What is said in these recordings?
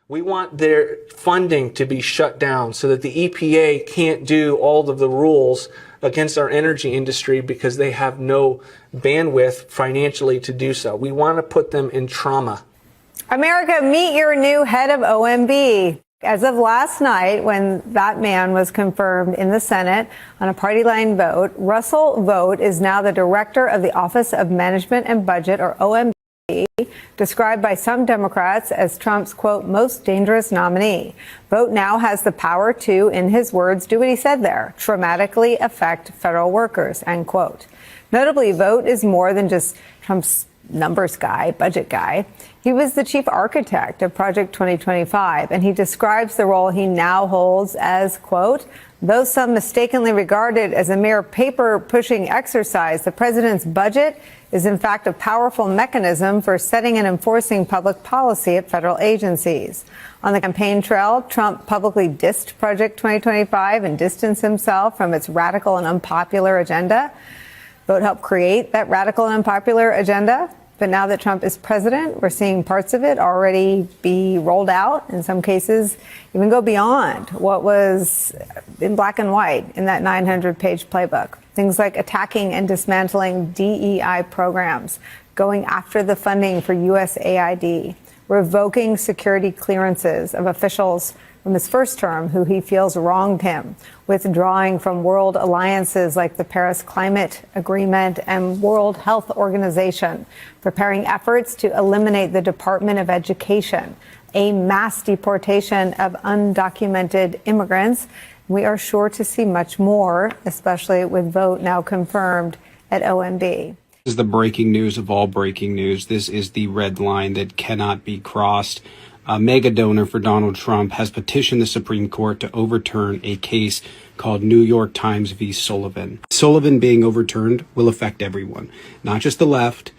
We want their funding to be shut down so that the EPA can't do all of the rules against our energy industry because they have no bandwidth financially to do so. We want to put them in trauma. America, meet your new head of OMB. As of last night, when that man was confirmed in the Senate on a party line vote, Russell Vought is now the director of the Office of Management and Budget, or OMB, described by some Democrats as Trump's, quote, most dangerous nominee. Vought now has the power to, in his words, do what he said there, dramatically affect federal workers, end quote. Notably, Vought is more than just Trump's numbers guy, budget guy. He was the chief architect of Project 2025, and he describes the role he now holds as, quote, though some mistakenly regard it as a mere paper-pushing exercise, the president's budget is in fact a powerful mechanism for setting and enforcing public policy at federal agencies. On the campaign trail, Trump publicly dissed Project 2025 and distanced himself from its radical and unpopular agenda. Vought helped create that radical and unpopular agenda. But now that Trump is president, we're seeing parts of it already be rolled out, in some cases even go beyond what was in black and white in that 900-page playbook. Things like attacking and dismantling DEI programs, going after the funding for USAID, revoking security clearances of officials from his first term who he feels wronged him, withdrawing from world alliances like the Paris Climate Agreement and World Health Organization, preparing efforts to eliminate the Department of Education, a mass deportation of undocumented immigrants. We are sure to see much more, especially with Vought now confirmed at OMB. This is the breaking news of all breaking news. This is the red line that cannot be crossed. A mega donor for Donald Trump has petitioned the Supreme Court to overturn a case called New York Times v. Sullivan. Sullivan being overturned will affect everyone, not just the left,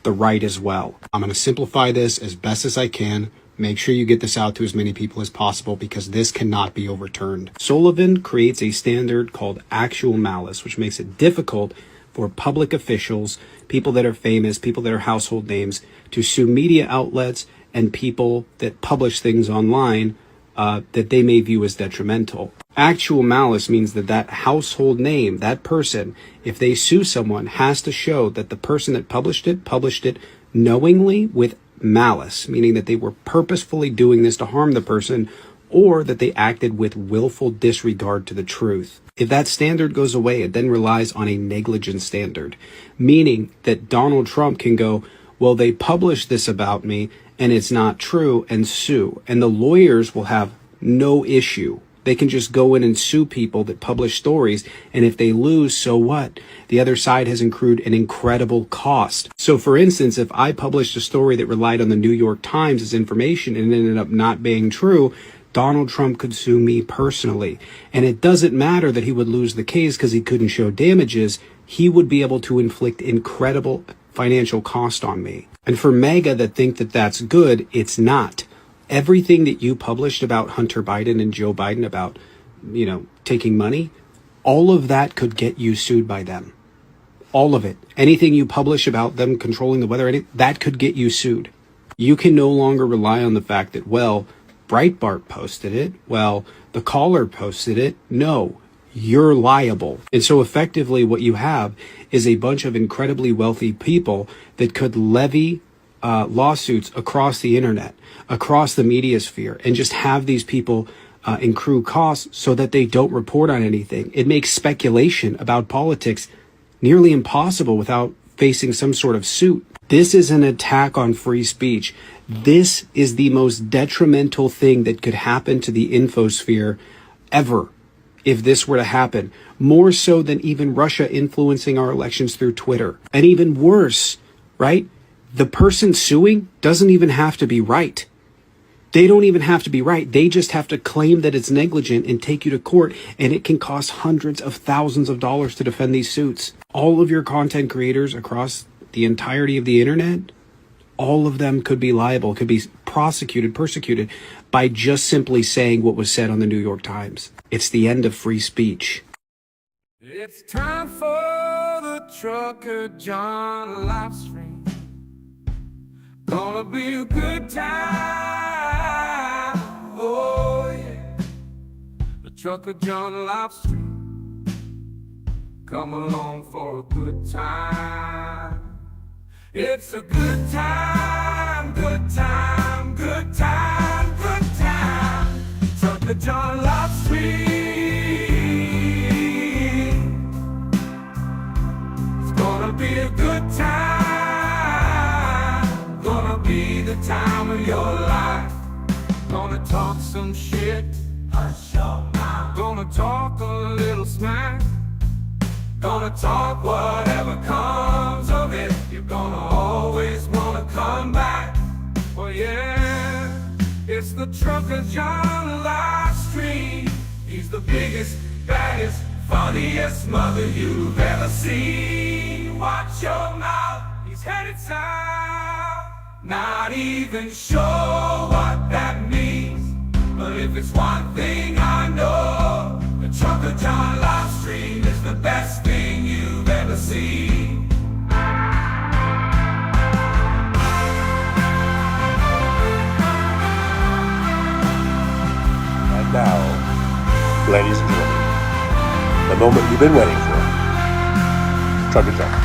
the right as well. I'm going to simplify this as best as I can. Make sure you get this out to as many people as possible because this cannot be overturned. Sullivan creates a standard called actual malice, which makes it difficult for public officials, people that are famous, people that are household names, to sue media outlets and people that publish things online that they may view as detrimental. Actual malice means that that household name, that person, if they sue someone, has to show that the person that published it knowingly with malice, meaning that they were purposefully doing this to harm the person, or that they acted with willful disregard to the truth. If that standard goes away, it then relies on a negligence standard, meaning that Donald Trump can go, well, they published this about me and it's not true, and sue. And the lawyers will have no issue. They can just go in and sue people that publish stories. And if they lose, so what? The other side has accrued an incredible cost. So for instance, if I published a story that relied on the New York Times as information and ended up not being true, Donald Trump could sue me personally. And it doesn't matter that he would lose the case because he couldn't show damages. He would be able to inflict incredible financial cost on me. And for MAGA that think that that's good, it's not. Everything that you published about Hunter Biden and Joe Biden about, taking money, all of that could get you sued by them. All of it. Anything you publish about them controlling the weather, that could get you sued. You can no longer rely on the fact that, well, Breitbart posted it. Well, the caller posted it. No, you're liable. And so effectively what you have is a bunch of incredibly wealthy people that could levy lawsuits across the internet, across the media sphere, and just have these people accrue costs so that they don't report on anything. It makes speculation about politics nearly impossible without facing some sort of suit. This is an attack on free speech. This is the most detrimental thing that could happen to the infosphere ever if this were to happen. More so than even Russia influencing our elections through Twitter. And even worse, right? The person suing doesn't even have to be right. They don't even have to be right. They just have to claim that it's negligent and take you to court, and it can cost hundreds of thousands of dollars to defend these suits. All of your content creators across the entirety of the internet, all of them could be liable, could be prosecuted, persecuted by just simply saying what was said on the New York Times. It's the end of free speech. It's time for the trucker John live stream. Gonna be a good time. trucker John Lobster. Come along for a good time. It's a good time, good time, good time, good time. Trucker John Lobster. It's gonna be a good time. Gonna be the time of your life. Gonna talk some shit. Hush your mouth. Gonna talk a little smack. Gonna talk whatever comes of it. You're gonna always wanna come back. Well, yeah, it's the trucker John live stream. He's the biggest, baddest, funniest mother you've ever seen. Watch your mouth, he's headed south. Not even sure what that means, but if it's one thing I know, the trucker John live stream is the best thing you've ever seen. And now, ladies and gentlemen, the moment you've been waiting for. Trucker John.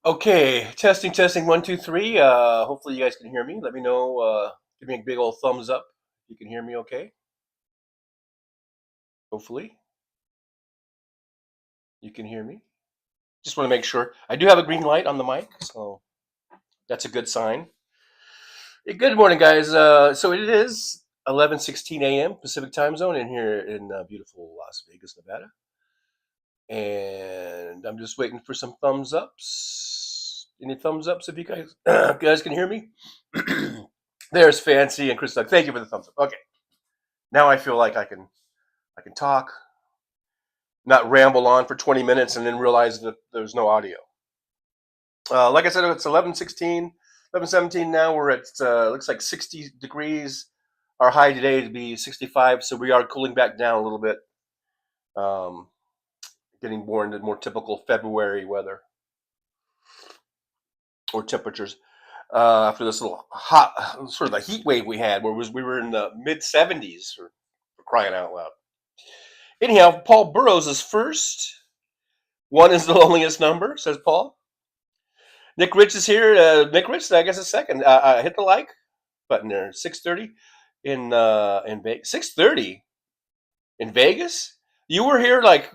Okay, testing, 1, 2, 3. Hopefully you guys can hear me. Let me know. Give me a big old thumbs up. You can hear me okay? Hopefully. You can hear me. Just want to make sure. I do have a green light on the mic, so that's a good sign. Good morning, guys. So it is 11:16 a.m. Pacific time zone in here in beautiful Las Vegas, Nevada. And I'm just waiting for some thumbs ups. Any thumbs ups if you guys can hear me? There's Fancy and Chris Doug. Thank you for the thumbs up. Okay. Now I feel like I can talk, not ramble on for 20 minutes and then realize that there's no audio. Like I said, it's 11:16, 11:17 now. We're at looks like 60 degrees. Our high today to be 65, so we are cooling back down a little bit. Getting more into more typical February weather or temperatures after this little hot sort of the heat wave we had, where we were in the mid 70s for crying out loud. Anyhow, Paul Burrows is first. 1 is the loneliest number, says Paul. Nick Rich is here. Nick Rich, I guess, is second. Hit the like button there. 6:30 in Vegas. 6:30 in Vegas. You were here like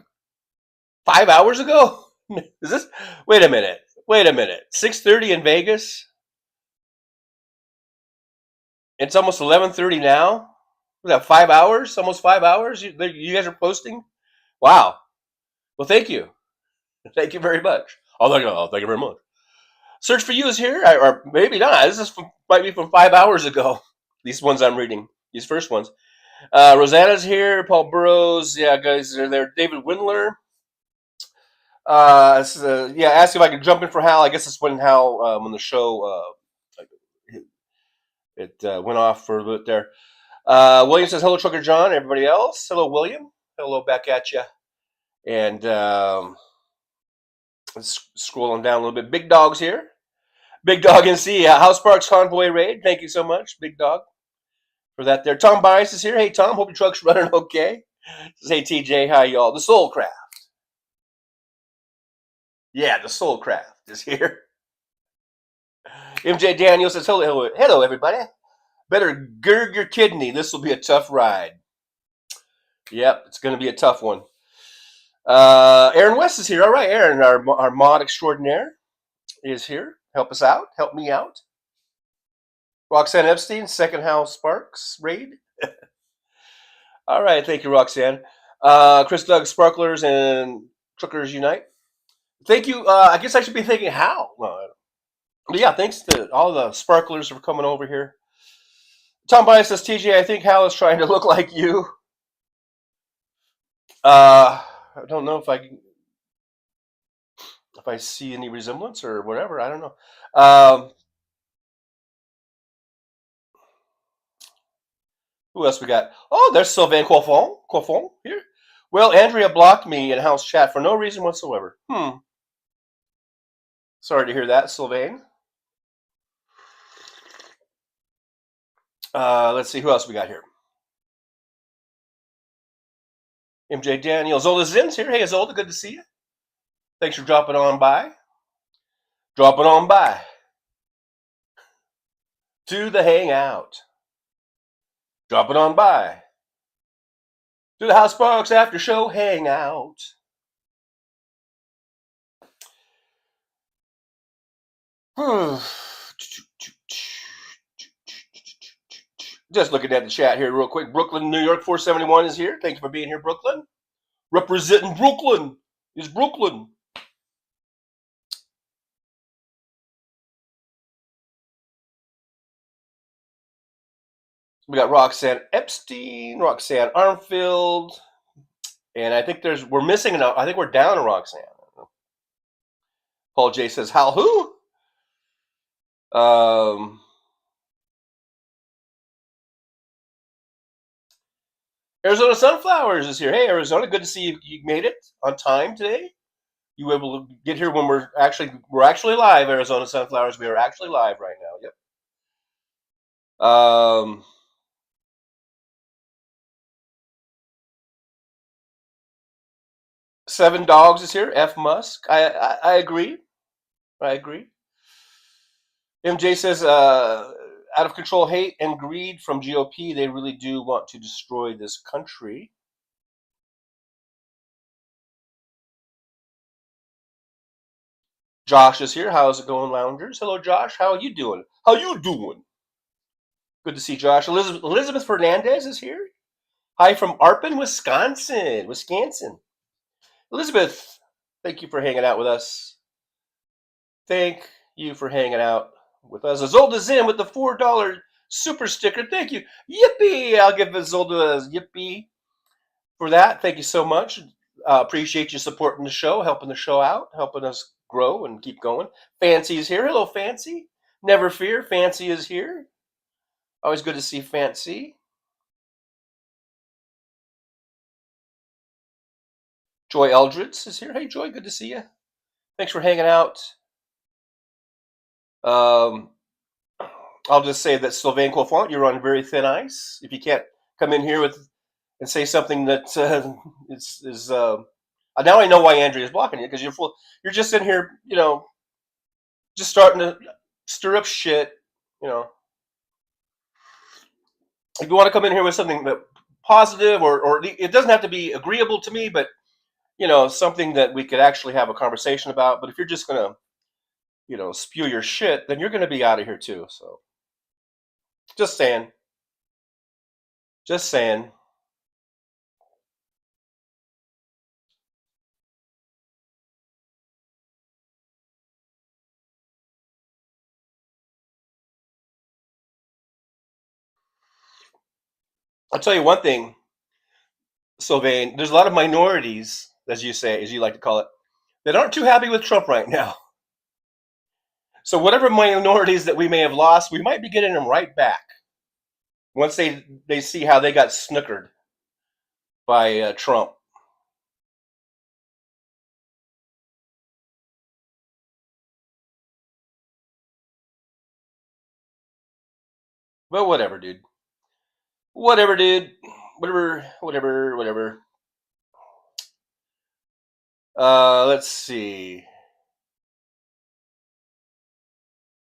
5 hours ago. Is this? Wait a minute. 6:30 in Vegas. It's almost 11:30 now. Was that 5 hours? Almost 5 hours? You guys are posting? Wow. Well, thank you. Thank you very much. Oh, thank you very much. Search for You is here, or maybe not. This might be from 5 hours ago. These ones I'm reading, these first ones. Rosanna's here. Paul Burrows. Yeah, guys are there. David Windler. Asked if I could jump in for Hal. I guess it's when Hal, when the show it went off for a bit there. William says, hello, Trucker John. Everybody else, hello, William. Hello back at you. And scrolling down a little bit. Big Dog's here. Big Dog and C. House Parks Convoy Raid. Thank you so much, Big Dog, for that there. Tom Bias is here. Hey, Tom. Hope your truck's running okay. Says, hey, TJ. Hi, y'all. The Soul Craft. Yeah, the Soul Craft is here. MJ Daniel says, hello, everybody. Better gird your kidney. This will be a tough ride. Yep, it's going to be a tough one. Aaron West is here. All right, Aaron, our mod extraordinaire, is here. Help us out. Help me out. Roxanne Epstein, Second House Sparks raid. All right, thank you, Roxanne. Chris Doug, Sparklers, and Truckers Unite. Thank you. I guess I should be thanking Hal. But yeah, thanks to all the sparklers for coming over here. Tom Bias says, TJ, I think Hal is trying to look like you. I don't know if I see any resemblance or whatever. I don't know. Who else we got? Oh, there's Sylvain Coiffon here. Well, Andrea blocked me in house chat for no reason whatsoever. Sorry to hear that, Sylvain. Let's see who else we got here. MJ Daniel. Zolda Zim's here. Hey, Zolda, good to see you. Thanks for dropping on by. Dropping on by to the Hangout. Dropping on by to the House Sparks After Show Hangout. Just looking at the chat here real quick. Brooklyn, New York 471 is here. Thank you for being here, Brooklyn. Representing Brooklyn is Brooklyn. We got Roxanne Epstein, Roxanne Armfield, and I think we're missing I think we're down a Roxanne. Paul J says, Hal who? Arizona Sunflowers is here. Hey, Arizona, good to see you. You made it on time today. You were able to get here when we're actually live. Arizona Sunflowers, we are actually live right now. Yep. Seven Dogs is here. F Musk. I agree. I agree. MJ says, out of control hate and greed from GOP. They really do want to destroy this country. Josh is here. How's it going, loungers? Hello, Josh. How are you doing? How you doing? Good to see Josh. Elizabeth Fernandez is here. Hi from Arpin, Wisconsin. Elizabeth, thank you for hanging out with us. Thank you for hanging out with us. Azolda Zim with the $4 super sticker. Thank you. Yippee! I'll give Azolda a yippee for that. Thank you so much. Appreciate you supporting the show, helping the show out, helping us grow and keep going. Fancy is here. Hello, Fancy. Never fear. Fancy is here. Always good to see Fancy. Joy Eldritz is here. Hey, Joy, good to see you. Thanks for hanging out. I'll just say that Sylvain Coiffant, you're on very thin ice. If you can't come in here and say something that is now I know why Andrea is blocking you, because you're just in here, just starting to stir up shit, If you want to come in here with something that positive, or it doesn't have to be agreeable to me, but something that we could actually have a conversation about. But if you're just gonna spew your shit, then you're gonna be out of here too. So just saying. I'll tell you one thing, Sylvain, there's a lot of minorities, as you like to call it, that aren't too happy with Trump right now. So whatever minorities that we may have lost, we might be getting them right back once they see how they got snookered by Trump. Well, whatever, dude. Whatever. Let's see.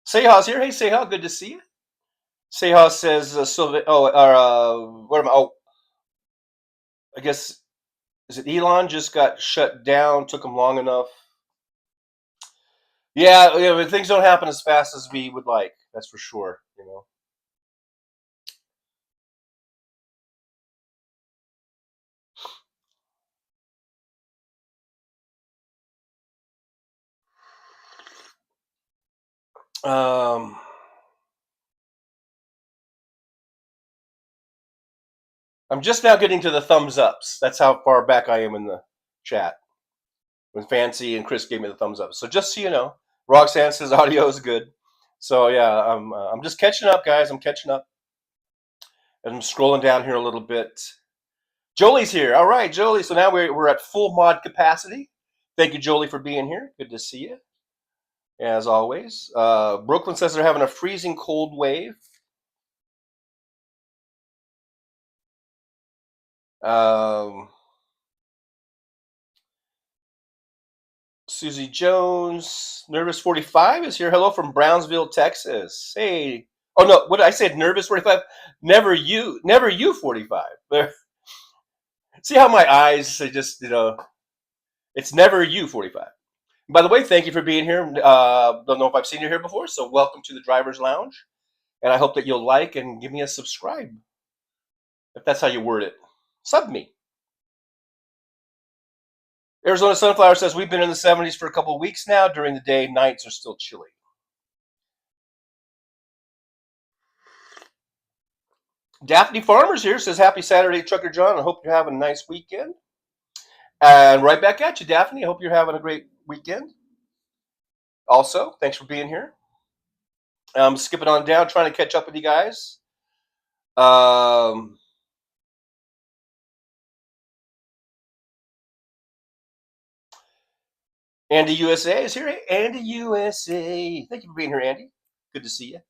Seha's here. Hey, Seha, good to see you. Seha says, I guess, is it Elon just got shut down, took him long enough? Yeah, things don't happen as fast as we would like. That's for sure, I'm just now getting to the thumbs ups. That's how far back I am in the chat. When Fancy and Chris gave me the thumbs up. So just so you know, Roxanne says audio is good. So yeah, I'm just catching up, guys. I'm catching up. And I'm scrolling down here a little bit. Jolie's here. All right, Jolie. So now we're at full mod capacity. Thank you, Jolie, for being here. Good to see you, as always. Brooklyn says they're having a freezing cold wave. Susie Jones, Nervous 45 is here. Hello from Brownsville, Texas. Hey. Oh, no. What did I say? Nervous 45? Never you 45. See how my eyes, they just, it's never you 45. By the way, thank you for being here. Don't know if I've seen you here before, so welcome to the Driver's Lounge. And I hope that you'll like and give me a subscribe, if that's how you word it. Sub me. Arizona Sunflower says, we've been in the 70s for a couple of weeks now. During the day, nights are still chilly. Daphne Farmers here says, happy Saturday, Trucker John. I hope you're having a nice weekend. And right back at you, Daphne. I hope you're having a great weekend. Also, thanks for being here. I'm skipping on down, trying to catch up with you guys. Andy USA is here. Hey, Andy USA. Thank you for being here, Andy. Good to see you.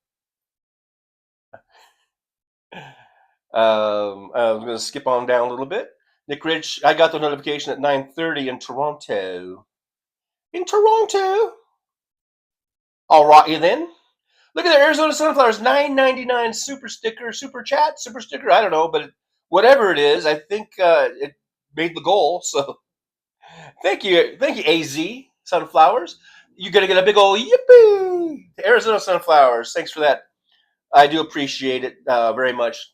I'm going to skip on down a little bit. Nick Rich, I got the notification at 9:30 in Toronto. In Toronto. All right, then. Look at the Arizona Sunflowers, $9.99 super sticker, super chat, super sticker. I don't know, but whatever it is, I think it made the goal. So thank you, AZ Sunflowers. You're gonna get a big old yippee, Arizona Sunflowers. Thanks for that. I do appreciate it very much.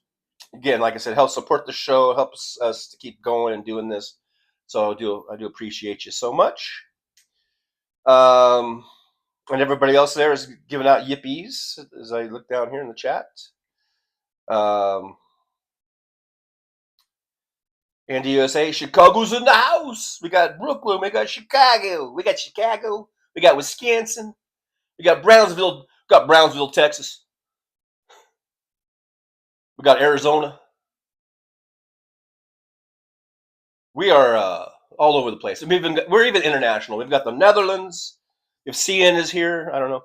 Again, like I said, helps support the show, helps us to keep going and doing this. So I do appreciate you so much. And everybody else there is giving out yippies as I look down here in the chat. Andy USA, Chicago's in the house. We got Brooklyn, we got Chicago, we got Wisconsin, we got Brownsville, Texas. We got Arizona. We are all over the place. We're even international. We've got the Netherlands. If CN is here, I don't know.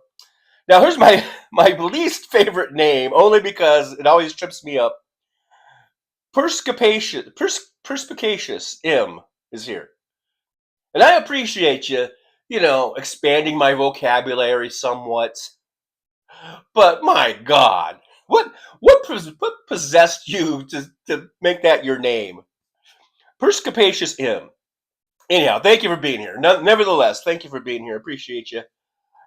Now here's my least favorite name, only because it always trips me up. Perspicacious M is here. And I appreciate you, expanding my vocabulary somewhat. But my God, what possessed you to make that your name? Perspicacious M. Anyhow, thank you for being here. Nevertheless, thank you for being here. Appreciate you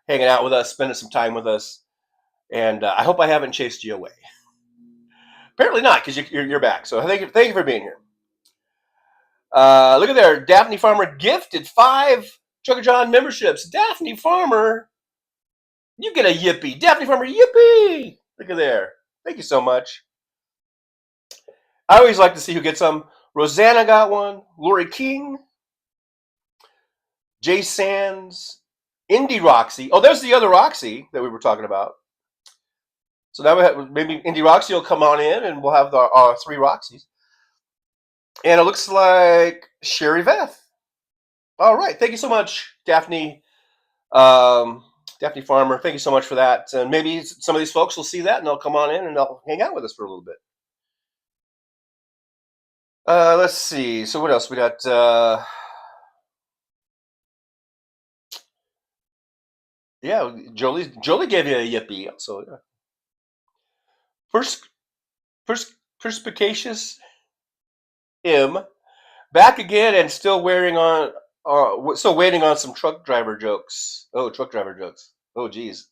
hanging out with us, spending some time with us. And I hope I haven't chased you away. Apparently not, because you're back. So thank you for being here. Look at there. Daphne Farmer gifted 5 Trucker John memberships. Daphne Farmer, you get a yippee. Daphne Farmer, yippee. Look at there. Thank you so much. I always like to see who gets some. Rosanna got one. Lori King. Jay Sands. Indie Roxy. Oh, there's the other Roxy that we were talking about. So now maybe Indie Roxy will come on in and we'll have our 3 Roxys. And it looks like Sherry Veth. All right. Thank you so much, Daphne. Daphne Farmer. Thank you so much for that. And maybe some of these folks will see that and they'll come on in and they'll hang out with us for a little bit. Let's see. So what else we got? Yeah, Jolie gave you a yippee. So yeah. Perspicacious M back again and still waiting on some truck driver jokes. Oh, truck driver jokes. Oh, geez.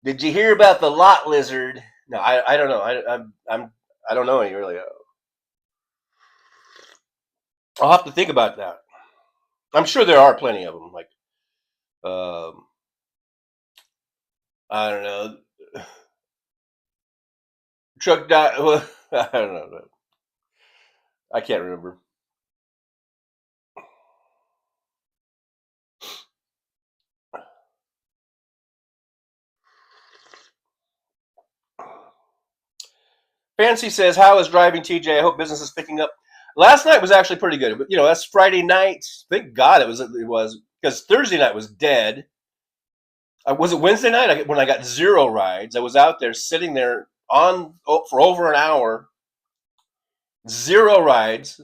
Did you hear about the lot lizard? No, I don't know. I don't know any really. I'll have to think about that. I'm sure there are plenty of them. Like, I don't know. I don't know. I can't remember. Fancy says, how is driving, TJ? I hope business is picking up. Last night was actually pretty good. You know, that's Friday night. Thank God it was because Thursday night was dead. Was it Wednesday night when I got 0 rides? I was out there sitting there for over an hour, 0 rides.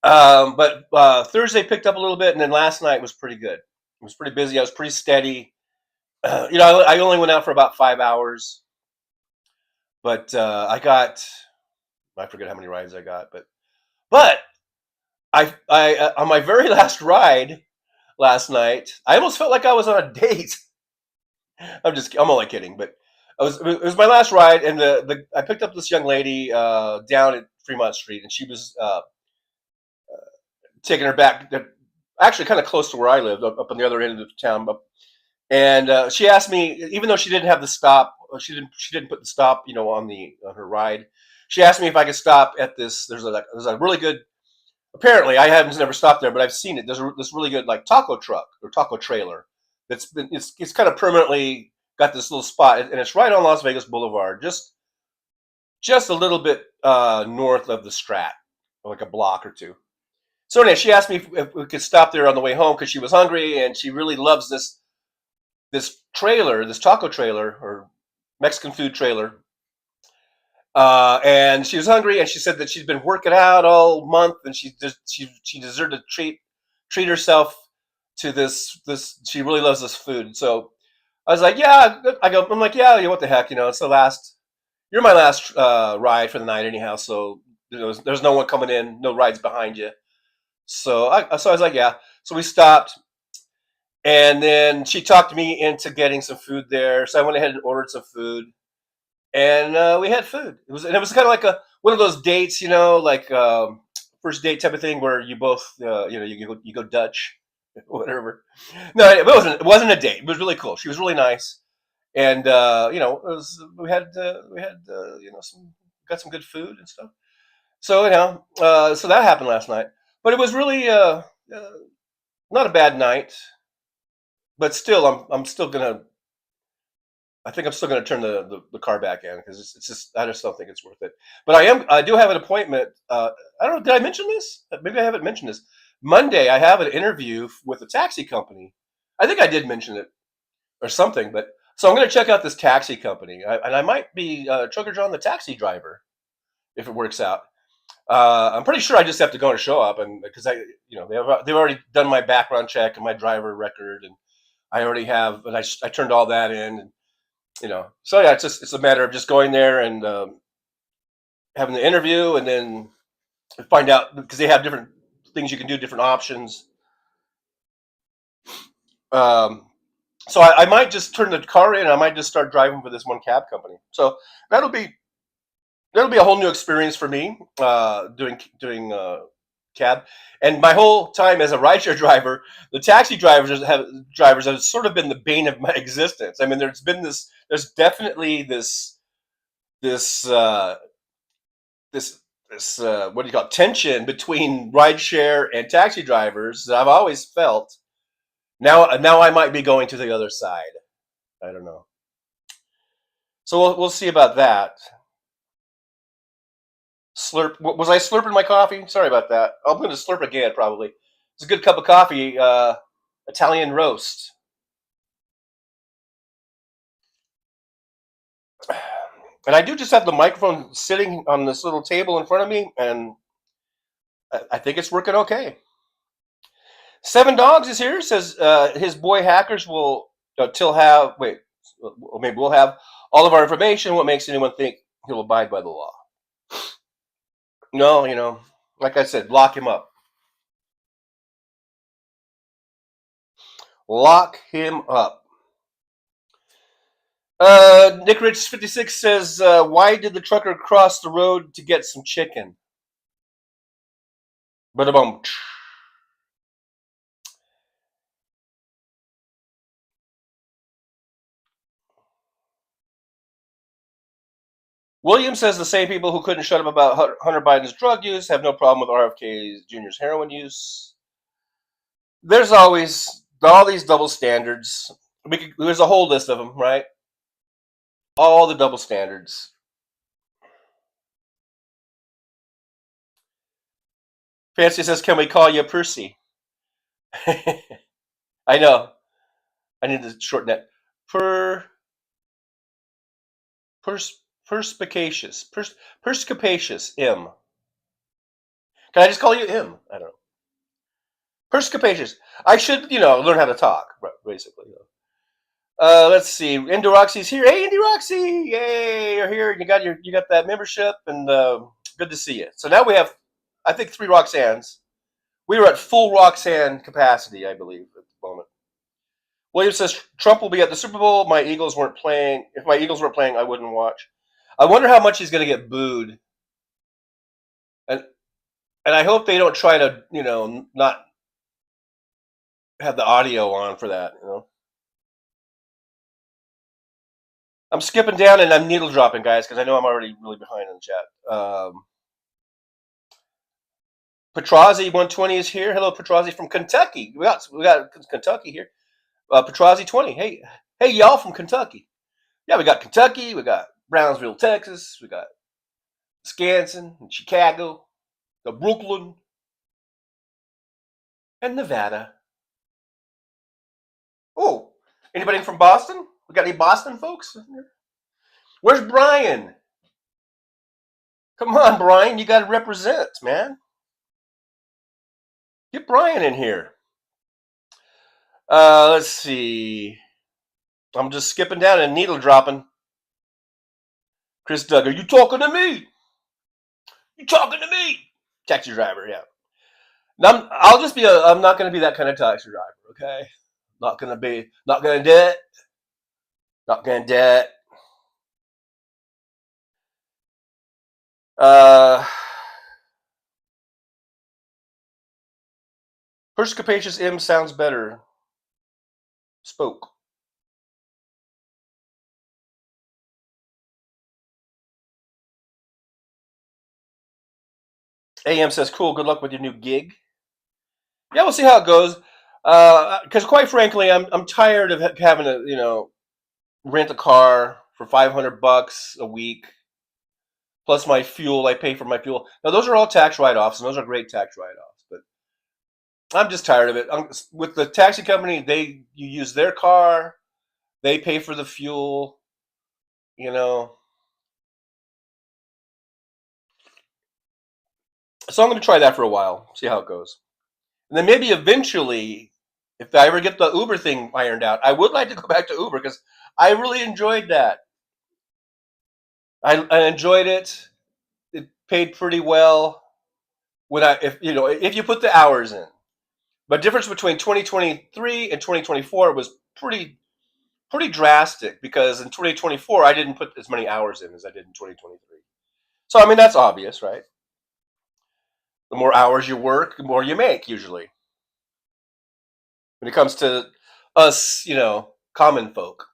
But Thursday picked up a little bit, and then last night was pretty good. It was pretty busy. I was pretty steady. You know, I only went out for about 5 hours, but I forget how many rides I got, but I on my very last ride last night, I almost felt like I was on a date. I'm only kidding, but it was my last ride, and I picked up this young lady down at Fremont Street, and she was taking her back, actually kind of close to where I lived, up on the other end of the town. And she asked me, even though she didn't have the stop, she didn't put the stop, you know, on her ride. She asked me if I could stop at this. There's a really good. Apparently, I haven't never stopped there, but I've seen it. There's this really good like taco truck or taco trailer it's kind of permanently got this little spot, and it's right on Las Vegas Boulevard, just a little bit north of the Strat, like a block or two. So anyway, she asked me if we could stop there on the way home because she was hungry and she really loves this trailer, this taco trailer or Mexican food trailer. And she was hungry, and she said that she's been working out all month, and she deserved to treat herself to this. She really loves this food. So I was like, yeah. I'm like, yeah. What the heck, you know? It's you're my last ride for the night, anyhow. So there's no one coming in, no rides behind you. So I was like, yeah. So we stopped, and then she talked me into getting some food there. So I went ahead and ordered some food. And we had food. It was kind of like one of those dates, you know, like first date type of thing where you both, you know, you go Dutch, whatever. No, it wasn't a date. It was really cool. She was really nice, and you know, we had you know, got some good food and stuff. So you know, so that happened last night. But it was really not a bad night. But still, I think I'm still going to turn the car back in because it's just I just don't think it's worth it. But I do have an appointment. I don't know. Did I mention this? Maybe I haven't mentioned this. Monday I have an interview with a taxi company. I think I did mention it or something. But so I'm going to check out this taxi company, and I might be Trucker John the taxi driver if it works out. I'm pretty sure I just have to go and show up, and because you know, they've already done my background check and my driver record, and I already have, and I turned all that in. And, you know, so yeah, it's a matter of just going there and having the interview, and then find out because they have different things you can do, different options. So I might just turn the car in. I might just start driving for this one cab company. So that'll be a whole new experience for me doing cab. And my whole time as a rideshare driver, the taxi drivers have sort of been the bane of my existence. I mean, there's definitely this what do you call it, tension between rideshare and taxi drivers that I've always felt. Now I might be going to the other side. I don't know. So we'll see about that. Slurp. Was I slurping my coffee? Sorry about that. I'm going to slurp again, probably. It's a good cup of coffee. Italian roast. And I do just have the microphone sitting on this little table in front of me, and I think it's working okay. 7 Dogs is here. Says his boy hackers will maybe we'll have all of our information. What makes anyone think he'll abide by the law? No, you know, like I said, lock him up. Lock him up. Nick Rich 56 says, why did the trucker cross the road to get some chicken? Ba-da-bum. William says the same people who couldn't shut up about Hunter Biden's drug use have no problem with RFK Jr.'s heroin use. There's always all these double standards. There's a whole list of them, right? All the double standards. Fancy says, can we call you Percy? I know. I need to shorten that. Perspicacious. Perspicacious. M. Can I just call you M? I don't know. Perspicacious. I should, learn how to talk, basically. Let's see. Indy Roxy's here. Hey, Indy Roxy! Yay, you're here. You got that membership, and good to see you. So now we have, I think, 3 Roxannes. We were at full Roxanne capacity, I believe, at the moment. William says Trump will be at the Super Bowl. My Eagles weren't playing. If my Eagles weren't playing, I wouldn't watch. I wonder how much he's going to get booed, and I hope they don't try to, not have the audio on for that. I'm skipping down and I'm needle dropping, guys, because I know I'm already really behind in the chat. Petrazi 120 is here. Hello, Petrazi from Kentucky. We got Kentucky here. Petrazi 20. Hey, y'all from Kentucky. Yeah, we got Kentucky. We got Brownsville, Texas. We got Wisconsin and Chicago, the Brooklyn, and Nevada. Oh, anybody from Boston? We got any Boston folks? Where's Brian? Come on, Brian. You got to represent, man. Get Brian in here. Let's see. I'm just skipping down and needle dropping. Chris Duggar, you talking to me? You talking to me? Taxi driver, yeah. Now, I'm not going to be that kind of taxi driver, okay? Not going to do it. Not going to do it. Perspicacious M sounds better. Spoke. AM says, cool, good luck with your new gig. Yeah, we'll see how it goes. Because quite frankly, I'm tired of having to, rent a car for $500 a week. Plus my fuel, I pay for my fuel. Now, those are all tax write-offs, and those are great tax write-offs. But I'm just tired of it. With the taxi company, you use their car. They pay for the fuel, So I'm going to try that for a while, see how it goes. And then maybe eventually, if I ever get the Uber thing ironed out, I would like to go back to Uber because I really enjoyed that. I enjoyed it. It paid pretty well if you put the hours in. But difference between 2023 and 2024 was pretty drastic because in 2024 I didn't put as many hours in as I did in 2023. So I mean that's obvious, right? The more hours you work, the more you make usually. When it comes to us, common folk.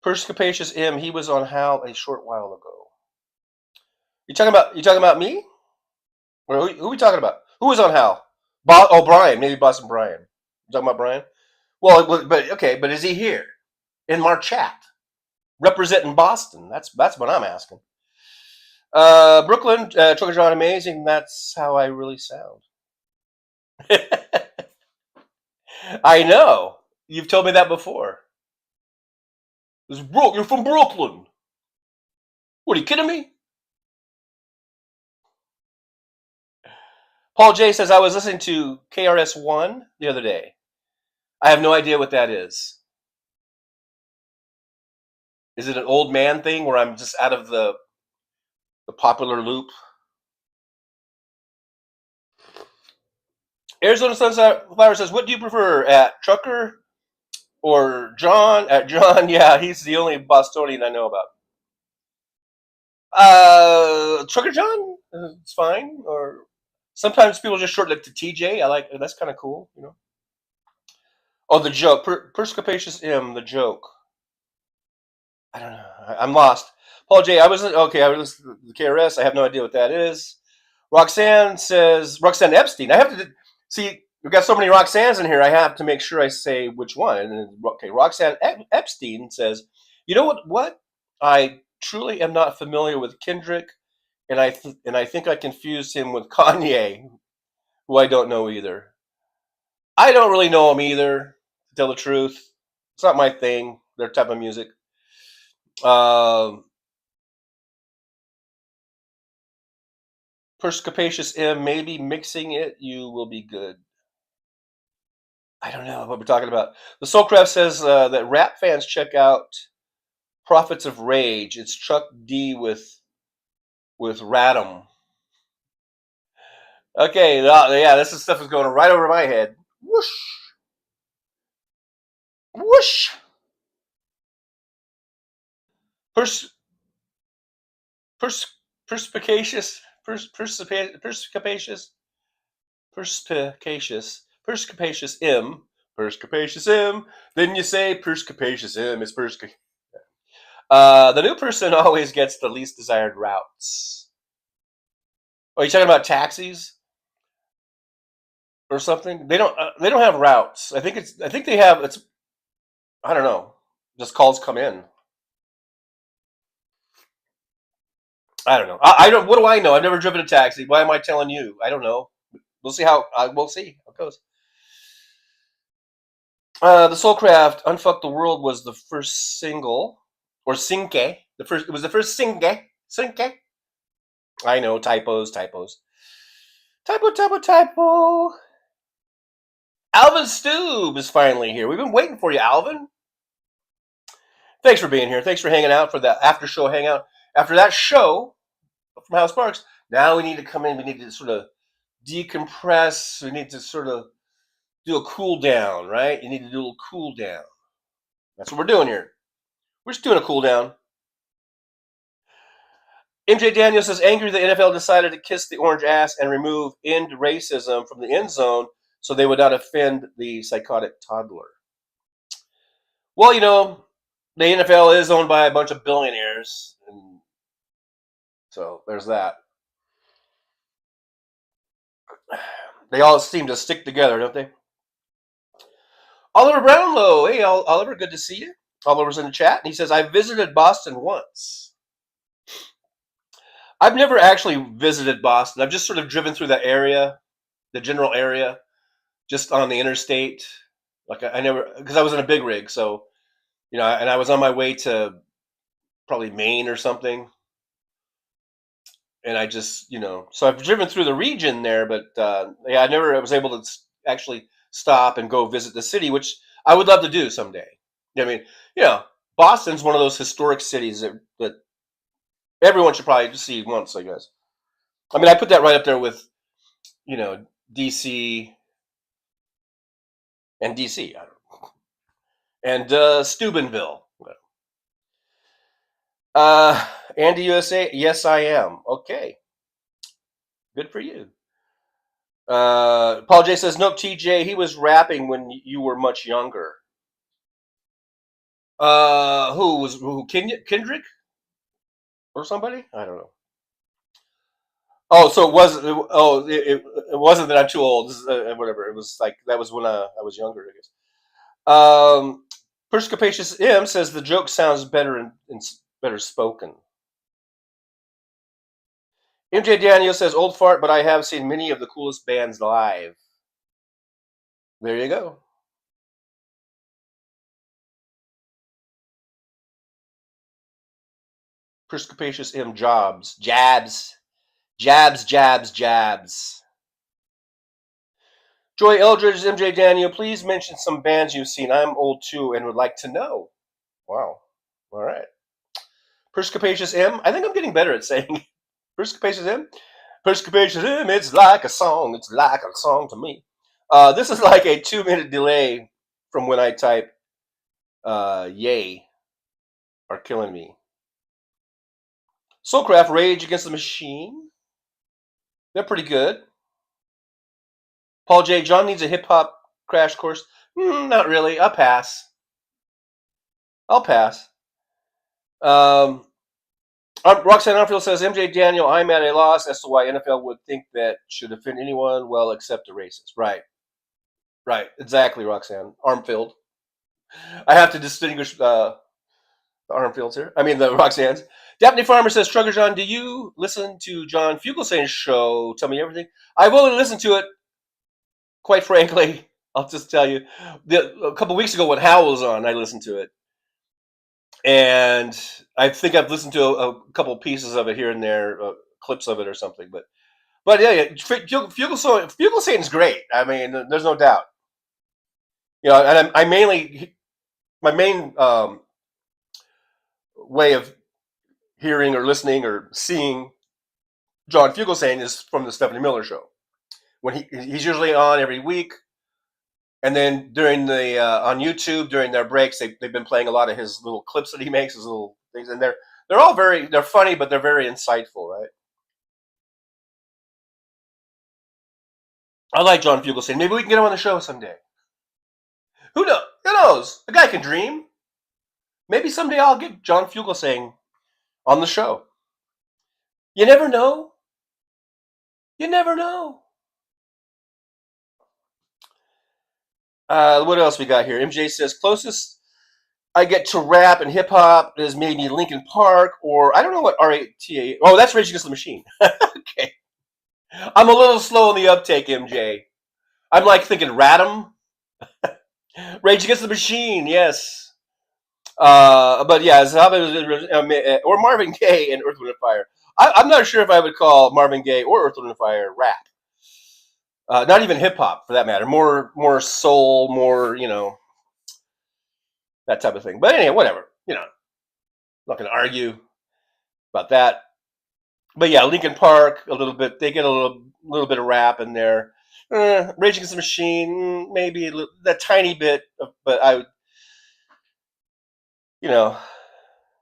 Perspicacious M, he was on Hal a short while ago. You talking about me? Or who are we talking about? Who was on Hal? Brian, maybe Boston Brian. You talking about Brian? Well, but is he here in our chat representing Boston? That's what I'm asking. Brooklyn, Trucker John, amazing. That's how I really sound. I know. You've told me that before. You're from Brooklyn. What, are you kidding me? Paul J says, I was listening to KRS-One the other day. I have no idea what that is. Is it an old man thing where I'm just out of the popular loop? Arizona Sunflower says, what do you prefer, at Trucker or John? At John, yeah, he's the only Bostonian I know about. Trucker John, it's fine. Or sometimes people just shorten it to TJ. I like that's kind of cool, Oh, the joke. Perspicacious M, the joke. I don't know. I'm lost. Paul J, I was listening to the KRS. I have no idea what that is. Roxanne says, Roxanne Epstein. I have to see, we've got so many Roxannes in here. I have to make sure I say which one. And okay, Roxanne Epstein says, you know what? I truly am not familiar with Kendrick and I think I confused him with Kanye, who I don't know either. I don't really know him either, to tell the truth. It's not my thing, their type of music. Perspicacious M, maybe mixing it, you will be good. I don't know what we're talking about. The Soulcraft says that rap fans check out Prophets of Rage. It's Chuck D with Radom. Okay, yeah, this stuff is going right over my head. Whoosh, whoosh. Pers, pers, perspicacious, perspicacious, perspicacious M, perspicacious M. Then you say perspicacious M is perspicacious. The new person always gets the least desired routes. Oh, you talking about taxis or something? They don't have routes. I think they have. It's. I don't know. Just calls come in. I don't know. I don't. What do I know? I've never driven a taxi. Why am I telling you? I don't know. We'll see how. We'll see how it goes. The Soulcraft "Unfuck the World" was the first single, or sinke. It was the first sinke. Sinke. I know, typos. Typo. Alvin Stube is finally here. We've been waiting for you, Alvin. Thanks for being here. Thanks for hanging out for the after show hangout. After that show from House Parks, now we need to come in. We need to sort of decompress. We need to sort of do a cool down, right? You need to do a little cool down. That's what we're doing here. We're just doing a cool down. MJ Daniels says, angry the NFL decided to kiss the orange ass and remove end racism from the end zone so they would not offend the psychotic toddler. Well, you know, the NFL is owned by a bunch of billionaires, and so there's that. They all seem to stick together, don't they? Oliver Brownlow. Hey, Oliver, good to see you. Oliver's in the chat, and he says, I visited Boston once. I've never actually visited Boston. I've just sort of driven through the area, the general area, just on the interstate. Like I never, because I was in a big rig, so, you know, and I was on my way to probably Maine or something. And I just, you know, so I've driven through the region there, but yeah, I was able to actually stop and go visit the city, which I would love to do someday. I mean, you know, Boston's one of those historic cities that everyone should probably just see once, I guess. I mean, I put that right up there with, you know, DC and DC, I don't know, and Steubenville. Andy USA, yes, I am. Okay, good for you. Paul J says, nope, TJ, he was rapping when you were much younger. Who? Kendrick? Or somebody? I don't know. Oh, so it wasn't. Oh, it wasn't that I'm too old. Whatever. It was like that was when I was younger, I guess. Perspicacious M says the joke sounds better and better spoken. MJ Daniel says old fart, but I have seen many of the coolest bands live. There you go. Perspicacious M jabs. Joy Eldridge, MJ Daniel, please mention some bands you've seen. I'm old too and would like to know. Wow. All right. Perspicacious M. I think I'm getting better at saying Perspicacious M. Perspicacious M. It's like a song. It's like a song to me. This is like a 2-minute delay from when I type yay are killing me. Soulcraft, Rage Against the Machine. They're pretty good. Paul J. John needs a hip hop crash course. Not really. I'll pass. Roxanne Arfield says, MJ Daniel, I'm at a loss as to why NFL would think that should offend anyone, well, except a racist. Right. Exactly, Roxanne. Armfield. I have to distinguish the Armfields here. I mean, the Roxannes. Daphne Farmer says, Trucker John, do you listen to John Fugelsang's show, Tell Me Everything? I've only listened to it, quite frankly. I'll just tell you. A couple weeks ago when Hal was on, I listened to it. And I think I've listened to a couple pieces of it here and there, clips of it or something. But yeah, Fugelsang's great. I mean, there's no doubt. You know, and my main way of hearing or listening or seeing John Fugelsang is from the Stephanie Miller Show. When he's usually on every week, and then during the on YouTube during their breaks, they've been playing a lot of his little clips that he makes, his little things, and they're all they're funny, but they're very insightful, right? I like John Fugelsang. Maybe we can get him on the show someday. Who knows? Who knows? A guy can dream. Maybe someday I'll get John Fugelsang on the show. You never know. You never know. What else we got here? MJ says, closest I get to rap and hip hop is maybe Linkin Park, or I don't know what RATA. Oh, that's Rage Against the Machine. Okay. I'm a little slow on the uptake, MJ. I'm like thinking Radom. Rage Against the Machine, yes. But yeah, or Marvin Gaye and Earth, Wind and Fire. I'm not sure if I would call Marvin Gaye or Earth, Wind and Fire rap. Not even hip hop, for that matter. More soul, more, you know, that type of thing. But anyway, whatever. You know, I'm not going to argue about that. But yeah, Linkin Park, a little bit. They get a little bit of rap in there. Rage Against the Machine, maybe that tiny bit, but I would, you know,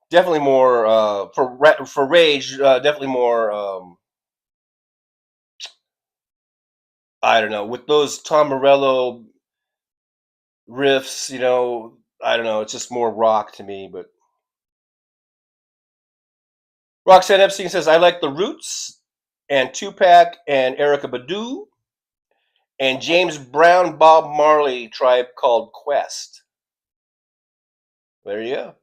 definitely more for Rage. Definitely more. I don't know, with those Tom Morello riffs. You know, I don't know. It's just more rock to me. But Roxanne Epstein says, I like the Roots and Tupac and Erykah Badu and James Brown, Bob Marley, Tribe Called Quest. There you go.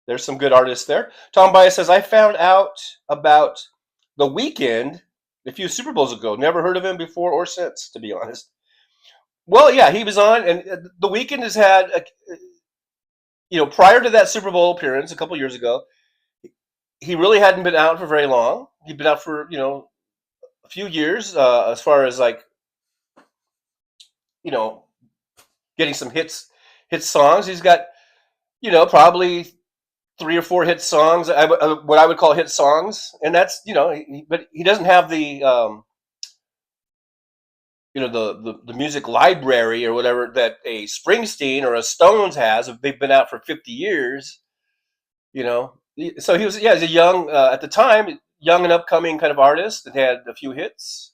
There's some good artists there. Tom Bias says, I found out about The Weeknd a few Super Bowls ago. Never heard of him before or since, to be honest. Well, yeah, he was on, and The Weeknd has had, you know, prior to that Super Bowl appearance a couple years ago, he really hadn't been out for very long. He'd been out for, you know, a few years, as far as like, you know, getting some hit songs. He's got, you know, probably 3 or 4 hit songs, what I would call hit songs, and that's, you know, but he doesn't have the, you know, the music library or whatever that a Springsteen or a Stones has. They've been out for 50 years, you know. So he was, yeah, he's a young, at the time, young and upcoming kind of artist that had a few hits,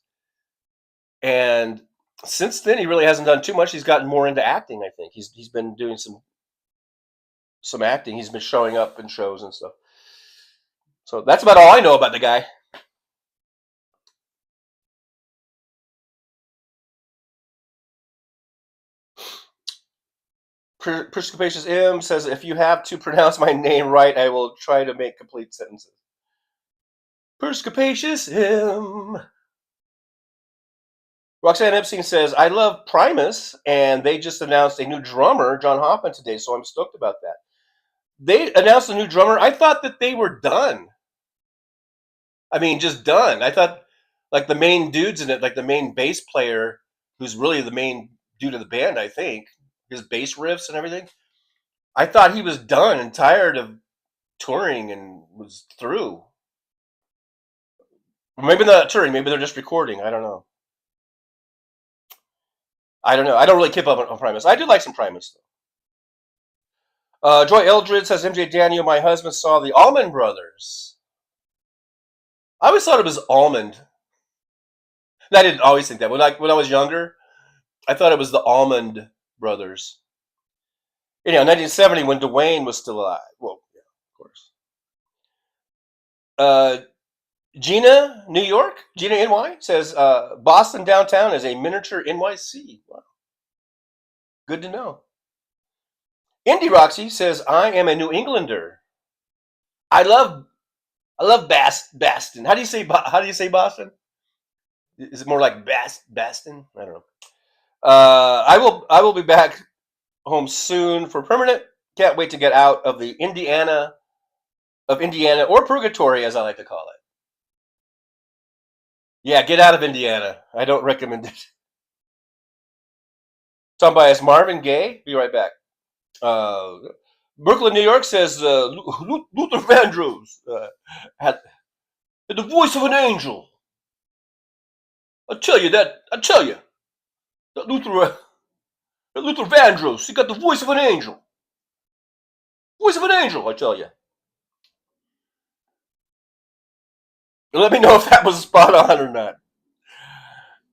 and since then he really hasn't done too much. He's gotten more into acting. I think he's been doing some acting. He's been showing up in shows and stuff. So that's about all I know about the guy. Perspicacious M says, if you have to pronounce my name right, I will try to make complete sentences. Perspicacious M. Roxanne Epstein says, I love Primus, and they just announced a new drummer, John Hoffman, today, so I'm stoked about that. They announced a new drummer. I thought that they were done. I mean, just done. I thought, like, the main dudes in it, like the main bass player, who's really the main dude of the band, I think, his bass riffs and everything, I thought he was done and tired of touring and was through. Maybe not touring. Maybe they're just recording. I don't know. I don't really keep up on Primus. I do like some Primus, though. Joy Eldred says, MJ Daniel, my husband saw the Allman Brothers. I always thought it was Almond. I didn't always think that. When I was younger, I thought it was the Almond Brothers. You know, 1970, when Dwayne was still alive. Well, yeah, of course. Gina, New York, Gina NY says, Boston downtown is a miniature NYC. Wow. Good to know. Indy Roxy says, I am a New Englander. I love Baston. How do you say Boston? Is it more like Baston? I don't know. I will be back home soon for permanent. Can't wait to get out of the Indiana or purgatory, as I like to call it. Yeah, get out of Indiana. I don't recommend it. Song by Marvin Gaye. Be right back. Brooklyn, New York says Luther Vandross had the voice of an angel. I tell you that Luther Vandross, he got the voice of an angel. Voice of an angel, I tell you. Let me know if that was spot on or not.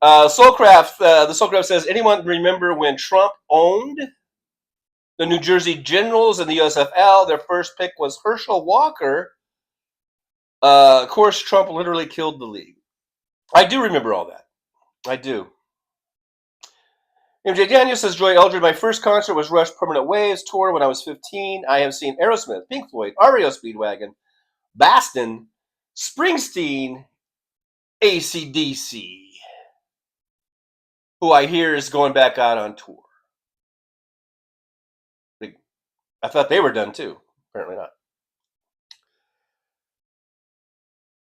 Soulcraft, the Soulcraft says, anyone remember when Trump owned the New Jersey Generals in the USFL? Their first pick was Herschel Walker. Of course, Trump literally killed the league. I do remember all that. I do. MJ Daniel says, Joy Eldred, my first concert was Rush Permanent Waves tour when I was 15. I have seen Aerosmith, Pink Floyd, REO Speedwagon, Baston, Springsteen, AC/DC, who I hear is going back out on tour. I thought they were done too. Apparently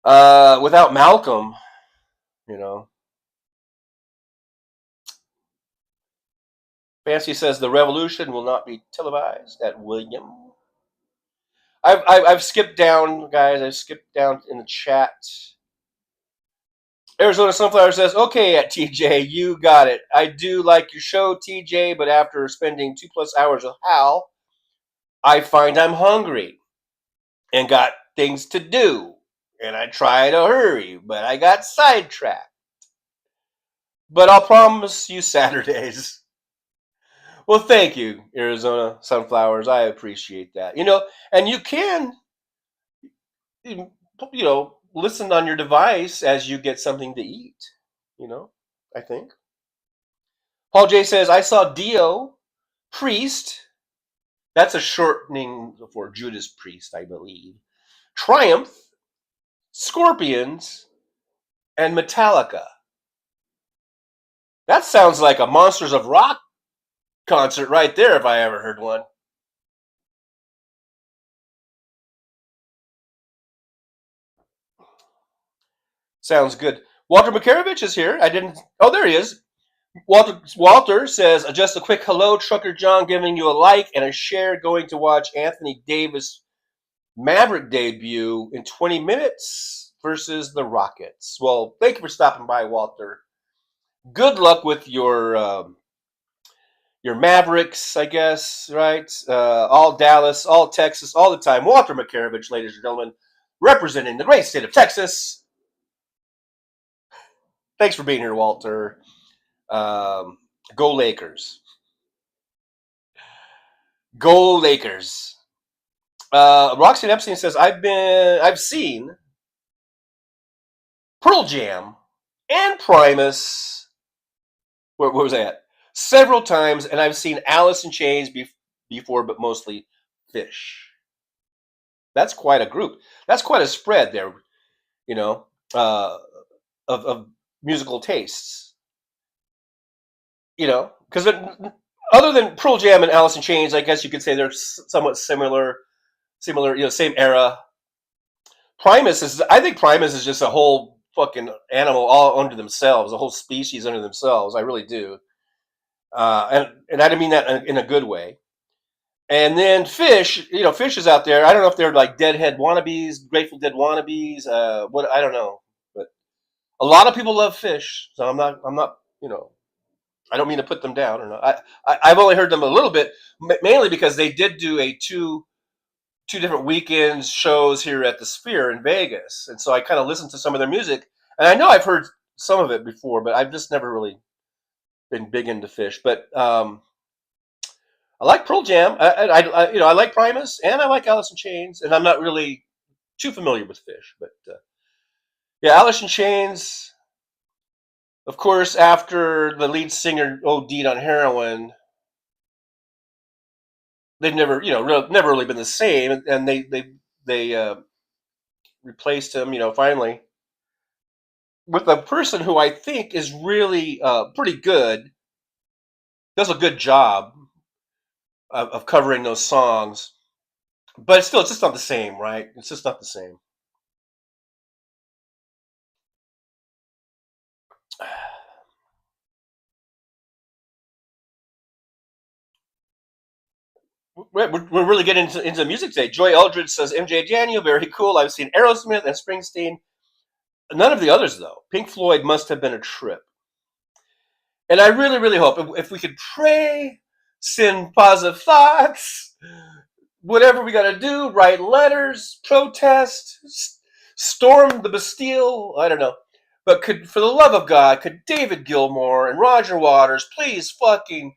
not. Without Malcolm, you know. Fancy says the revolution will not be televised at William. I've skipped down, guys. I've skipped down in the chat. Arizona Sunflower says, okay, at TJ, you got it. I do like your show, TJ, but after spending 2+ hours with Hal, I find I'm hungry and got things to do. And I try to hurry, but I got sidetracked. But I'll promise you Saturdays. Well, thank you, Arizona Sunflowers. I appreciate that. And you can, listen on your device as you get something to eat. I think. Paul J says, I saw Dio, Priest. That's a shortening for Judas Priest, I believe. Triumph, Scorpions, and Metallica. That sounds like a Monsters of Rock concert right there, if I ever heard one. Sounds good. Walter Makarovich is here. There he is. Walter says, just a quick hello, Trucker John, giving you a like and a share, going to watch Anthony Davis Maverick debut in 20 minutes versus the Rockets. Well, thank you for stopping by, Walter. Good luck with your Mavericks, I guess, right? All Dallas, all Texas, all the time. Walter Makarovich, ladies and gentlemen, representing the great state of Texas. Thanks for being here, Walter. Go Lakers. Go Lakers. Roxanne Epstein says, I've seen Pearl Jam and Primus. Where was that? Several times, and I've seen Alice in Chains before, but mostly Fish. That's quite a group. That's quite a spread there, of musical tastes. Because other than Pearl Jam and Alice in Chains, I guess you could say they're somewhat similar, same era. I think Primus is just a whole fucking animal all under themselves, a whole species under themselves. I really do. And I didn't mean that in a good way. And then Fish, Fish is out there. I don't know if they're like Deadhead wannabes, Grateful Dead wannabes. I don't know, but a lot of people love Fish. So I'm not, I don't mean to put them down or not. I've only heard them a little bit, mainly because they did do two different weekends shows here at the Sphere in Vegas, and so I kind of listened to some of their music, and I know I've heard some of it before, but I've just never really been big into Fish. But I like Pearl Jam. I like Primus, and I like Alice in Chains, and I'm not really too familiar with Fish, but yeah, Alice in Chains. Of course, after the lead singer OD'd on heroin, they've never, never really been the same, and they they replaced him, finally, with a person who I think is really pretty good, does a good job of covering those songs. But still, it's just not the same, right? It's just not the same. We're really getting into music today. Joy Eldridge says, MJ Daniel, very cool. I've seen Aerosmith and Springsteen. None of the others, though. Pink Floyd must have been a trip. And I really, really hope if we could pray, send positive thoughts, whatever we got to do, write letters, protest, storm the Bastille, I don't know. But for the love of God, could David Gilmour and Roger Waters please fucking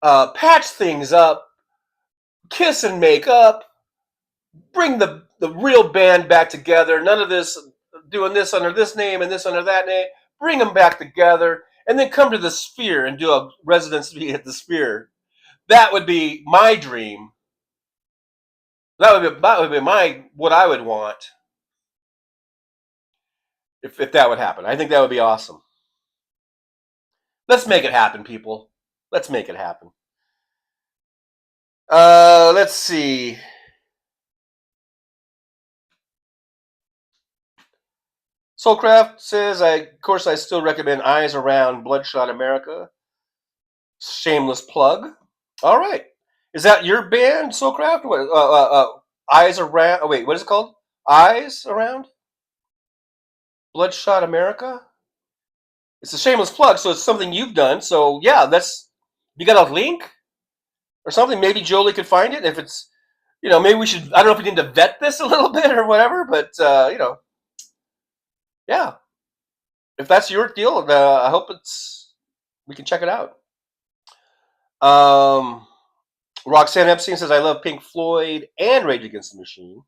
patch things up, kiss and make up, bring the real band back together. None of this doing this under this name and this under that name. Bring them back together, and then come to the Sphere and do a residency at the Sphere. That would be my dream. That would be what I would want if that would happen. I think that would be awesome. Let's make it happen, people. Let's make it happen. Let's see. Soulcraft says, of course, I still recommend Eyes Around Bloodshot America. Shameless plug. All right. Is that your band, Soulcraft? What, Eyes Around. Oh, wait, what is it called? Eyes Around Bloodshot America? It's a shameless plug, so it's something you've done. So, yeah, you got a link or something? Maybe Jolie could find it. If it's, maybe we should, I don't know if we need to vet this a little bit or whatever, but, yeah. If that's your deal, I hope we can check it out. Roxanne Epstein says, I love Pink Floyd and Rage Against the Machine.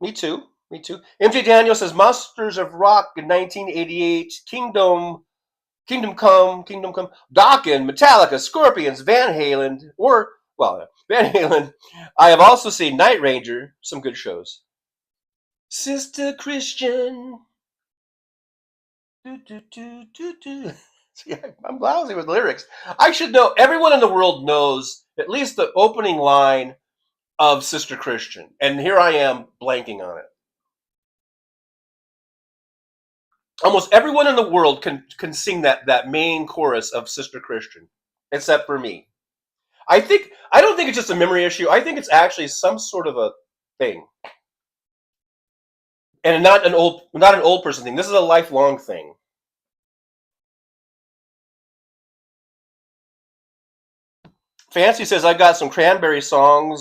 Me too. MJ Daniel says, Monsters of Rock in 1988, Kingdom Come, Dokken, Metallica, Scorpions, Van Halen, Van Halen. I have also seen Night Ranger, some good shows. Sister Christian. See, I'm lousy with lyrics. I should know. Everyone in the world knows at least the opening line of Sister Christian. And here I am blanking on it. Almost everyone in the world can sing that main chorus of Sister Christian, except for me. I don't think it's just a memory issue. I think it's actually some sort of a thing. And not an old person thing. This is a lifelong thing. Fancy says, I got some Cranberry song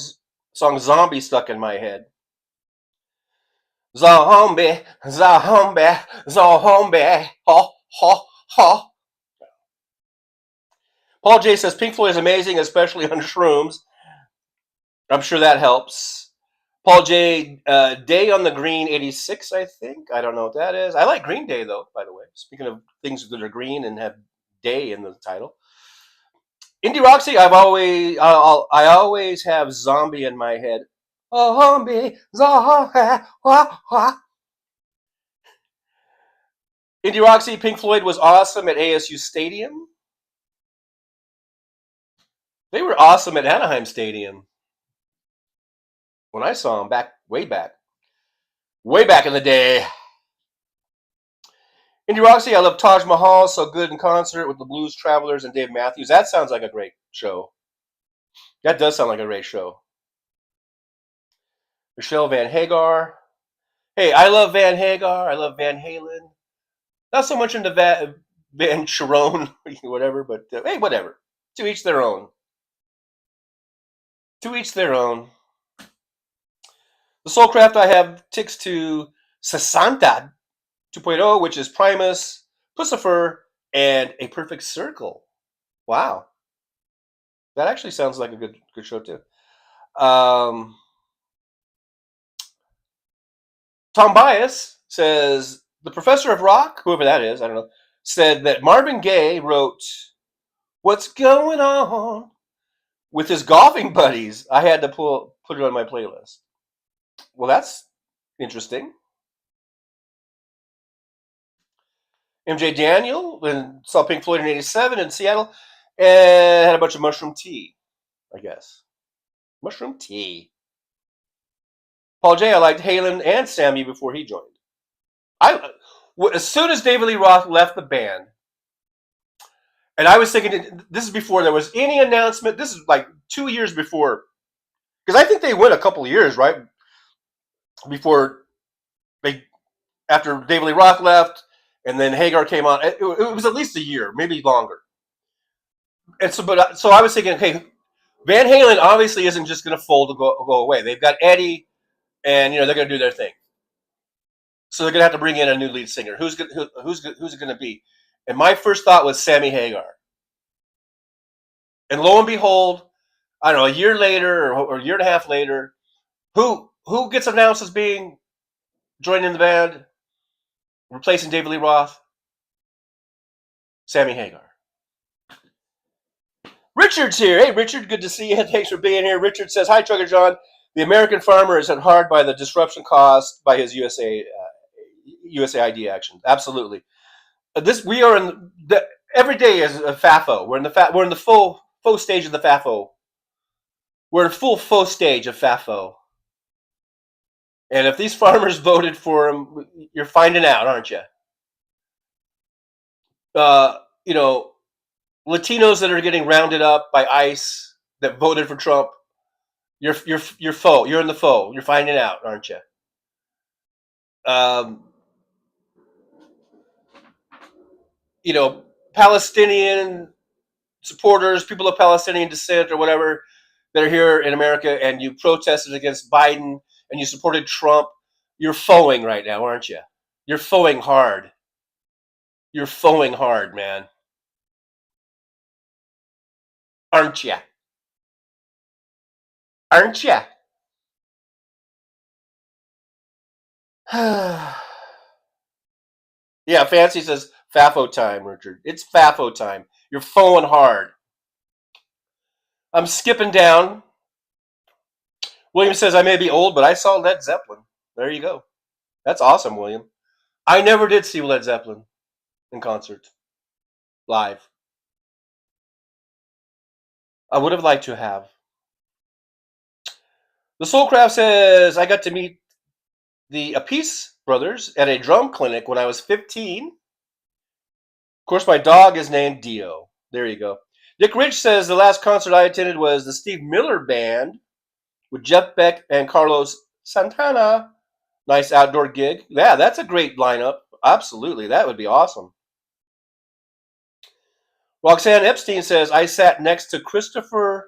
Zombie stuck in my head. Zombie, ha, ha. Paul J says, Pink Floyd is amazing, especially on shrooms. I'm sure that helps. Paul J, Day on the Green 86, I think. I don't know what that is. I like Green Day, though, by the way. Speaking of things that are green and have day in the title. Indie Roxy, I always have zombie in my head. Zombie, Indie Roxy, Pink Floyd was awesome at ASU Stadium. They were awesome at Anaheim Stadium. When I saw them way back in the day. Indie Roxy, I love Taj Mahal, so good in concert with the Blues Travelers and Dave Matthews. That sounds like a great show. That does sound like a great show. Michelle Van Hagar. Hey, I love Van Hagar. I love Van Halen. Not so much into Van Sharon, whatever, but hey, whatever. To each their own. To each their own. The Soulcraft I have ticks to Sesanta 2.0, which is Primus, Pussifer, and A Perfect Circle. Wow. That actually sounds like a good show, too. Tom Bias says, the professor of rock, whoever that is, I don't know, said that Marvin Gaye wrote What's Going On with his golfing buddies. I had to put it on my playlist. Well, that's interesting. MJ Daniel saw Pink Floyd in '87 in Seattle and had a bunch of mushroom tea, I guess. Mushroom tea. Paul J. I liked Halen and Sammy before he joined. As soon as David Lee Roth left the band, and I was thinking, this is before there was any announcement. This is like 2 years before, because I think they went a couple of years, right? Before after David Lee Roth left, and then Hagar came on. It was at least a year, maybe longer. And so I was thinking, okay, Van Halen obviously isn't just going to fold and go away. They've got Eddie, and they're going to do their thing. So they're going to have to bring in a new lead singer. Who's it going to be? And my first thought was Sammy Hagar. And lo and behold, I don't know, a year later or a year and a half later, who gets announced as being joining the band, replacing David Lee Roth? Sammy Hagar. Richard's here. Hey, Richard, good to see you. Thanks for being here. Richard says, hi, Trucker John. The American farmer is hit hard by the disruption caused by his USAID actions. Absolutely. We are in every day is a FAFO. We're in the full stage of the FAFO. We're in full faux stage of FAFO. And if these farmers voted for him, you're finding out, aren't you? Latinos that are getting rounded up by ICE that voted for Trump, you're faux. You're in the faux. You're finding out, aren't you? Palestinian supporters, people of Palestinian descent or whatever that are here in America, and you protested against Biden and you supported Trump, you're fauxing right now, aren't you? You're fauxing hard. You're fauxing hard, man. Aren't you? Aren't you? Yeah, Fancy says FAFO time, Richard. It's FAFO time. You're fauxing hard. I'm skipping down. William says, I may be old, but I saw Led Zeppelin. There you go. That's awesome, William. I never did see Led Zeppelin in concert, live. I would have liked to have. The Soulcraft says, I got to meet the Appice brothers at a drum clinic when I was 15. Of course, my dog is named Dio. There you go. Dick Rich says, the last concert I attended was the Steve Miller Band with Jeff Beck and Carlos Santana. Nice outdoor gig. Yeah, that's a great lineup. Absolutely. That would be awesome. Roxanne Epstein says, I sat next to Christopherson,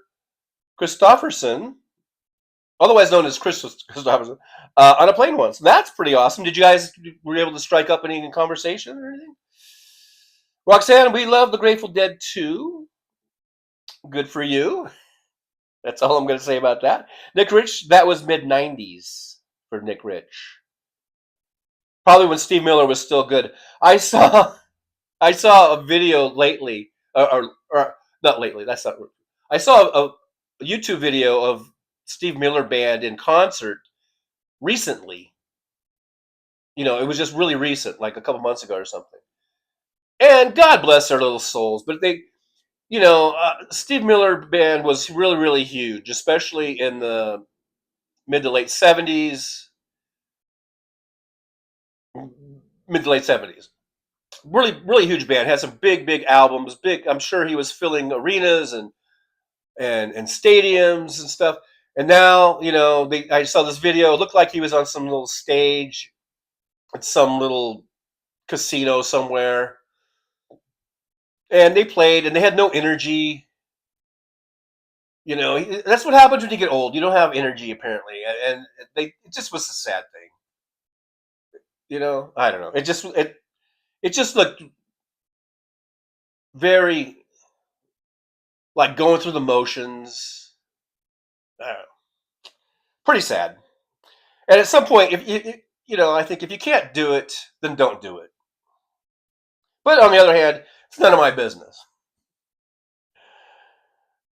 otherwise known as Christopherson, on a plane once. That's pretty awesome. Did you guys were able to strike up any conversation or anything? Roxanne, we love the Grateful Dead too. Good for you. That's all I'm going to say about that. Nick Rich, that was mid-90s for Nick Rich. Probably when Steve Miller was still good. I saw a video lately, or not lately. That's not. I saw a YouTube video of Steve Miller Band in concert recently. It was just really recent, like a couple months ago or something. And God bless their little souls, but they, Steve Miller Band was really, really huge, especially in the mid to late 70s. Really, really huge band. Had some big, big albums. I'm sure he was filling arenas and stadiums and stuff. And now, I saw this video. It looked like he was on some little stage at some little casino somewhere. And they played, and they had no energy. That's what happens when you get old. You don't have energy, apparently. And it just was a sad thing. I don't know. It just looked very like going through the motions. I don't know. Pretty sad. And at some point, if I think if you can't do it, then don't do it. But on the other hand, it's none of my business.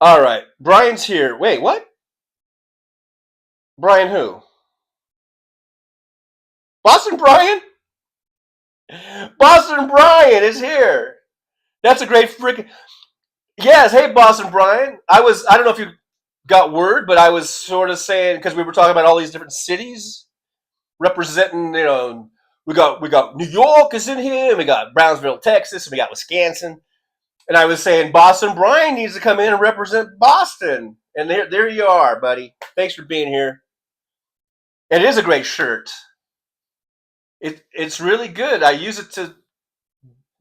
All right, Brian's here. Wait, what? Brian who? Boston Brian? Boston Brian is here. That's a great freaking. Yes, hey Boston Brian. I don't know if you got word, but I was sort of saying because we were talking about all these different cities representing, we got New York is in here, and we got Brownsville, Texas, and we got Wisconsin. And I was saying Boston Brian needs to come in and represent Boston. And there you are, buddy. Thanks for being here. It is a great shirt. It's really good. I use it to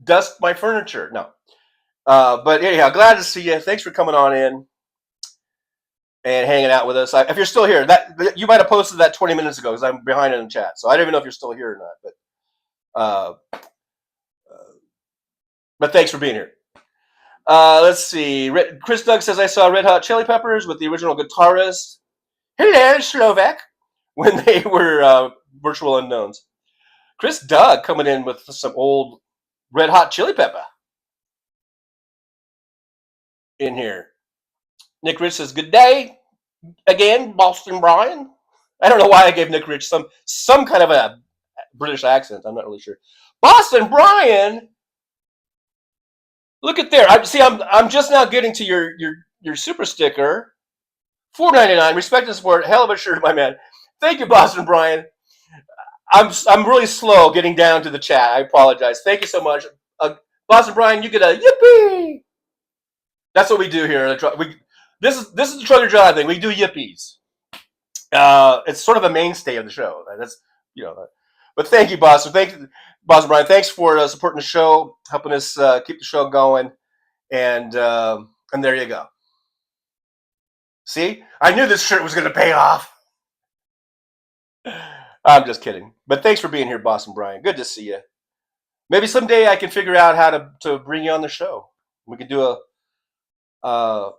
dust my furniture. No. But anyhow, glad to see you. Thanks for coming on in and hanging out with us. If you're still here, that you might have posted that 20 minutes ago because I'm behind in the chat. So I don't even know if you're still here or not. But thanks for being here. Let's see. Chris Doug says I saw Red Hot Chili Peppers with the original guitarist. Hello, Slovak. When they were virtual unknowns. Chris Doug coming in with some old Red Hot Chili Pepper in here. Nick Rich says, good day again, Boston Brian. I don't know why I gave Nick Rich some kind of a British accent. I'm not really sure. Boston Brian, look at there. I'm just now getting to your super sticker. $4.99. Respect and support. Hell of a shirt, my man. Thank you, Boston Brian. I'm really slow getting down to the chat. I apologize. Thank you so much, Boston Brian. You get a yippee. That's what we do here. This is the Trucker John thing. We do yippies. It's sort of a mainstay of the show. That's But thank you, Boston. Thank you, Boston Brian. Thanks for supporting the show, helping us keep the show going, and there you go. See, I knew this shirt was going to pay off. I'm just kidding. But thanks for being here, Boston Brian. Good to see you. Maybe someday I can figure out how to bring you on the show. We could do probably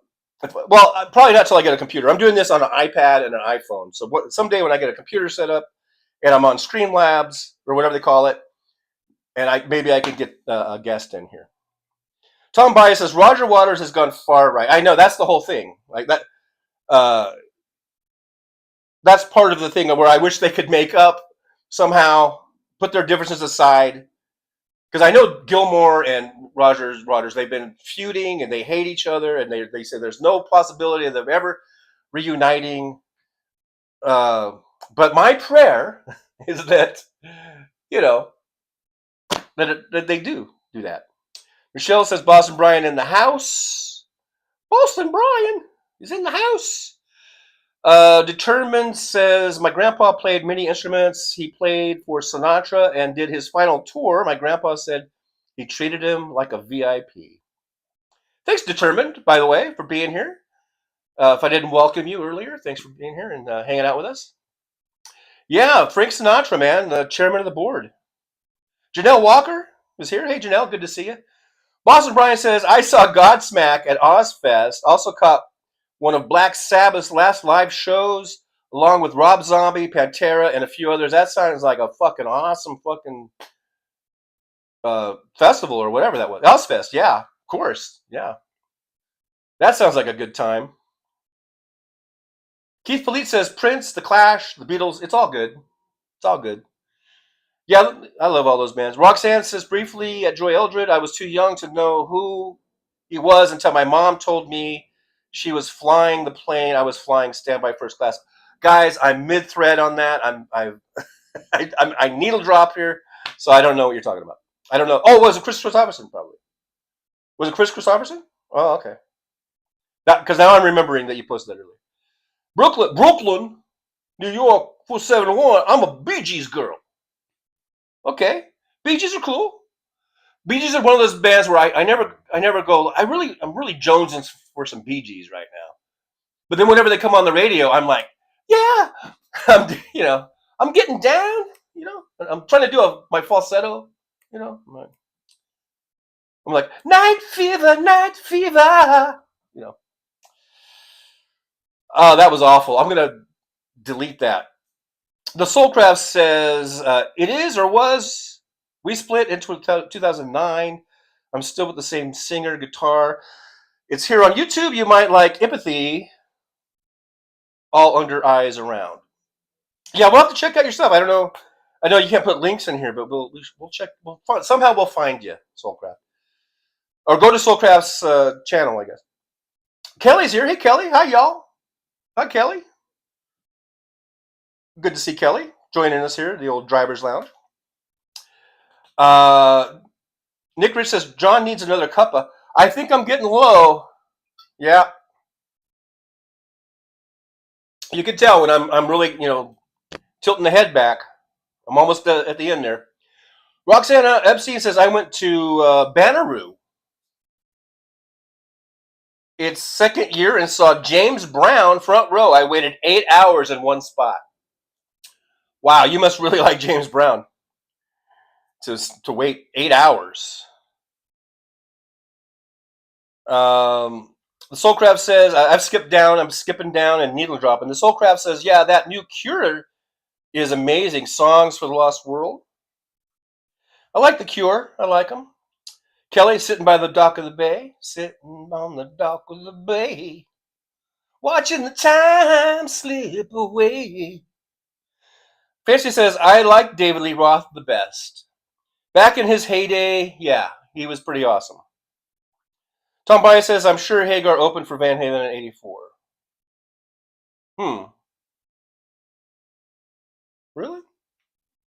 not till I get a computer. I'm doing this on an iPad and an iPhone. So someday when I get a computer set up and I'm on Streamlabs or whatever they call it, and maybe I could get a guest in here. Tom Bias says Roger Waters has gone far right. I know that's the whole thing. Like that. That's part of the thing where I wish they could make up somehow, put their differences aside. Because I know Gilmore and Rogers, they've been feuding and they hate each other, and they say there's no possibility of them ever reuniting. But my prayer is that, that they do that. Michelle says Boston Brian in the house. Boston Brian is in the house. Determined says my grandpa played many instruments. He played for Sinatra and did his final tour. My grandpa said he treated him like a VIP. Thanks, Determined, by the way, for being here. If I didn't welcome you earlier, thanks for being here and hanging out with us. Yeah, Frank Sinatra, man, the chairman of the board. Janelle Walker is here. Hey, Janelle, good to see you. Boston Brian says I saw Godsmack at Ozfest. Also caught one of Black Sabbath's last live shows, along with Rob Zombie, Pantera, and a few others. That sounds like a fucking awesome fucking festival or whatever that was. Ozfest, yeah, of course, yeah. That sounds like a good time. Keith Polite says Prince, The Clash, The Beatles. It's all good. It's all good. Yeah, I love all those bands. Roxanne says briefly at Joy Eldred, I was too young to know who he was until my mom told me she was flying the plane. I was flying standby first class. Guys, I'm mid-thread on that. I needle drop here, so I don't know what you're talking about. I don't know. Oh, was it Chris Christopherson? Probably. Was it Chris Christopherson? Oh, okay. Because now I'm remembering that you posted that earlier. Brooklyn, New York, 471. I'm a Bee Gees girl. Okay, Bee Gees are cool. Bee Gees are one of those bands where I never go. I'm really jonesing for some Bee Gees right now. But then whenever they come on the radio, I'm like, yeah, I'm getting down. I'm trying to do my falsetto. I'm like night fever. Oh, that was awful. I'm gonna delete that. The Soulcraft says it is or was. We split in 2009. I'm still with the same singer, guitar. It's here on YouTube. You might like Empathy. All under eyes around. Yeah, we'll have to check out your stuff. I don't know. I know you can't put links in here, but we'll check. Somehow we'll find you, Soulcraft, or go to Soulcraft's channel, I guess. Kelly's here. Hey, Kelly. Hi, y'all. Hi, Kelly. Good to see Kelly joining us here, the old driver's lounge. Nick Rich says John needs another cuppa. I think I'm getting low. Yeah, you can tell when I'm really tilting the head back. I'm almost at the end there. Roxana Epstein says I went to Bonnaroo. Its second year and saw James Brown front row. I waited 8 hours in one spot. Wow, you must really like James Brown to wait 8 hours. The Soulcraft says I've skipped down. I'm skipping down and needle dropping. The Soulcraft says, yeah, that new Cure is amazing. Songs for the Lost World. I like the Cure. I like them. Kelly sitting by the dock of the bay, sitting on the dock of the bay, watching the time slip away. Fancy says, I like David Lee Roth the best. Back in his heyday, yeah, he was pretty awesome. Tom Bias says, I'm sure Hagar opened for Van Halen in 84. Really?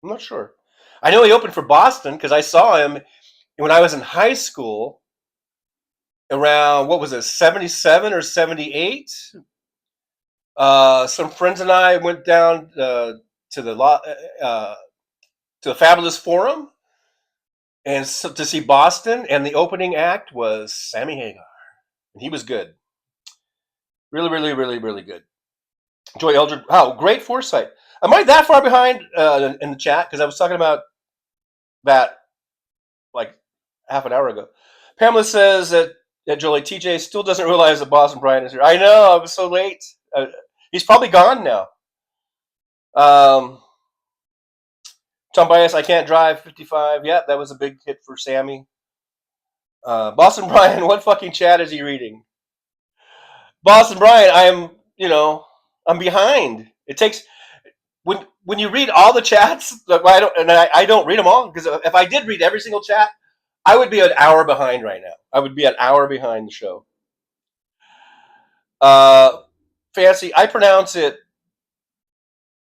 I'm not sure. I know he opened for Boston because I saw him when I was in high school around, 77 or 78? Some friends and I went down to the Fabulous Forum and to see Boston, and the opening act was Sammy Hagar, and he was good. Really, really, really, really good. Joy Eldred, wow, great foresight. Am I that far behind in the chat? Because I was talking about that like half an hour ago. Pamela says that Jolie TJ still doesn't realize that Boston Brian is here. I know, I was so late. He's probably gone now. Tom Bias, I can't drive 55. Yeah, that was a big hit for Sammy. Boston Brian, what fucking chat is he reading? Boston Brian, I'm behind. It takes when you read all the chats. I don't read them all because if I did read every single chat, I would be an hour behind right now. I would be an hour behind the show. Fancy, I pronounce it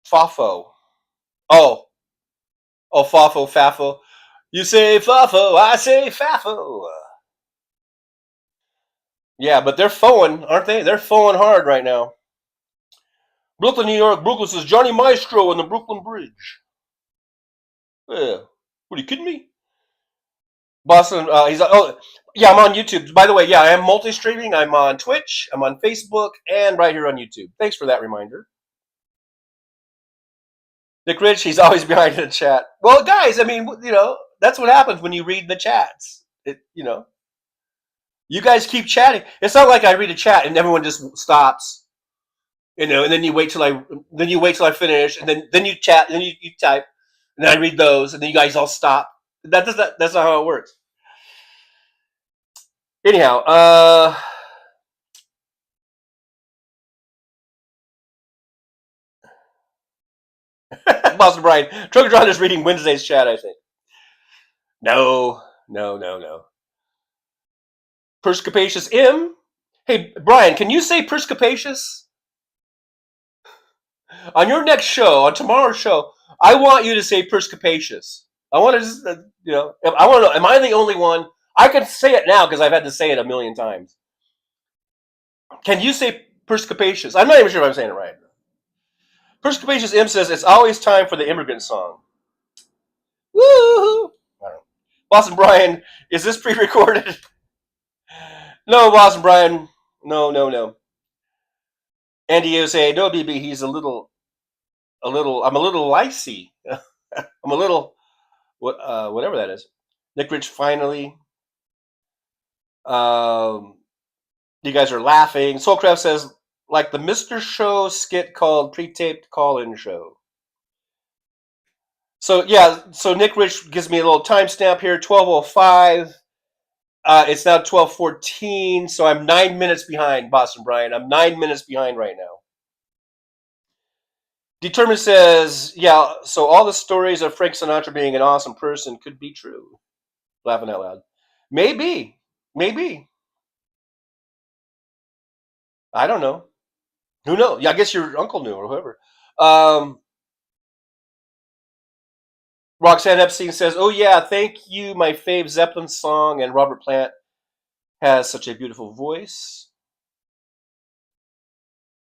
Fafo. Oh, Fafo, Fafo. You say Fafo, I say Fafo. Yeah, but they're foeing, aren't they? They're foeing hard right now. Brooklyn, New York. Brooklyn says Johnny Maestro on the Brooklyn Bridge. Yeah. What, are you kidding me? Boston, I'm on YouTube. By the way, yeah, I am multi-streaming. I'm on Twitch, I'm on Facebook, and right here on YouTube. Thanks for that reminder. Nick Rich, he's always behind in the chat. Well, guys, I mean, that's what happens when you read the chats. You guys keep chatting. It's not like I read a chat and everyone just stops, and then you wait till I finish, and then you chat, and then you type, and then I read those, and then you guys all stop. That's not how it works. Anyhow, Boston Brian, Trucker John is reading Wednesday's chat, I think. No. Perscapacious M. Hey, Brian, can you say perscapacious? On your next show, on tomorrow's show, I want you to say perscapacious. I want to just, I want to know, am I the only one? I can say it now because I've had to say it a million times. Can you say perscapacious? I'm not even sure if I'm saying it right. Perscapacious M says, it's always time for the immigrant song. Woo! Boston Brian, is this pre-recorded? No, Boston Brian. No. Andy USA, no, BB, he's I'm a little licey. I'm a little, whatever that is. Nick Rich, finally. You guys are laughing. Soulcraft says, like the Mr. Show skit called Pre-Taped Call-In Show. So, yeah, Nick Rich gives me a little timestamp here, 12:05. It's now 12:14, so I'm 9 minutes behind, Boston Brian. I'm 9 minutes behind right now. Determined says, yeah, so all the stories of Frank Sinatra being an awesome person could be true. Laughing out loud. Maybe. Maybe. I don't know. Who knows? Yeah, I guess your uncle knew or whoever. Roxanne Epstein says, oh yeah, thank you, my fave Zeppelin song, and Robert Plant has such a beautiful voice.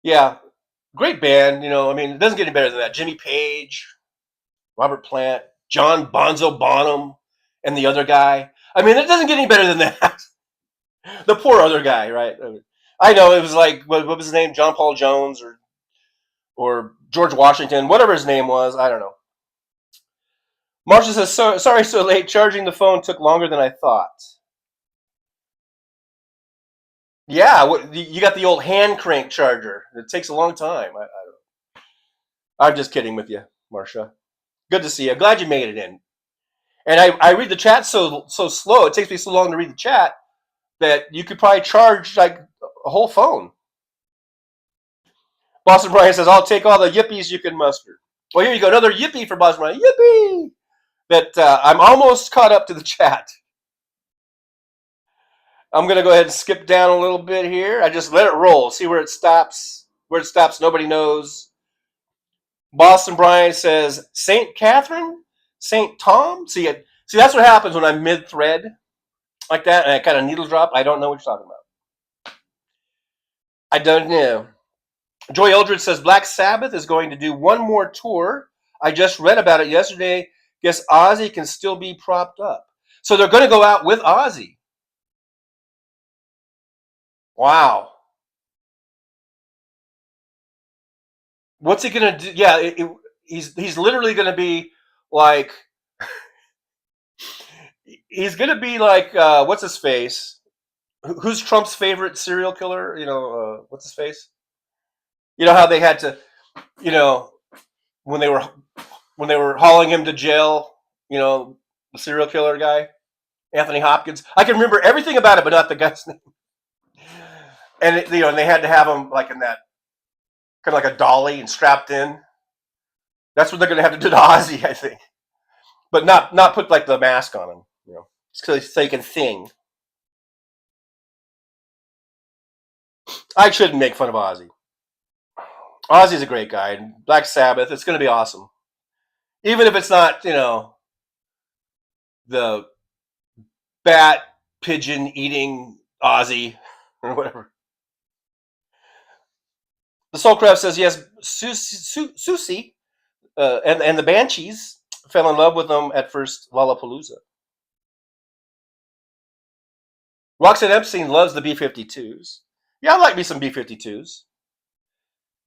Yeah, great band. I mean, it doesn't get any better than that. Jimmy Page, Robert Plant, John Bonzo Bonham, and the other guy. I mean, it doesn't get any better than that. The poor other guy, right? I know it was like, what was his name? John Paul Jones or George Washington, whatever his name was. I don't know. Marcia says, sorry so late. Charging the phone took longer than I thought. Yeah, you got the old hand crank charger. It takes a long time. I'm just kidding with you, Marcia. Good to see you. Glad you made it in. And I read the chat so slow. It takes me so long to read the chat that you could probably charge like a whole phone. Boston Brian says, I'll take all the yippies you can muster. Well, here you go. Another yippee for Boston Brian. Yippee! That I'm almost caught up to the chat. I'm going to go ahead and skip down a little bit here. I just let it roll. See where it stops. Where it stops, nobody knows. Boston Brian says, St. Catherine? St. Tom? See, that's what happens when I'm mid-thread like that, and I kind of needle drop. I don't know what you're talking about. I don't know. Joy Eldred says, Black Sabbath is going to do one more tour. I just read about it yesterday. Guess Ozzy can still be propped up. So they're going to go out with Ozzy. Wow. What's he going to do? Yeah, he's literally going to be like, he's going to be like, what's his face? Who's Trump's favorite serial killer? What's his face? You know how they had to, when they were hauling him to jail, the serial killer guy, Anthony Hopkins. I can remember everything about it, but not the guy's name. And and they had to have him like in that kind of like a dolly and strapped in. That's what they're going to have to do to Ozzy, I think, but not put like the mask on him. So he can sing. I shouldn't make fun of Ozzy. Ozzy's a great guy. Black Sabbath, it's going to be awesome. Even if it's not, the bat pigeon eating Ozzy or whatever. The Soulcraft says, yes, Susie and the Banshees fell in love with them at first Lollapalooza. Roxanne Epstein loves the B-52s. Yeah, I like me some B-52s.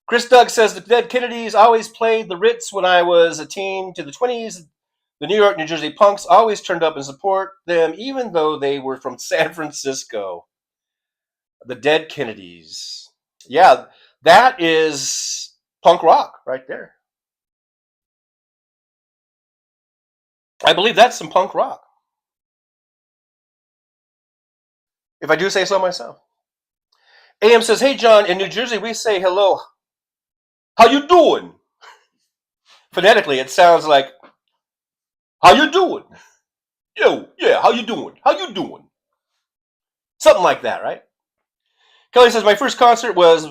Chris Doug says the Dead Kennedys always played the Ritz when I was a teen to the 20s. The New York, New Jersey punks always turned up and support them, even though they were from San Francisco. The Dead Kennedys. Yeah, that is punk rock right there. I believe that's some punk rock. If I do say so myself. AM says, hey, John, in New Jersey, we say hello. How you doing? Phonetically, it sounds like, how you doing? Yo, yeah, how you doing? How you doing? Something like that, right? Kelly says, my first concert was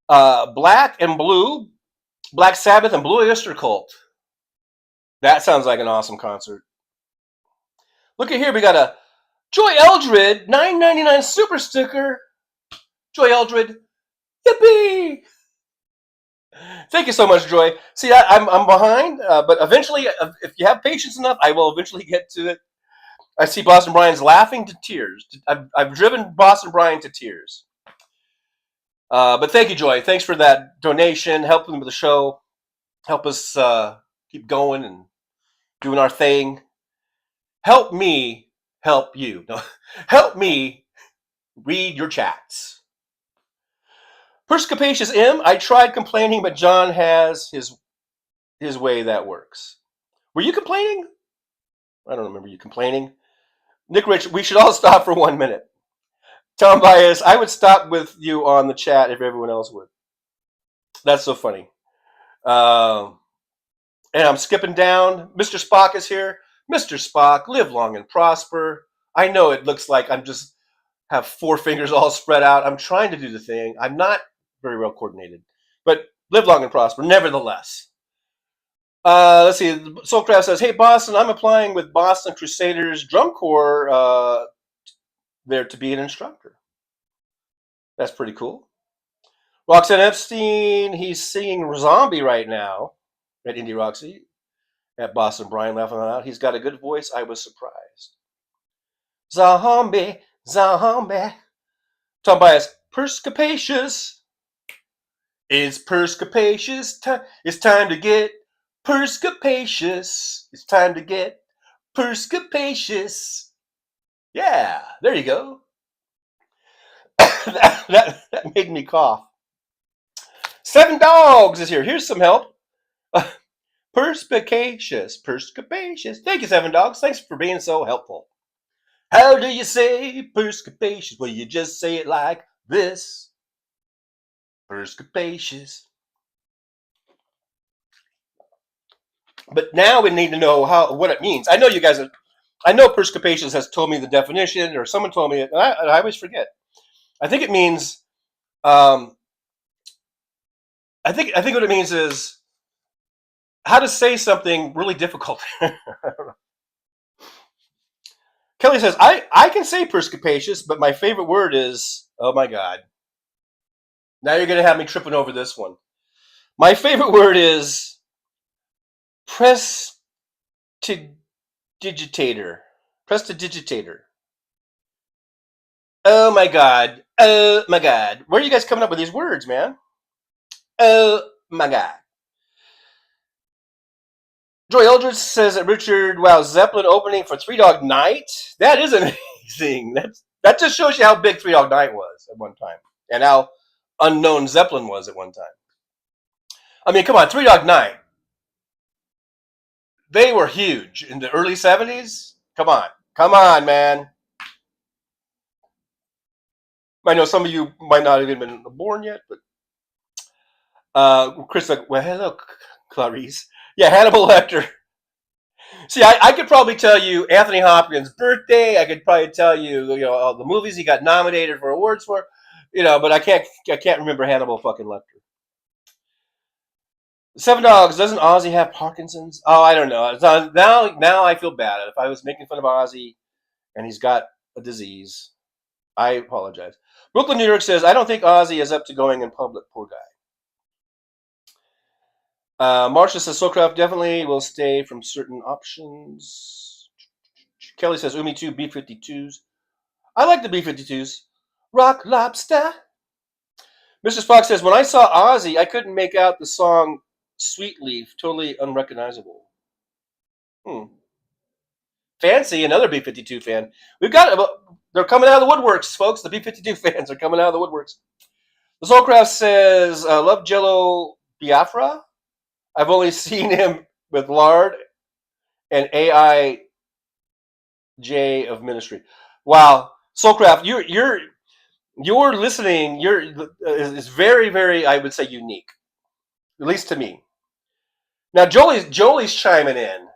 Black and Blue, Black Sabbath and Blue Oyster Cult. That sounds like an awesome concert. Look at here, we got a Joy Eldred $9.99 super sticker. Joy Eldred, yippee! Thank you so much, Joy. See, I'm behind, but eventually, if you have patience enough, I will eventually get to it. I see Boston Brian's laughing to tears. I've driven Boston Brian to tears. But thank you, Joy. Thanks for that donation, helping with the show. Help us keep going and doing our thing. Help me help you. No, help me read your chats. Perspicacious M, I tried complaining, but John has his way that works. Were you complaining? I don't remember you complaining. Nick Rich, we should all stop for 1 minute. Tom Bias, I would stop with you on the chat if everyone else would. That's so funny. And I'm skipping down. Mr. Spock is here. Mr. Spock, live long and prosper. I know it looks like I'm just have four fingers all spread out. I'm trying to do the thing. I'm not very well coordinated, but live long and prosper, nevertheless. Let's see. Soulcraft says, "Hey Boston, I'm applying with Boston Crusaders Drum Corps there to be an instructor." That's pretty cool. Roxanne Epstein, he's singing Zombie right now at Indie Roxy at Boston. Brian laughing out. He's got a good voice. I was surprised. Zombie, zombie. Tom Bias, Perscapacious. It's Perscapacious. It's time to get Perscapacious. It's time to get Perscapacious. Yeah, there you go. that made me cough. Seven Dogs is here. Here's some help. Perspicacious. Perscapacious. Thank you, Seven Dogs. Thanks for being so helpful. How do you say Perscapacious? Well, you just say it like this. Perscapacious. But now we need to know what it means. I know you guys I know Perscapacious has told me the definition, or someone told me it, and I always forget. I think it means I think what it means is how to say something really difficult. I don't know. Kelly says, I can say Perscapacious, but my favorite word is, oh my God. Now you're going to have me tripping over this one. My favorite word is prestidigitator. Prestidigitator. Oh my God. Oh my God. Where are you guys coming up with these words, man? Oh my God. Joy Eldridge says that Richard, wow, Zeppelin opening for Three Dog Night? That is amazing. That just shows you how big Three Dog Night was at one time, and how unknown Zeppelin was at one time. I mean, come on, Three Dog Night. They were huge in the early 70s. Come on, man. I know some of you might not have even been born yet, but Chris, well, hello, Clarice. Yeah, Hannibal Lecter. See, I could probably tell you Anthony Hopkins' birthday. I could probably tell you, all the movies he got nominated for awards for, but I can't remember Hannibal fucking Lecter. Seven Dogs, doesn't Ozzy have Parkinson's? Oh, I don't know. Now I feel bad. If I was making fun of Ozzy and he's got a disease, I apologize. Brooklyn, New York says, I don't think Ozzy is up to going in public. Poor guy. Marsha says, Soulcraft definitely will stay from certain options. Kelly says, Umi 2, B-52s. I like the B-52s. Rock Lobster. Mr. Spock says, when I saw Ozzy, I couldn't make out the song Sweet Leaf. Totally unrecognizable. Fancy, another B-52 fan. They're coming out of the woodworks, folks. The B-52 fans are coming out of the woodworks. The Soulcraft says, love Jello Biafra. I've only seen him with Lard and AIJ of Ministry. Wow, Soulcraft, you're listening. Is very, very, I would say, unique, at least to me. Now Jolie's chiming in.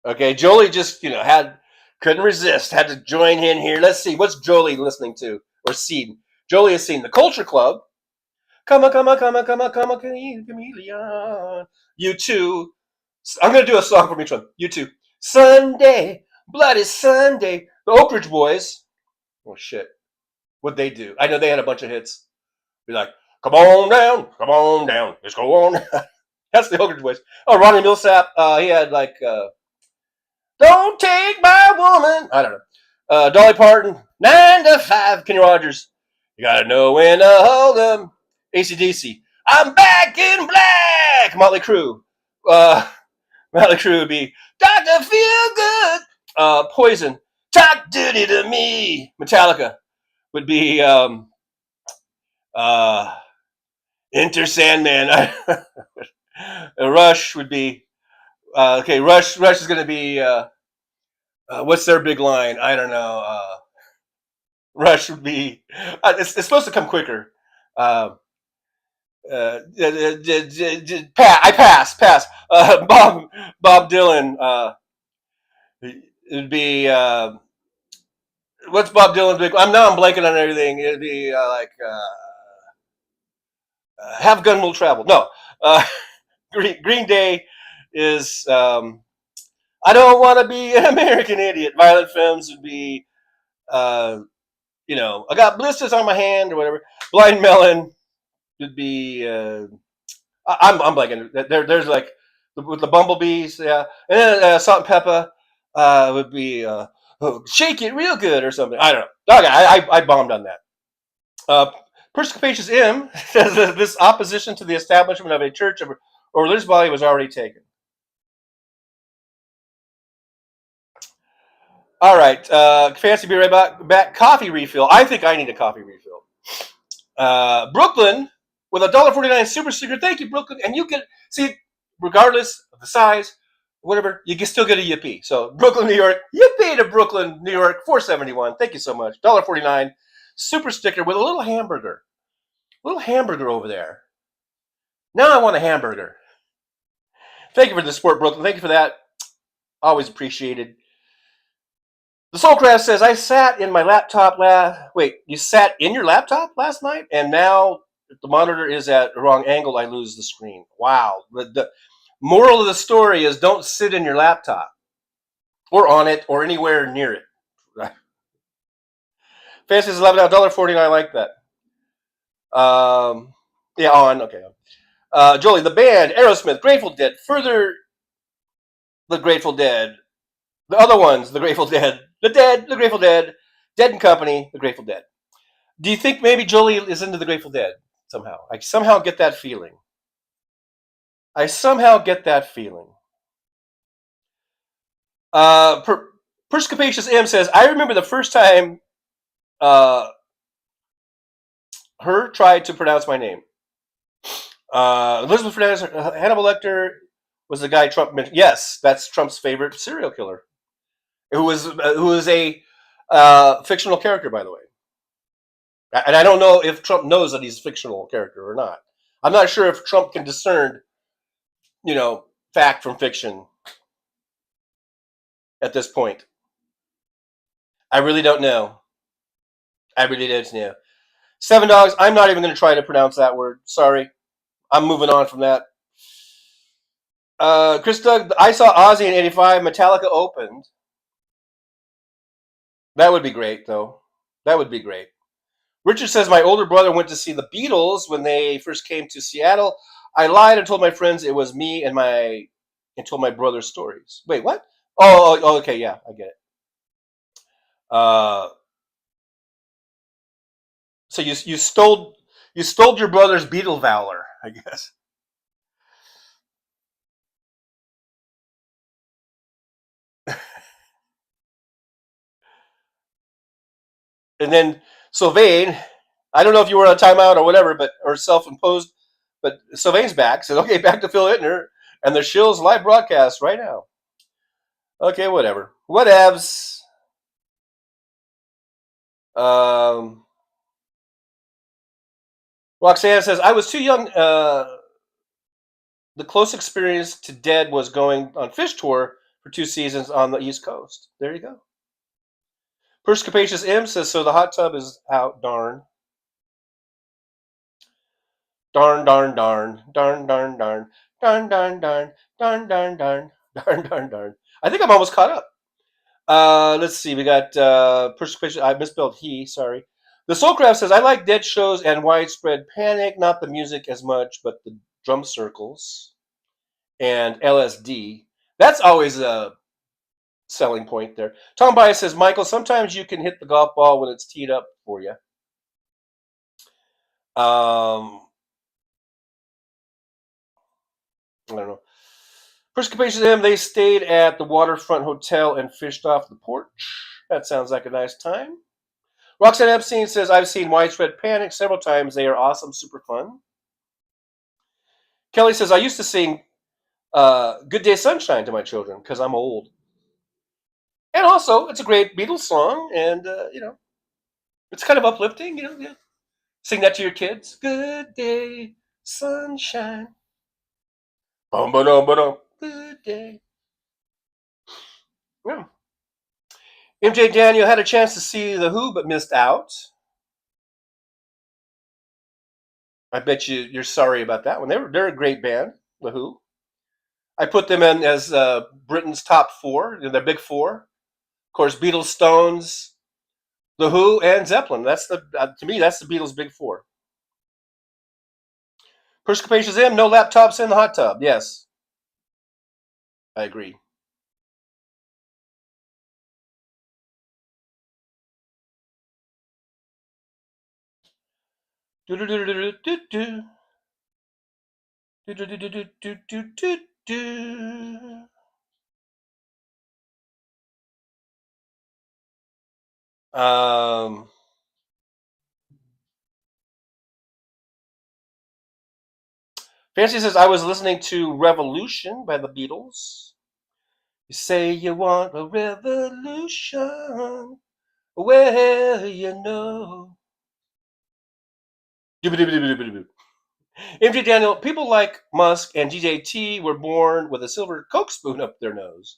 Okay, Jolie just couldn't resist, had to join in here. Let's see, what's Jolie listening to or seen? Jolie has seen the Culture Club. Come on, chameleon. You too. I'm going to do a song from each one. You too. Sunday, Bloody Sunday. The Oak Ridge Boys. Oh, shit. What'd they do? I know they had a bunch of hits. Be like, come on down. Let's go on. That's the Oak Ridge Boys. Oh, Ronnie Millsap. He had like, don't take my woman. I don't know. Dolly Parton. 9 to 5. Kenny Rogers. You got to know when to hold them. AC/DC. I'm back in black. Motley Crue. Motley Crue would be Dr. Feel Good. Poison. Talk dirty to me. Metallica would be Enter Sandman. Rush would be okay. Rush is going to be what's their big line? I don't know. Rush would be it's supposed to come quicker. I pass. Bob Dylan. It'd be what's Bob Dylan's big? I'm blanking on everything. It'd be Have a Gun Will Travel. No, uh, Green Day is I don't want to be an American idiot. Violent Femmes would be uh, I got blisters on my hand or whatever. Blind Melon would be I'm blanking. There's like with the bumblebees, yeah, and then Salt and Pepper would be shake it real good or something. I don't know. Okay, I bombed on that. Perspicacious M says that this opposition to the establishment of a church or religious body was already taken. All right, fancy be right back. Coffee refill. I think I need a coffee refill. Brooklyn with $1.49 super sticker. Thank you, Brooklyn. And you can see, regardless of the size, whatever, you can still get a yippee. So Brooklyn, New York, yippee to Brooklyn, New York, $4.71. Thank you so much. $1.49 super sticker with a little hamburger. A little hamburger over there. Now I want a hamburger. Thank you for the support, Brooklyn. Thank you for that. Always appreciated. The Soulcraft says, I sat in my laptop Wait, you sat in your laptop last night? And now if the monitor is at the wrong angle, I lose the screen. Wow. The moral of the story is don't sit in your laptop or on it or anywhere near it. Fancy is $11.49. I like that. Yeah, on. Okay. Jolie, the band, Aerosmith, Grateful Dead, further the Grateful Dead. The other ones, the Grateful Dead, the Dead, the Grateful Dead, Dead and Company, the Grateful Dead. Do you think maybe Jolie is into the Grateful Dead somehow? I somehow get that feeling. Perscapacious M says, I remember the first time her tried to pronounce my name. Elizabeth Fernandez, Hannibal Lecter was the guy Trump mentioned. Yes, that's Trump's favorite serial killer. Who is a fictional character, by the way. And I don't know if Trump knows that he's a fictional character or not. I'm not sure if Trump can discern, fact from fiction at this point. I really don't know. I really don't know. $7. I'm not even going to try to pronounce that word. Sorry. I'm moving on from that. Chris Doug, I saw Ozzy in '85. Metallica opened. That would be great, though. That would be great. Richard says, my older brother went to see the Beatles when they first came to Seattle. I lied and told my friends it was me and told my brother's stories. Wait, what? Oh, okay, yeah, I get it. So you stole your brother's Beatle valor, I guess. And then Sylvain, I don't know if you were on timeout or whatever, or self-imposed, but Sylvain's back. Said, okay, back to Phil Hittner and the Shills live broadcast right now. Okay, whatever. Whatevs. Roxanne says, I was too young. The close experience to Dead was going on Fish Tour for 2 seasons on the East Coast. There you go. Perscapacious M says, so the hot tub is out, darn. Darn, darn, darn, darn, darn, darn, darn, darn, darn, darn, darn, darn, darn, darn, darn. I think I'm almost caught up. Let's see. We got Perscapacious. I misspelled he. Sorry. The Soulcraft says, I like Dead shows and Widespread Panic, not the music as much, but the drum circles and LSD. That's always a selling point there. Tom Bias says, Michael, sometimes you can hit the golf ball when it's teed up for you. I don't know. Perscapacious M, they stayed at the Waterfront Hotel and fished off the porch. That sounds like a nice time. Roxanne Epstein says, I've seen Widespread Panic several times. They are awesome, super fun. Kelly says, I used to sing Good Day Sunshine to my children because I'm old. And also, it's a great Beatles song, and, it's kind of uplifting, yeah. Sing that to your kids. Good day sunshine. Ba-dum, good day. Yeah. MJ Daniel had a chance to see The Who but missed out. I bet you're sorry about that one. They're a great band, The Who. I put them in as Britain's top four, the big four. Of course, Beatles, Stones, The Who, and Zeppelin. That's the to me that's the Beatles' big four. Perspicacious M, no laptops in the hot tub. Yes, I agree. Do do do do do do do do do do do do do do. Um, Fancy says I was listening to Revolution by the Beatles. You say you want a revolution. Well, you know. MJ Daniel, people like Musk and GJT were born with a silver Coke spoon up their nose.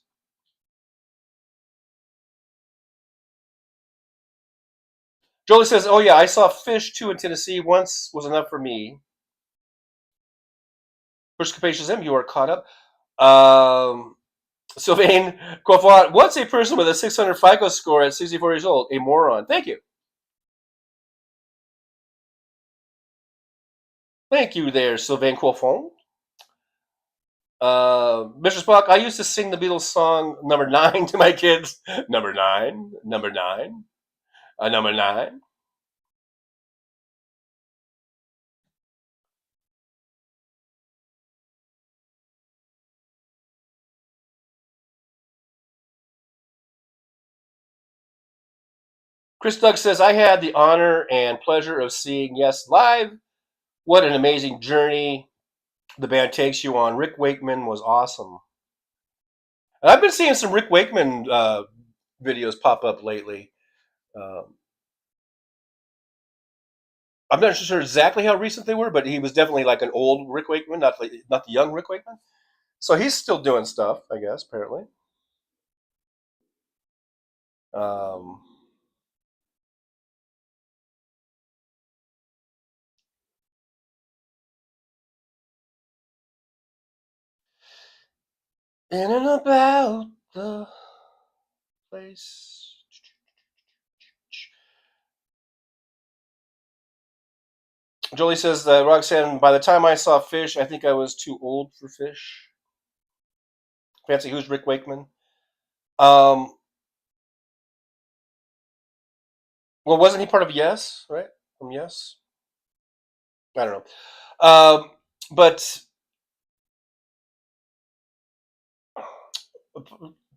Jolie says, oh yeah, I saw Fish 2 in Tennessee. Once was enough for me. First Capacious M, you are caught up. Sylvain Coiffois, what's a person with a 600 FICO score at 64 years old? A moron. Thank you. Thank you there, Sylvain Coiffon. Mr. Spock, I used to sing the Beatles song number 9 to my kids. Number 9, number 9, number 9. Chris Doug says, I had the honor and pleasure of seeing Yes live. What an amazing journey the band takes you on. Rick Wakeman was awesome. And I've been seeing some Rick Wakeman videos pop up lately. I'm not sure exactly how recent they were, but he was definitely like an old Rick Wakeman, not the young Rick Wakeman. So he's still doing stuff, I guess, apparently. Um, in and about the place. Jolie says that Roxanne, by the time I saw Fish, I think I was too old for Fish. Fancy, who's Rick Wakeman? Well, wasn't he part of Yes, right? From Yes? I don't know. But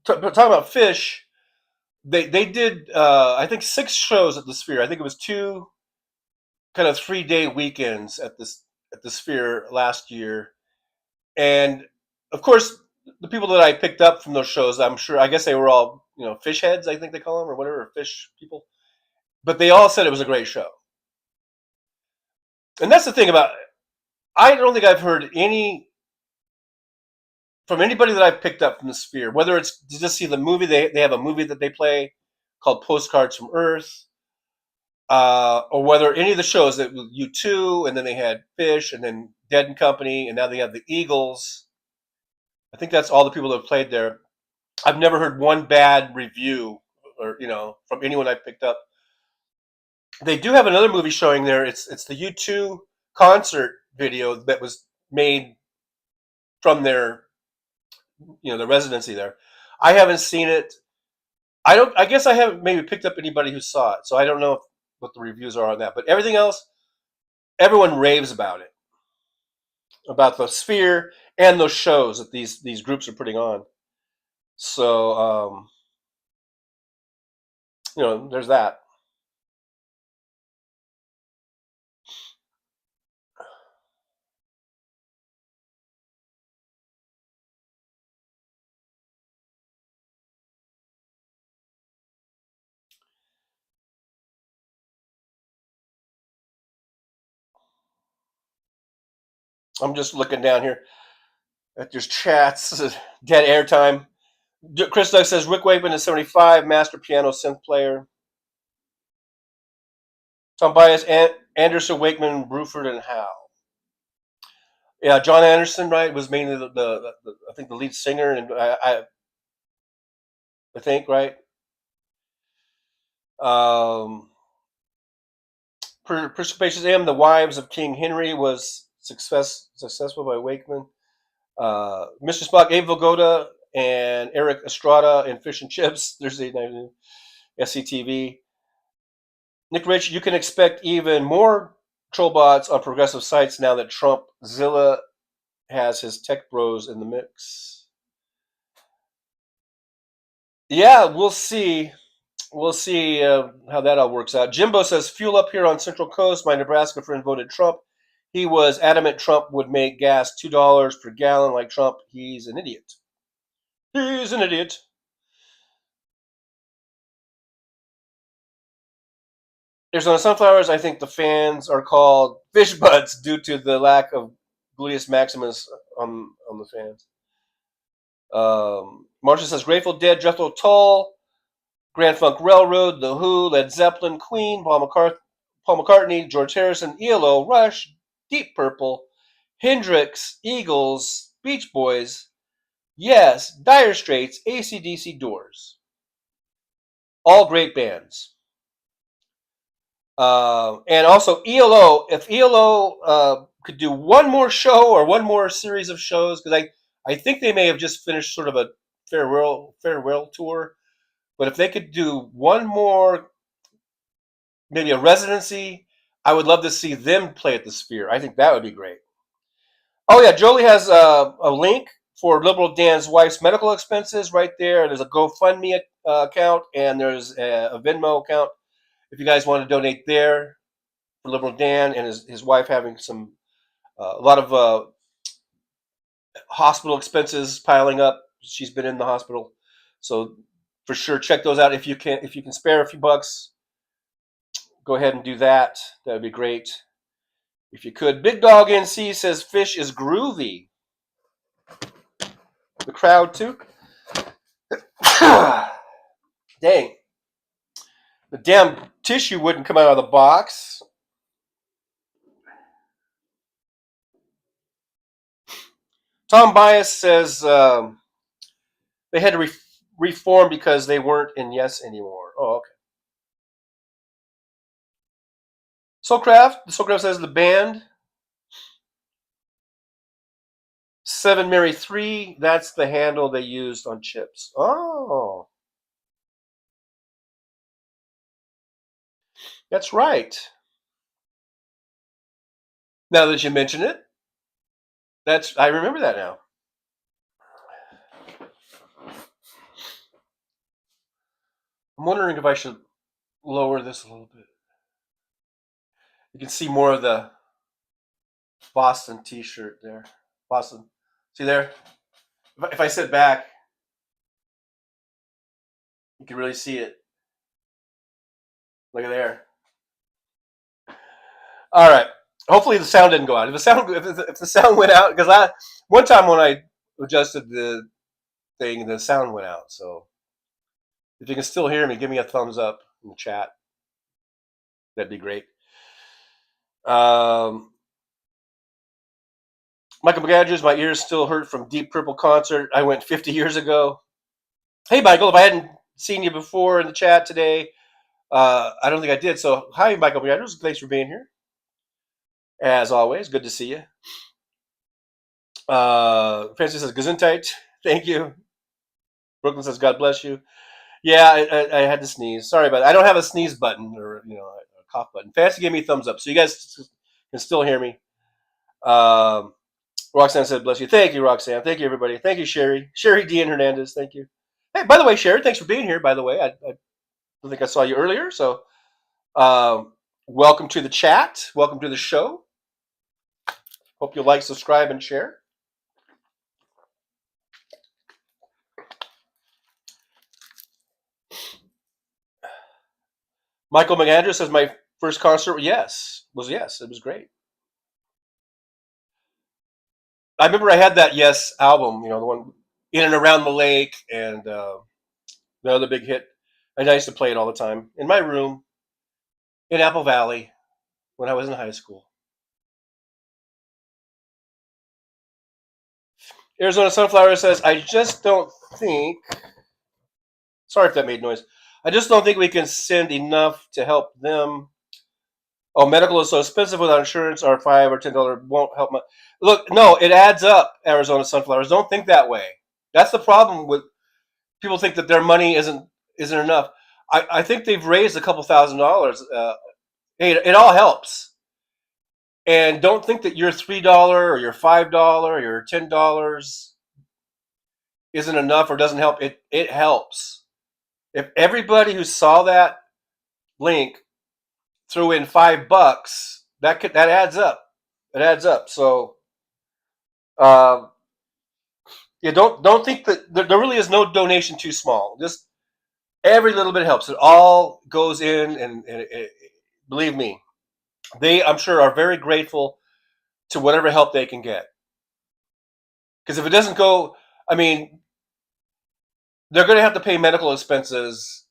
talking about Fish, they did I think 6 shows at the Sphere. I think it was 2 kind of 3-day weekends at the Sphere last year, and of course the people that I picked up from those shows, I'm sure, I guess they were all fish heads, I think they call them, or whatever, fish people, but they all said it was a great show. And that's the thing about it. I don't think I've heard any from anybody that I've picked up from the Sphere, whether it's to just see the movie. They have a movie that they play called Postcards from Earth, or whether any of the shows that U2, and then they had Fish, and then Dead and Company, and now they have the Eagles. I think that's all the people that have played there. I've never heard one bad review, or from anyone I've picked up. They do have another movie showing there. It's the U2 concert video that was made from their the residency there. I haven't seen it. I guess I haven't maybe picked up anybody who saw it, so I don't know what the reviews are on that. But everything else, everyone raves about it, about the Sphere and those shows that these groups are putting on. So there's that. I'm just looking down here at your chats. Dead airtime. Chris Doug says Rick Wakeman is 75, master piano synth player. Tom Bias, Anderson, Wakeman, Bruford, and Howe. Yeah, John Anderson, right, was mainly the I think the lead singer, and I think, right. Perspicacious M, The Wives of King Henry was successful by Wakeman. Mr. Spock, Abe Vigoda, and Eric Estrada in Fish and Chips, Thursday night, SCTV. Nick Rich, you can expect even more trollbots on progressive sites now that Trumpzilla has his tech bros in the mix. Yeah, we'll see. We'll see how that all works out. Jimbo says, fuel up here on Central Coast. My Nebraska friend voted Trump. He was adamant Trump would make gas $2 per gallon like Trump. He's an idiot. He's an idiot. Arizona Sunflowers, I think the fans are called fish butts due to the lack of gluteus maximus on the fans. Marcia says, Grateful Dead, Jethro Tull, Grand Funk Railroad, The Who, Led Zeppelin, Queen, Paul McCartney, George Harrison, ELO, Rush, Deep Purple, Hendrix, Eagles, Beach Boys, Yes, Dire Straits, AC/DC, Doors. All great bands. And also ELO, if ELO could do one more show or one more series of shows, because I think they may have just finished sort of a farewell tour, but if they could do one more, maybe a residency, I would love to see them play at the Sphere. I think that would be great. Oh yeah, Jolie has a link for Liberal Dan's wife's medical expenses right there. There's a GoFundMe account and there's a Venmo account if you guys want to donate there for Liberal Dan and his wife having a lot of hospital expenses piling up. She's been in the hospital, so for sure check those out if you can spare a few bucks. Go ahead and do that. That would be great. If you could. Big Dog NC says fish is groovy. The crowd too. Dang. The damn tissue wouldn't come out of the box. Tom Bias says they had to reform because they weren't in Yes anymore. Oh, okay. Soulcraft says the band 7 Mary 3, that's the handle they used on chips. Oh. That's right. Now that you mention it, I remember that now. I'm wondering if I should lower this a little bit. You can see more of the Boston t-shirt there. Boston. See there? If I sit back, you can really see it. Look at there. All right. Hopefully the sound didn't go out. If the sound went out, because one time when I adjusted the thing, the sound went out. So if you can still hear me, give me a thumbs up in the chat. That'd be great. Michael McAdrews, my ears still hurt from Deep Purple concert. I went 50 years ago. Hey, Michael, if I hadn't seen you before in the chat today, I don't think I did. So, hi, Michael McAdrews. Thanks for being here. As always, good to see you. Francis says, Gesundheit. Thank you. Brooklyn says, God bless you. Yeah, I had to sneeze. Sorry about that. I don't have a sneeze button or a cough button. Fancy gave me a thumbs up, so you guys can still hear me. Roxanne said, bless you. Thank you, Roxanne. Thank you, everybody. Thank you, Sherry. Sherry Dean Hernandez. Thank you. Hey, by the way, Sherry, thanks for being here, by the way. I don't think I saw you earlier, so welcome to the chat. Welcome to the show. Hope you'll like, subscribe, and share. Michael McAndrews says, my first concert, yes. It was great. I remember I had that Yes album, the one In and Around the Lake, and the other big hit. And I used to play it all the time in my room in Apple Valley when I was in high school. Arizona Sunflower says, I just don't think. Sorry if that made noise. I just don't think we can send enough to help them. Oh, medical is so expensive without insurance. Our $5 or $10 won't help much. Look, no, it adds up. Arizona Sunflowers, don't think that way. That's the problem with people think that their money isn't enough. I think they've raised a couple $1,000s. Hey, it all helps. And don't think that your $3 or your $5 or your $10 isn't enough or doesn't help. It helps. If everybody who saw that link threw in $5, that adds up. It adds up. So yeah, don't think that there really is no donation too small. Just every little bit helps. It all goes in, and believe me, they, I'm sure, are very grateful to whatever help they can get. Because if it doesn't go, I mean, they're going to have to pay medical expenses,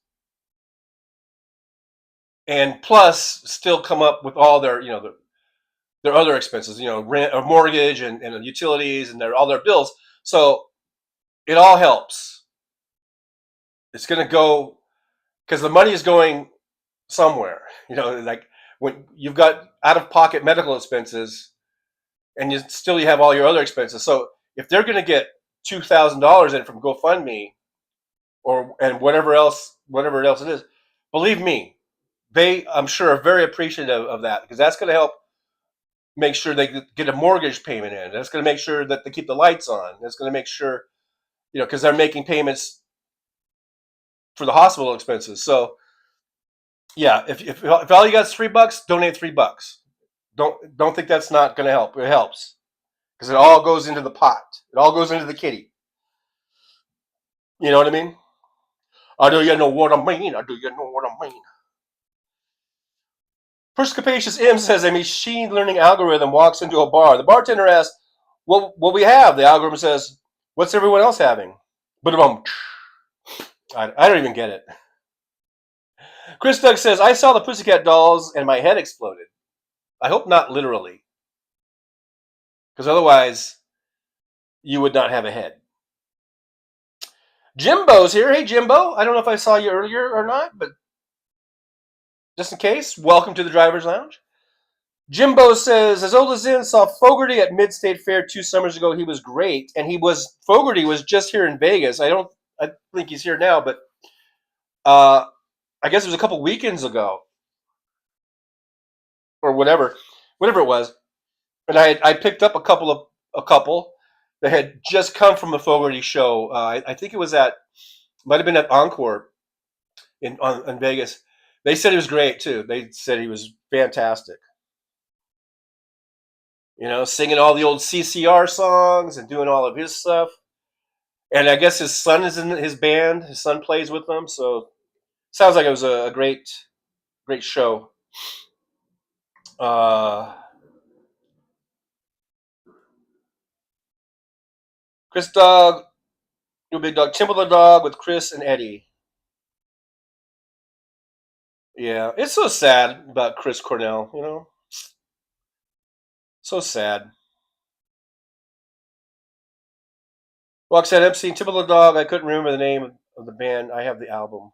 and plus still come up with all their, their other expenses, rent or mortgage and utilities and all their bills. So it all helps. It's going to go because the money is going somewhere. Like when you've got out of pocket medical expenses, and you have all your other expenses. So if they're going to get $2,000 in from GoFundMe and whatever else it is, believe me, they, I'm sure, are very appreciative of that, because that's going to help make sure they get a mortgage payment in. That's going to make sure that they keep the lights on. That's going to make sure, because they're making payments for the hospital expenses. So yeah, if all you got is $3, donate $3. Don't think that's not going to help. It helps because it all goes into the pot. It all goes into the kitty. You know what I mean? Do you know what I mean? Do you know what I mean? First Capacious M says a machine learning algorithm walks into a bar. The bartender asks, what we have? The algorithm says, what's everyone else having? But I don't even get it. Chris Doug says, I saw the Pussycat Dolls and my head exploded. I hope not literally, because otherwise you would not have a head. Jimbo's here. Hey, Jimbo. I don't know if I saw you earlier or not, but just in case, welcome to the Driver's Lounge. Jimbo says, as old as Zen saw Fogarty at Mid-State Fair 2 summers ago. He was great, and Fogarty was just here in Vegas. I think he's here now, but I guess it was a couple weekends ago, or whatever it was. And I picked up a couple that had just come from the Fogarty show. I think it might have been at Encore in Vegas. They said he was great too. They said he was fantastic. Singing all the old CCR songs and doing all of his stuff. And I guess his son is in his band. His son plays with them. So sounds like it was a great show. Chris Dog, New Big Dog, Timber the Dog with Chris and Eddie. Yeah, it's so sad about Chris Cornell, So sad. Roxanne Epstein, Timber the Dog, I couldn't remember the name of the band. I have the album.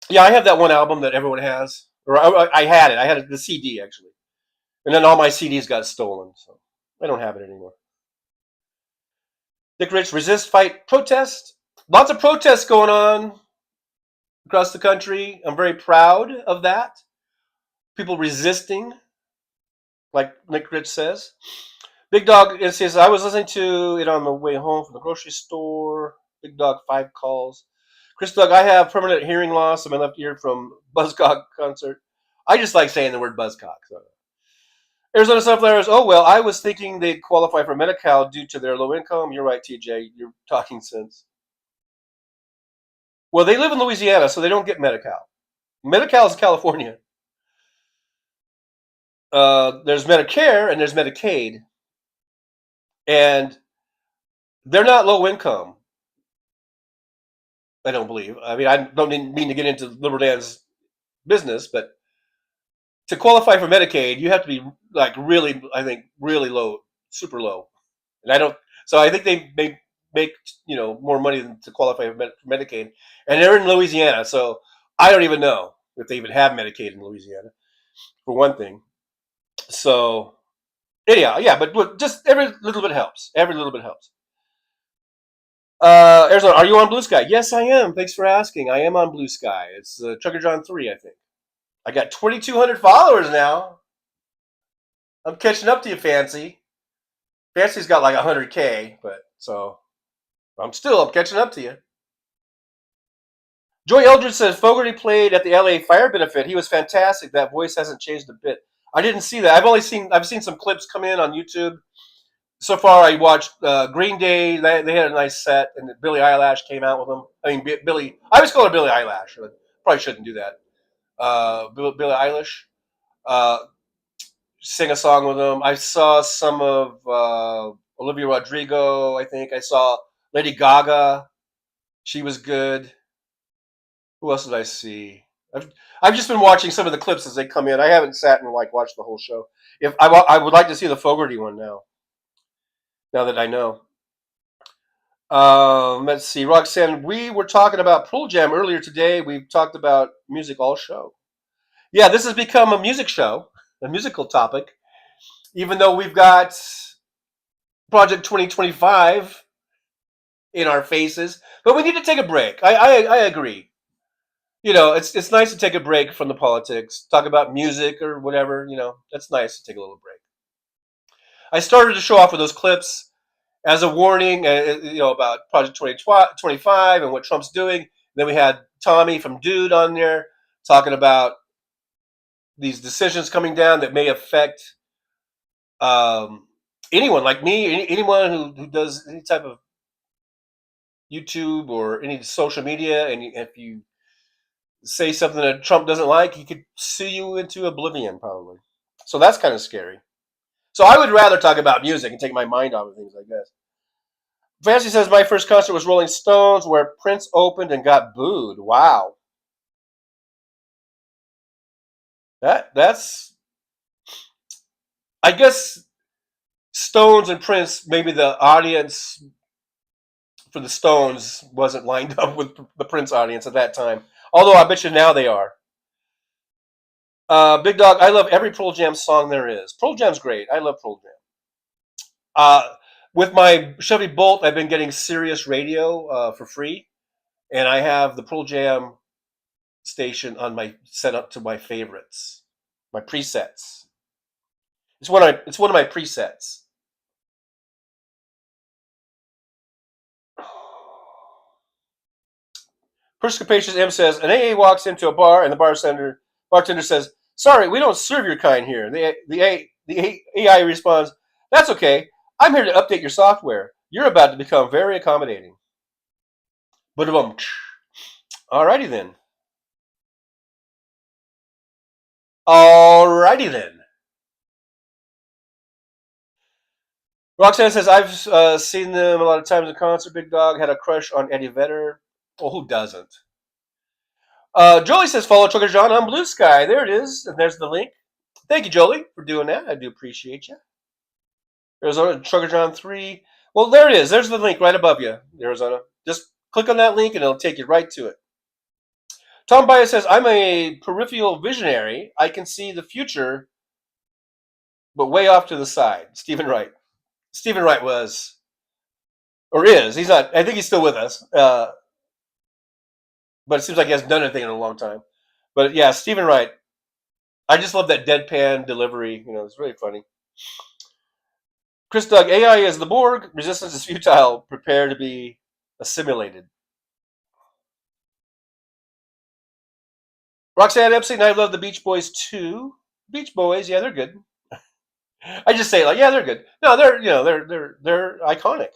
Yeah, I have that one album that everyone has. Or I had it. I had the CD, actually. And then all my CDs got stolen, so I don't have it anymore. Dick Rich, resist, fight, protest. Lots of protests going on across the country. I'm very proud of that. People resisting, like Nick Rich says. Big Dog says, I was listening to it on the way home from the grocery store. Big Dog, 5 calls. Chris Doug, I have permanent hearing loss in my left ear from Buzzcock concert. I just like saying the word Buzzcock. So. Arizona Sunflowers, oh, well, I was thinking they'd qualify for Medi-Cal due to their low income. You're right, TJ. You're talking sense. Well, they live in Louisiana, so they don't get Medi-Cal. Medi-Cal is California. There's Medicare and there's Medicaid. and they're not low income. I don't believe. I mean, I don't mean to get into Liberal Dan's business, but to qualify for Medicaid, you have to be like really, I think, really low, super low. And I don't. So I think they make more money than to qualify for Medicaid, and they're in Louisiana. So I don't even know if they even have Medicaid in Louisiana, for one thing. So anyhow, yeah, but just every little bit helps. Every little bit helps. Arizona, are you on Blue Sky? Yes, I am. Thanks for asking. I am on Blue Sky. It's Trucker John 3, I think. I got 2,200 followers now. I'm catching up to you, Fancy. Fancy's got like 100K, but so I'm catching up to you. Joy Eldridge says Fogarty played at the LA Fire benefit. He was fantastic. That voice hasn't changed a bit. I didn't see that. I've seen some clips come in on YouTube. So far, I watched Green Day. They had a nice set, and Billie Eilish came out with them. I mean, Billie. I always call her Billie Eilish. Probably shouldn't do that. Billie Eilish sing a song with them. I saw some of Olivia Rodrigo. I think I saw Lady Gaga. She was good. Who else did I see? I've just been watching some of the clips as they come in. I haven't sat and watched the whole show. If I would like to see the Fogarty one now. Now that I know. Let's see, Roxanne. We were talking about Pearl Jam earlier today. We've talked about music all show. Yeah, this has become a music show, a musical topic. Even though we've got Project 2025 in our faces, but we need to take a break. I agree. It's nice to take a break from the politics, talk about music or whatever. That's nice to take a little break. I started to show off with those clips as a warning, about Project 2025 and what Trump's doing. Then we had Tommy from Dude on there talking about these decisions coming down that may affect anyone like me, anyone who does any type of YouTube or any social media, and if you say something that Trump doesn't like, he could sue you into oblivion, probably. So that's kind of scary. So I would rather talk about music and take my mind off of things, I guess. Fancy says my first concert was Rolling Stones, where Prince opened and got booed. Wow, that's. I guess Stones and Prince. Maybe the audience for the Stones wasn't lined up with the Prince audience at that time. Although I bet you now they are. Big Dog, I love every Pearl Jam song there is. Pearl Jam's great. I love Pearl Jam. With my Chevy Bolt, I've been getting Sirius Radio for free, and I have the Pearl Jam station on my set up to my favorites, my presets. It's one of my presets. Perspicacious M says an AA walks into a bar and the bartender says, "Sorry, we don't serve your kind here." The AI responds, "That's okay. I'm here to update your software. You're about to become very accommodating." But alrighty then. Alrighty then. Roxanne says, I've seen them a lot of times in concert. Big Dog had a crush on Eddie Vedder. Well, who doesn't? Jolie says, follow Trucker John on Blue Sky. There it is. And there's the link. Thank you, Jolie, for doing that. I do appreciate you. Arizona, Trucker John 3. Well, there it is. There's the link right above you, Arizona. Just click on that link and it'll take you right to it. Tom Bias says, I'm a peripheral visionary. I can see the future, but way off to the side. Stephen Wright. Stephen Wright was, or is, he's not, I think he's still with us. But it seems like he hasn't done anything in a long time. But yeah, Stephen Wright. I just love that deadpan delivery. It's really funny. Chris Doug, AI is the Borg. Resistance is futile. Prepare to be assimilated. Roxanne Epstein, I love the Beach Boys too. Beach Boys, yeah, they're good. I just say yeah, they're good. No, they're iconic.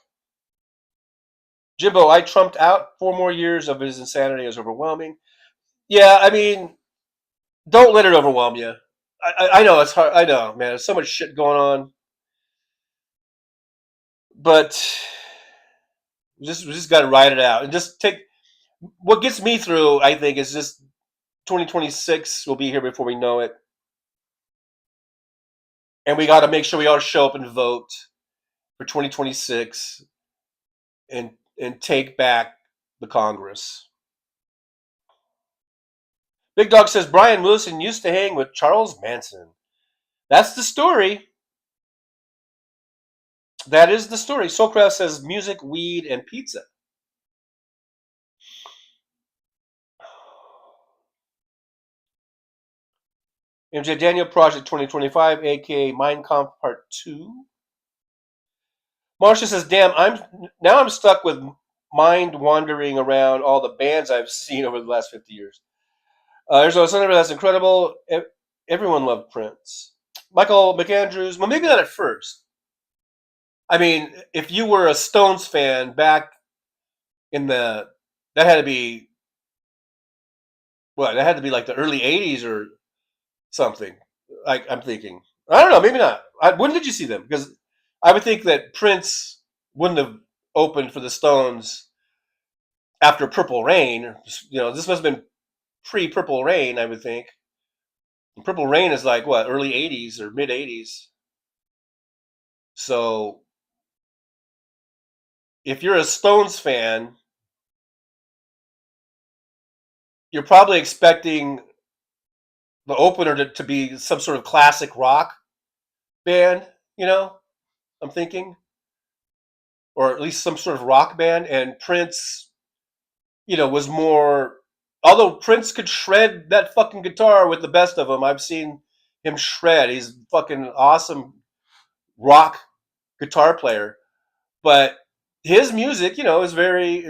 Jimbo, I trumped out 4 more years of his insanity. It was overwhelming. Yeah, I mean, don't let it overwhelm you. I know it's hard. I know, man. There's so much shit going on. But we just got to ride it out and just take. What gets me through, I think, is just 2026 will be here before we know it, and we got to make sure we all show up and vote for 2026 and take back the Congress. Big Dog says Brian Wilson used to hang with Charles Manson. That's the story. That is the story. Soulcraft says music, weed, and pizza. MJ Daniel Project 2025, aka Mein Kampf Part 2. Marcia says, damn, I'm stuck with mind wandering around all the bands I've seen over the last 50 years. There's a something that's incredible. Everyone loved Prince. Michael McAndrews, well, maybe not at first. I mean, if you were a Stones fan back in that had to be, what, that had to be like the early 80s or something. I'm thinking. I don't know, maybe not. When did you see them? Because I would think that Prince wouldn't have opened for the Stones after Purple Rain. You know, this must have been pre-Purple Rain, I would think. And Purple Rain is like, what, early 80s or mid 80s. So if you're a Stones fan, you're probably expecting the opener to be some sort of classic rock band, you know, I'm thinking. Or at least some sort of rock band. And Prince, you know, was more, although Prince could shred that fucking guitar with the best of them. I've seen him shred. He's fucking awesome rock guitar player. But his music, you know, is very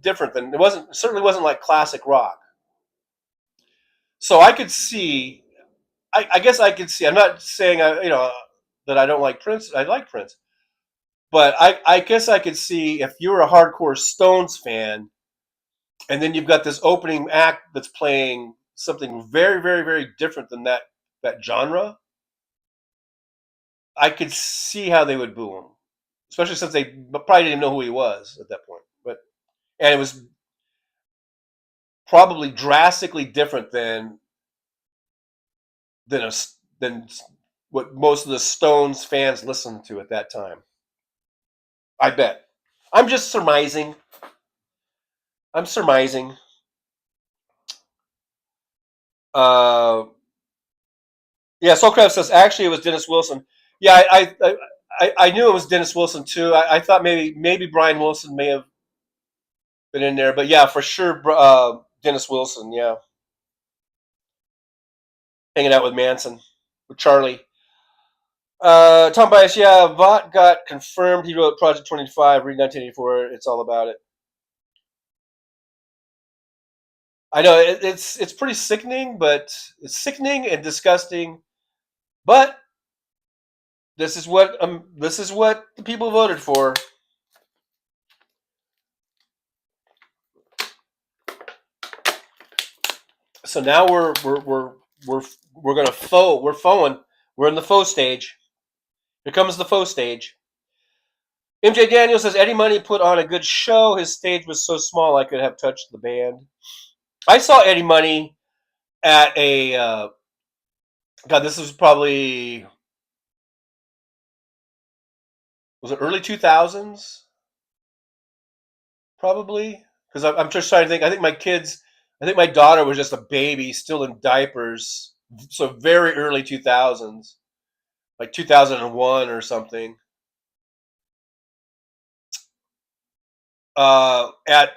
different than certainly wasn't like classic rock. So I could see, I guess I could see. I'm not saying that I don't like Prince. I like Prince, but I guess I could see if you're a hardcore Stones fan, and then you've got this opening act that's playing something very different than that genre. I could see how they would boo him, especially since they probably didn't know who he was at that point. And it was probably drastically different than what most of the Stones fans listened to at that time. I bet. I'm just surmising. I'm surmising. Yeah, Soulcraft says actually it was Dennis Wilson. Yeah, I knew it was Dennis Wilson too. I thought maybe Brian Wilson may have been in there, but yeah, for sure, Dennis Wilson. Yeah, hanging out with Manson, with Charlie. Tom Bias, yeah, Vought got confirmed. He wrote Project 25, read 1984. It's all about it. I know it's pretty sickening, but it's sickening and disgusting. But this is what the people voted for. So now we're gonna faux. We're fauxing. We're in the faux stage. Here comes the faux stage. MJ Daniel says Eddie Money put on a good show. His stage was so small I could have touched the band. I saw Eddie Money at a God. This was probably, was it early 2000s? Probably, because I'm just trying to think. I think my daughter was just a baby, still in diapers. So very early 2000s, like 2001 or something. At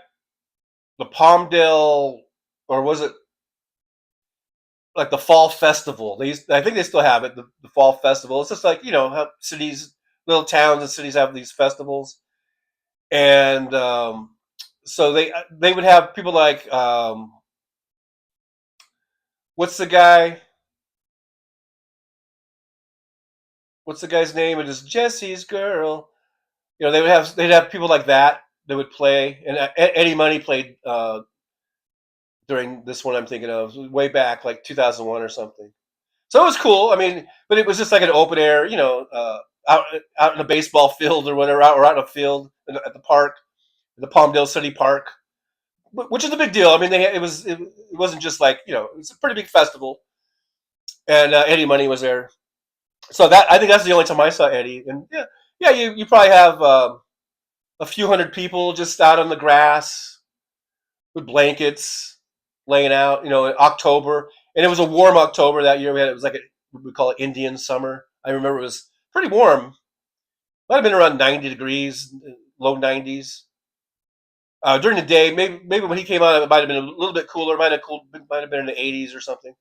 the Palmdale, or was it like the Fall Festival? I think they still have it. The Fall Festival. It's just like, you know, how cities, little towns and cities have these festivals, and so they would have people like what's the guy? What's the guy's name? It is Jesse's Girl. You know, they'd have people like that would play, and Eddie Money played during this one I'm thinking of, way back like 2001 or something. So it was cool. I mean, but it was just like an open air, you know, out out in a baseball field or whatever, or out in a field at the park, the Palmdale City Park, which is a big deal. I mean, it wasn't just like, it's a pretty big festival, and Eddie Money was there. So that, I think that's the only time I saw Eddie, and yeah, you probably have a few hundred people just out on the grass with blankets laying out, in October, and it was a warm October that year. It was like what we call it Indian summer. I remember it was pretty warm. Might have been around 90 degrees, low 90s. During the day, maybe when he came out, it might have been a little bit cooler. Might have been in the 80s or something.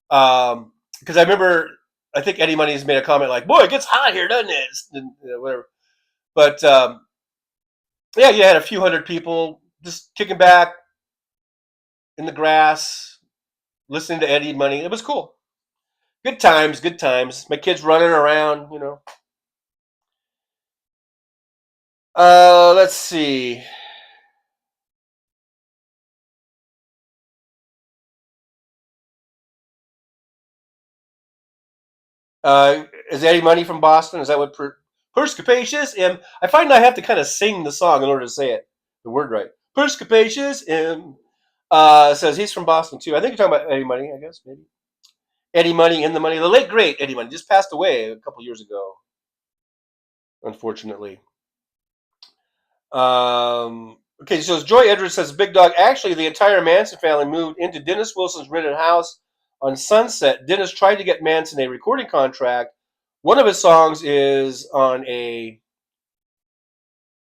Because I remember, I think Eddie Money's made a comment like, "Boy, it gets hot here, doesn't it?" And, whatever. But yeah, you had a few hundred people just kicking back in the grass, listening to Eddie Money. It was cool. Good times, good times. My kids running around. Let's see. Is Eddie Money from Boston? Is that what Perspicacious M? I find I have to kind of sing the song in order to say it, the word right. Perspicacious M says he's from Boston too. I think you're talking about Eddie Money, I guess, maybe. Eddie Money in the Money. The late, great Eddie Money just passed away a couple years ago, unfortunately. Okay, so Joy Edwards says, Big Dog, actually, the entire Manson family moved into Dennis Wilson's rented house on Sunset. Dennis tried to get Manson a recording contract. One of his songs is on a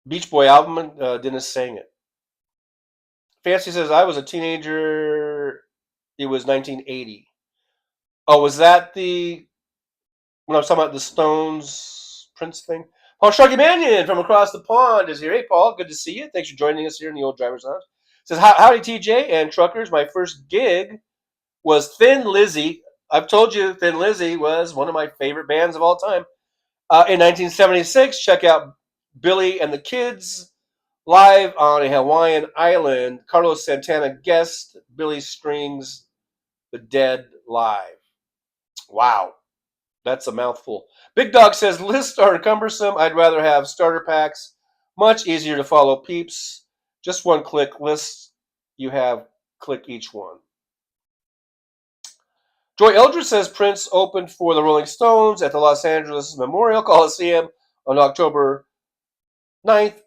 Beach Boy album, and Dennis sang it. Fancy says, I was a teenager. It was 1980. Oh, was that when I was talking about the Stones Prince thing? Paul Sharky Mannion from across the pond is here. Hey, Paul, good to see you. Thanks for joining us here in the Old Drivers Lounge. Says, howdy, TJ and truckers. My first gig was Thin Lizzy. I've told you Thin Lizzy was one of my favorite bands of all time. In 1976, check out Billy and the Kids live on a Hawaiian island. Carlos Santana guest, Billy Strings, The Dead live. Wow. That's a mouthful. Big Dog says, lists are cumbersome. I'd rather have starter packs. Much easier to follow, peeps. Just one click lists. You have click each one. Joy Eldridge says Prince opened for the Rolling Stones at the Los Angeles Memorial Coliseum on October 9th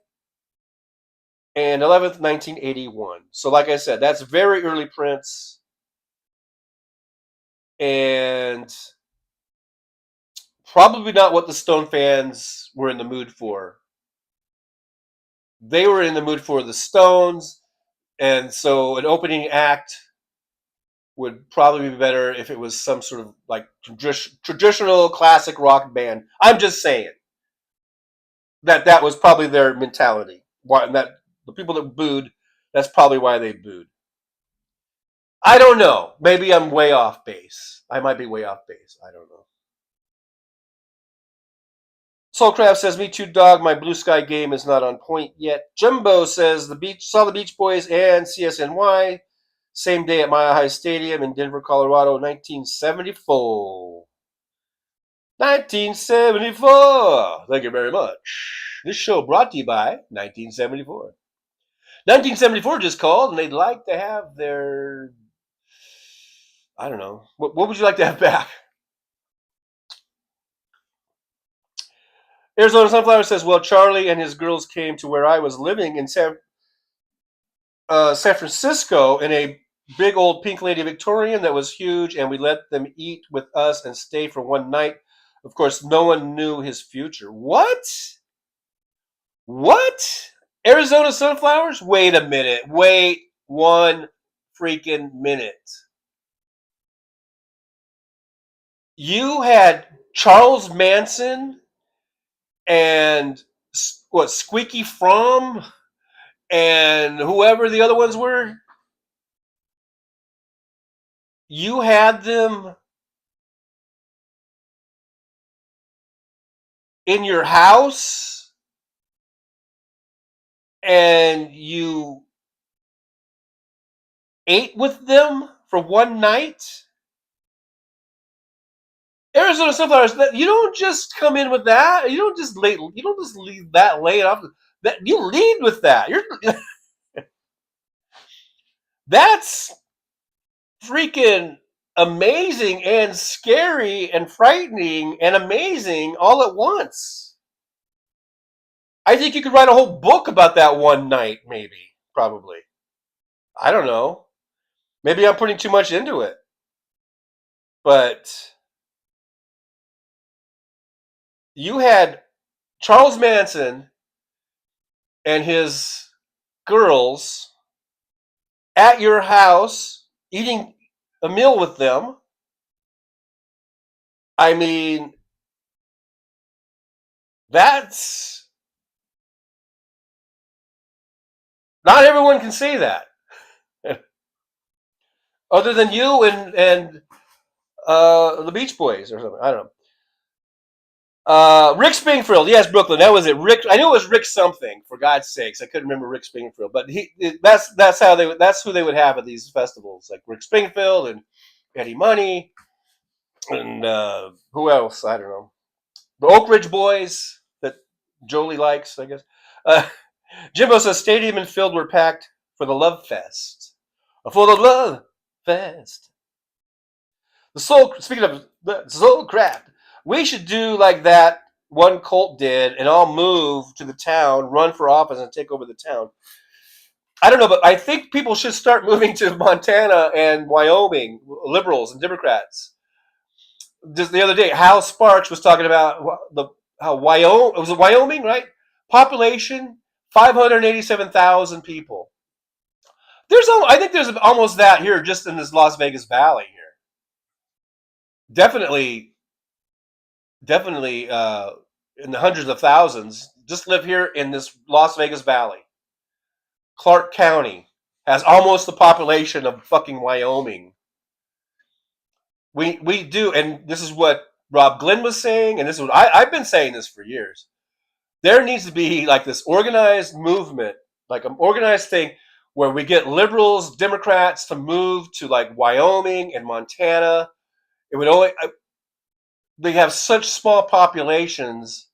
and 11th, 1981. So like I said, that's very early Prince. And probably not what the Stone fans were in the mood for. They were in the mood for the Stones, and so an opening act would probably be better if it was some sort of like traditional classic rock band. I'm just saying that was probably their mentality. Why that the people that booed, that's probably why they booed. I don't know. Maybe I'm way off base. I might be way off base. I don't know. Soulcraft says, me too, dog. My blue sky game is not on point yet. Jumbo says, saw the Beach Boys and CSNY same day at Mile High Stadium in Denver, Colorado, 1974. 1974. Thank you very much. This show brought to you by 1974. 1974 just called, and they'd like to have their, I don't know. What would you like to have back? Arizona Sunflower says, well, Charlie and his girls came to where I was living in San Francisco in a big old Pink Lady Victorian that was huge, and we let them eat with us and stay for one night. Of course, no one knew his future. What? Arizona Sunflowers? Wait a minute. Wait one freaking minute. You had Charles Manson and Squeaky Fromm and whoever the other ones were. You had them in your house and you ate with them for one night Arizona sunflowers. You don't just come in with that. You don't just leave that laying off. That you lead with that. That's freaking amazing and scary and frightening and amazing all at once. I think you could write a whole book about that one night, maybe, probably. I don't know. Maybe I'm putting too much into it. But you had Charles Manson and his girls at your house eating a meal with them. I mean, that's not everyone can say that, other than you and the Beach Boys or something. I don't know. Rick Springfield, yes, Brooklyn. That was it. Rick, I knew it was Rick something. For God's sakes, I couldn't remember Rick Springfield. But that's who they would have at these festivals, like Rick Springfield and Eddie Money and who else? I don't know. The Oak Ridge Boys that Jolie likes, I guess. Jimbo says stadium and field were packed for the Love Fest. For the Love Fest. Speaking of the Soul Craft, we should do like that one cult did and all move to the town, run for office, and take over the town. I don't know, but I think people should start moving to Montana and Wyoming, liberals and Democrats. Just the other day, Hal Sparks was talking about how Wyoming, was it Wyoming, right? Population 587,000 people. I think there's almost that here, just in this Las Vegas Valley here. Definitely in the hundreds of thousands just live here in this Las Vegas Valley. Clark County has almost the population of fucking Wyoming. We do, and this is what Rob Glenn was saying, and this is what I've been saying this for years. There needs to be like this organized movement, like an organized thing where we get liberals, Democrats to move to like Wyoming and Montana. It would only they have such small populations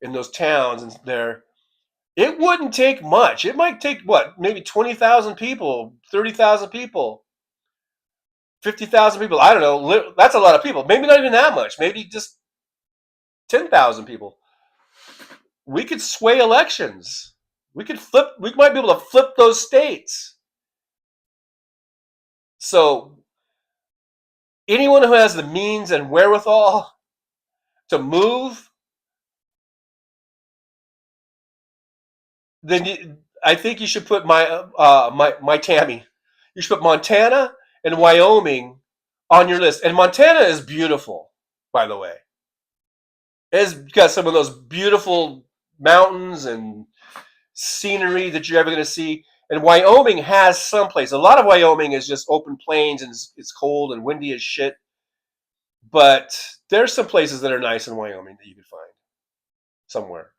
in those towns and there. It wouldn't take much. It might take what, maybe 20,000 people, 30,000 people, 50,000 people. I don't know. That's a lot of people. Maybe not even that much. Maybe just 10,000 people. We could sway elections. We might be able to flip those states. So anyone who has the means and wherewithal to move, then I think you should put my Tammy. You should put Montana and Wyoming on your list. And Montana is beautiful, by the way. It's got some of those beautiful mountains and scenery that you're ever going to see. And Wyoming has some place. A lot of Wyoming is just open plains and it's cold and windy as shit. But there's some places that are nice in Wyoming that you could find somewhere.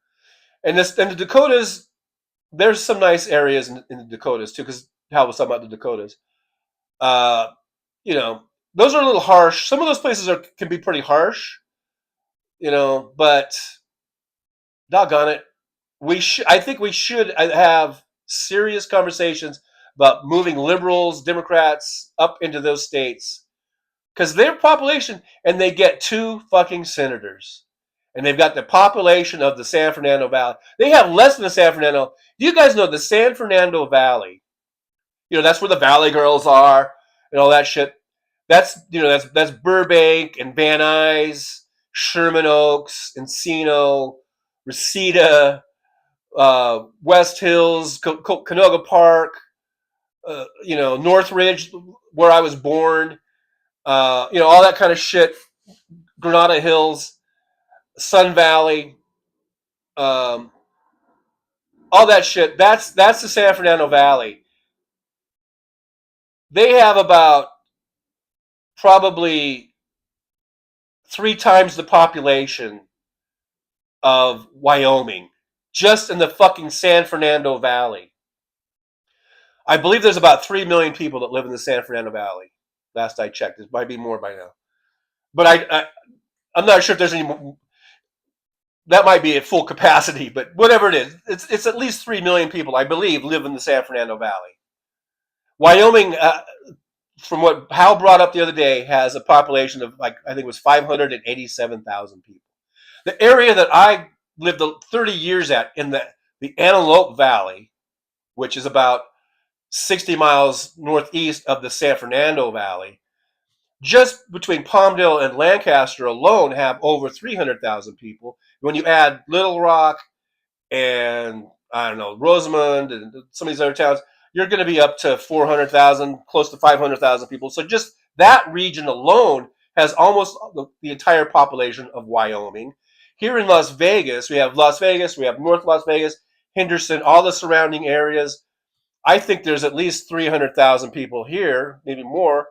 And the Dakotas, there's some nice areas in the Dakotas too, because Hal was talking about the Dakotas. Those are a little harsh. Some of those places can be pretty harsh, but doggone it, I think we should have serious conversations about moving liberals, Democrats up into those states because their population, and they get 2 fucking senators, and they've got the population of the San Fernando Valley. They have less than the San Fernando. Do you guys know the San Fernando Valley? That's where the Valley Girls are and all that shit. That's Burbank and Van Nuys, Sherman Oaks, Encino, Reseda, West Hills, Canoga Park, Northridge, where I was born, all that kind of shit, Granada Hills, Sun Valley, all that shit. That's the San Fernando Valley. They have about probably 3 times the population of Wyoming, just in the fucking San Fernando Valley. I believe there's about 3 million people that live in the San Fernando Valley. Last I checked, it might be more by now. but I'm not sure if there's any more. That might be at full capacity, but whatever it is, it's at least 3 million people, I believe, live in the San Fernando Valley. Wyoming, from what Hal brought up the other day, has a population of, like, I think it was 587,000 people. The area that I lived 30 years at, in the Antelope Valley, which is about 60 miles northeast of the San Fernando Valley, just between Palmdale and Lancaster alone have over 300,000 people. When you add Little Rock and, I don't know, Rosamond and some of these other towns, you're going to be up to 400,000, close to 500,000 people. So just that region alone has almost the entire population of Wyoming. Here in Las Vegas, we have North Las Vegas, Henderson, all the surrounding areas. I think there's at least 300,000 people here, maybe more.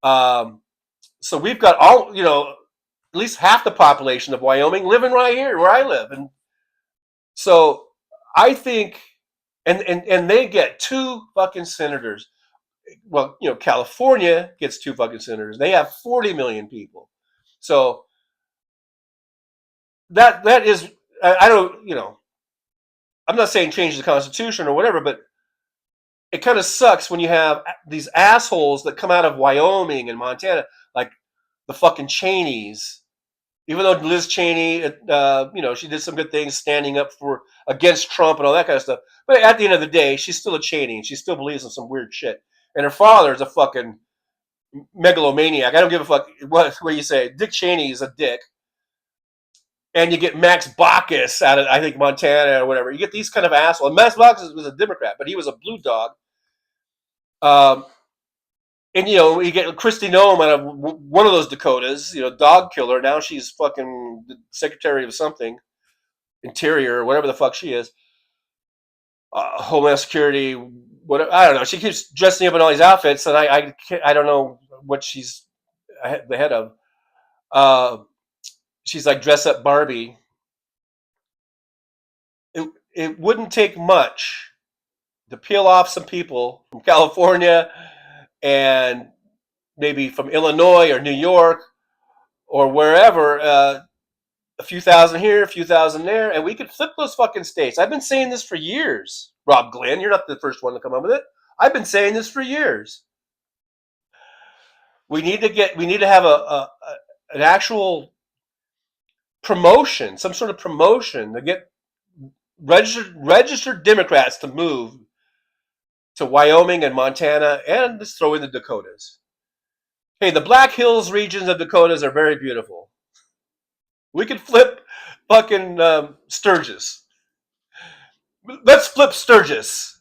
So we've got at least half the population of Wyoming living right here where I live. And so I think, and they get 2 fucking senators. Well, California gets 2 fucking senators. They have 40 million people. So that is, I don't, I'm not saying change the Constitution or whatever, but it kind of sucks when you have these assholes that come out of Wyoming and Montana, like the fucking Cheneys. Even though Liz Cheney, she did some good things standing up against Trump and all that kind of stuff. But at the end of the day, she's still a Cheney, and she still believes in some weird shit. And her father is a fucking megalomaniac. I don't give a fuck what you say. Dick Cheney is a dick. And you get Max Baucus out of, I think, Montana or whatever. You get these kind of assholes. Max Baucus was a Democrat, but he was a blue dog. And, you get Kristi Noem out of one of those Dakotas, dog killer. Now she's fucking the secretary of something, interior, or whatever the fuck she is. Homeland Security, whatever. I don't know. She keeps dressing up in all these outfits, and I don't know what she's the head of. She's like dress up Barbie. It wouldn't take much to peel off some people from California and maybe from Illinois or New York or wherever, a few thousand here, a few thousand there, and we could flip those fucking states. I've been saying this for years. Rob Glenn, you're not the first one to come up with it. I've been saying this for years. We need to have an actual promotion, some sort of promotion to get registered Democrats to move to Wyoming and Montana, and just throw in the Dakotas. Hey, the Black Hills regions of Dakotas are very beautiful. We could flip fucking Sturgis. Let's flip Sturgis.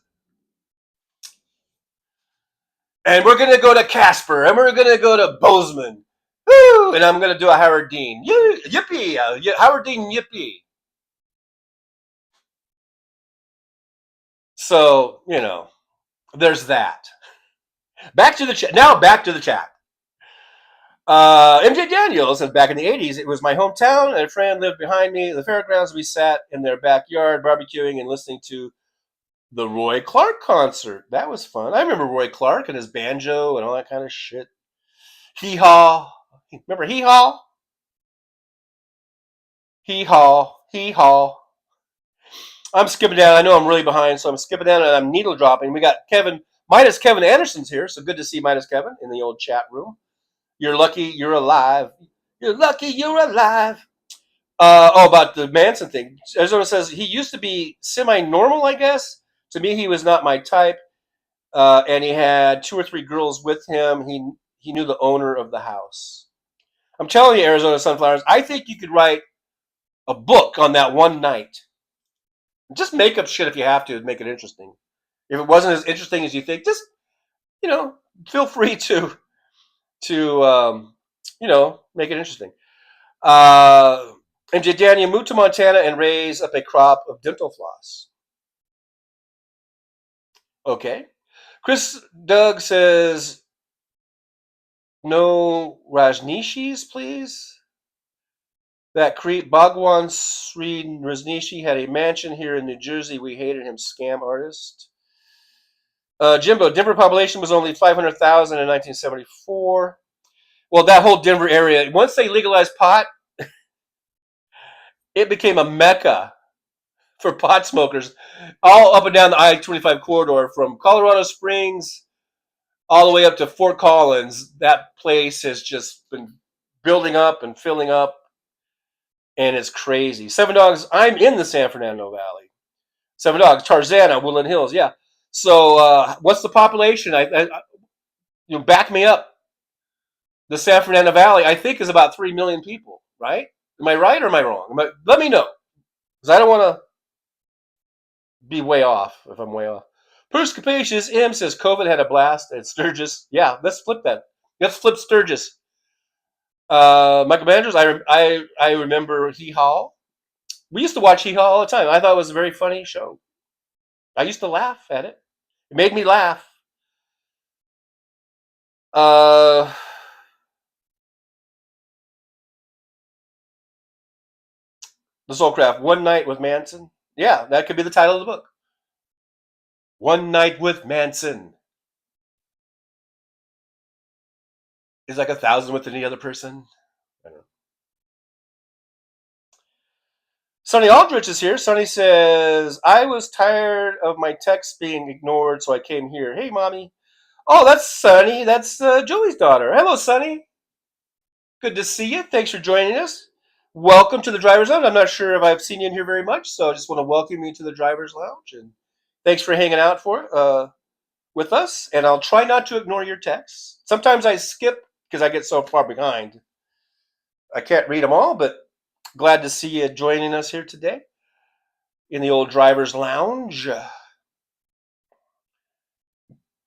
And we're going to go to Casper, and we're going to go to Bozeman. Woo! And I'm going to do a Howard Dean. Yippee! Howard Dean, yippee. So, there's that. Back to the chat. Now back to the chat. MJ Daniels, and back in the 80s, it was my hometown, and a friend lived behind me. At the fairgrounds, we sat in their backyard barbecuing and listening to the Roy Clark concert. That was fun. I remember Roy Clark and his banjo and all that kind of shit. Hee-haw. Remember hee-haw? Hee-haw. Hee-haw. I'm skipping down. I know I'm really behind, so I'm skipping down and I'm needle dropping. We got Midas Kevin Anderson's here, so good to see Midas Kevin in the old chat room. You're lucky you're alive. You're lucky you're alive. About the Manson thing. Arizona says he used to be semi-normal, I guess. To me, he was not my type. And he had 2 or 3 girls with him. He knew the owner of the house. I'm telling you, Arizona Sunflowers, I think you could write a book on that one night. Just make up shit if you have to make it interesting. If it wasn't as interesting as you think, just, feel free to make it interesting. And did Daniel move to Montana and raise up a crop of dental floss? Okay. Chris Doug says, no Rajneeshis, please. That creep Bhagwan Sri Rajneeshi had a mansion here in New Jersey. We hated him, scam artist. Jimbo, Denver population was only 500,000 in 1974. Well, that whole Denver area, once they legalized pot, it became a mecca for pot smokers all up and down the I-25 corridor from Colorado Springs all the way up to Fort Collins. That place has just been building up and filling up, and it's crazy. Seven Dogs, I'm in the San Fernando Valley. Seven Dogs, Tarzana, Woodland Hills, yeah. So what's the population? Back me up. The San Fernando Valley, I think, is about 3 million people, right? Am I right or am I wrong? Let me know, because I don't want to be way off if I'm way off. Bruce Capacious M says COVID had a blast at Sturgis. Yeah, let's flip that. Let's flip Sturgis. Michael Manders, I remember Hee Haw. We used to watch Hee Haw all the time. I thought it was a very funny show. I used to laugh at it. It made me laugh. The Soulcraft, One Night with Manson. Yeah, that could be the title of the book. One Night with Manson is like 1,000 with any other person. I don't know. Sonny Aldrich is here. Sonny says, I was tired of my texts being ignored, so I came here. Hey, Mommy. Oh, that's Sonny. That's Julie's daughter. Hello, Sonny. Good to see you. Thanks for joining us. Welcome to the Driver's Lounge. I'm not sure if I've seen you in here very much, so I just want to welcome you to the Driver's Lounge. And thanks for hanging out with us. And I'll try not to ignore your texts. Sometimes I skip because I get so far behind. I can't read them all, but glad to see you joining us here today in the old Driver's Lounge.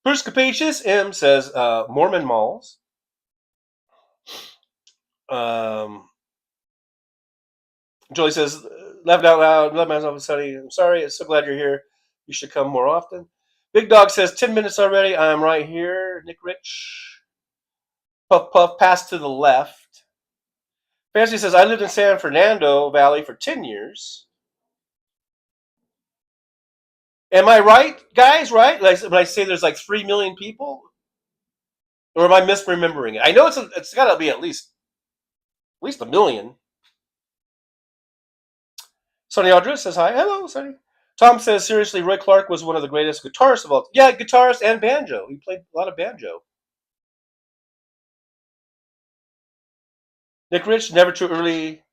Bruce Capacious M says Mormon malls. Jolie says, laughed out loud, love myself, Sonny. I'm sorry, I'm so glad you're here. You should come more often. Big Dog says 10 minutes already. I'm right here. Nick Rich. Puff Puff, pass to the left. Fancy says, I lived in San Fernando Valley for 10 years. Am I right, guys? Right? When I say there's like 3 million people? Or am I misremembering it? I know it's got to be at least a million. Sonny Aldrich says hi. Hello, Sonny. Tom says, seriously, Roy Clark was one of the greatest guitarists of all time. Yeah, guitarist and banjo. He played a lot of banjo. Nick Rich, never too early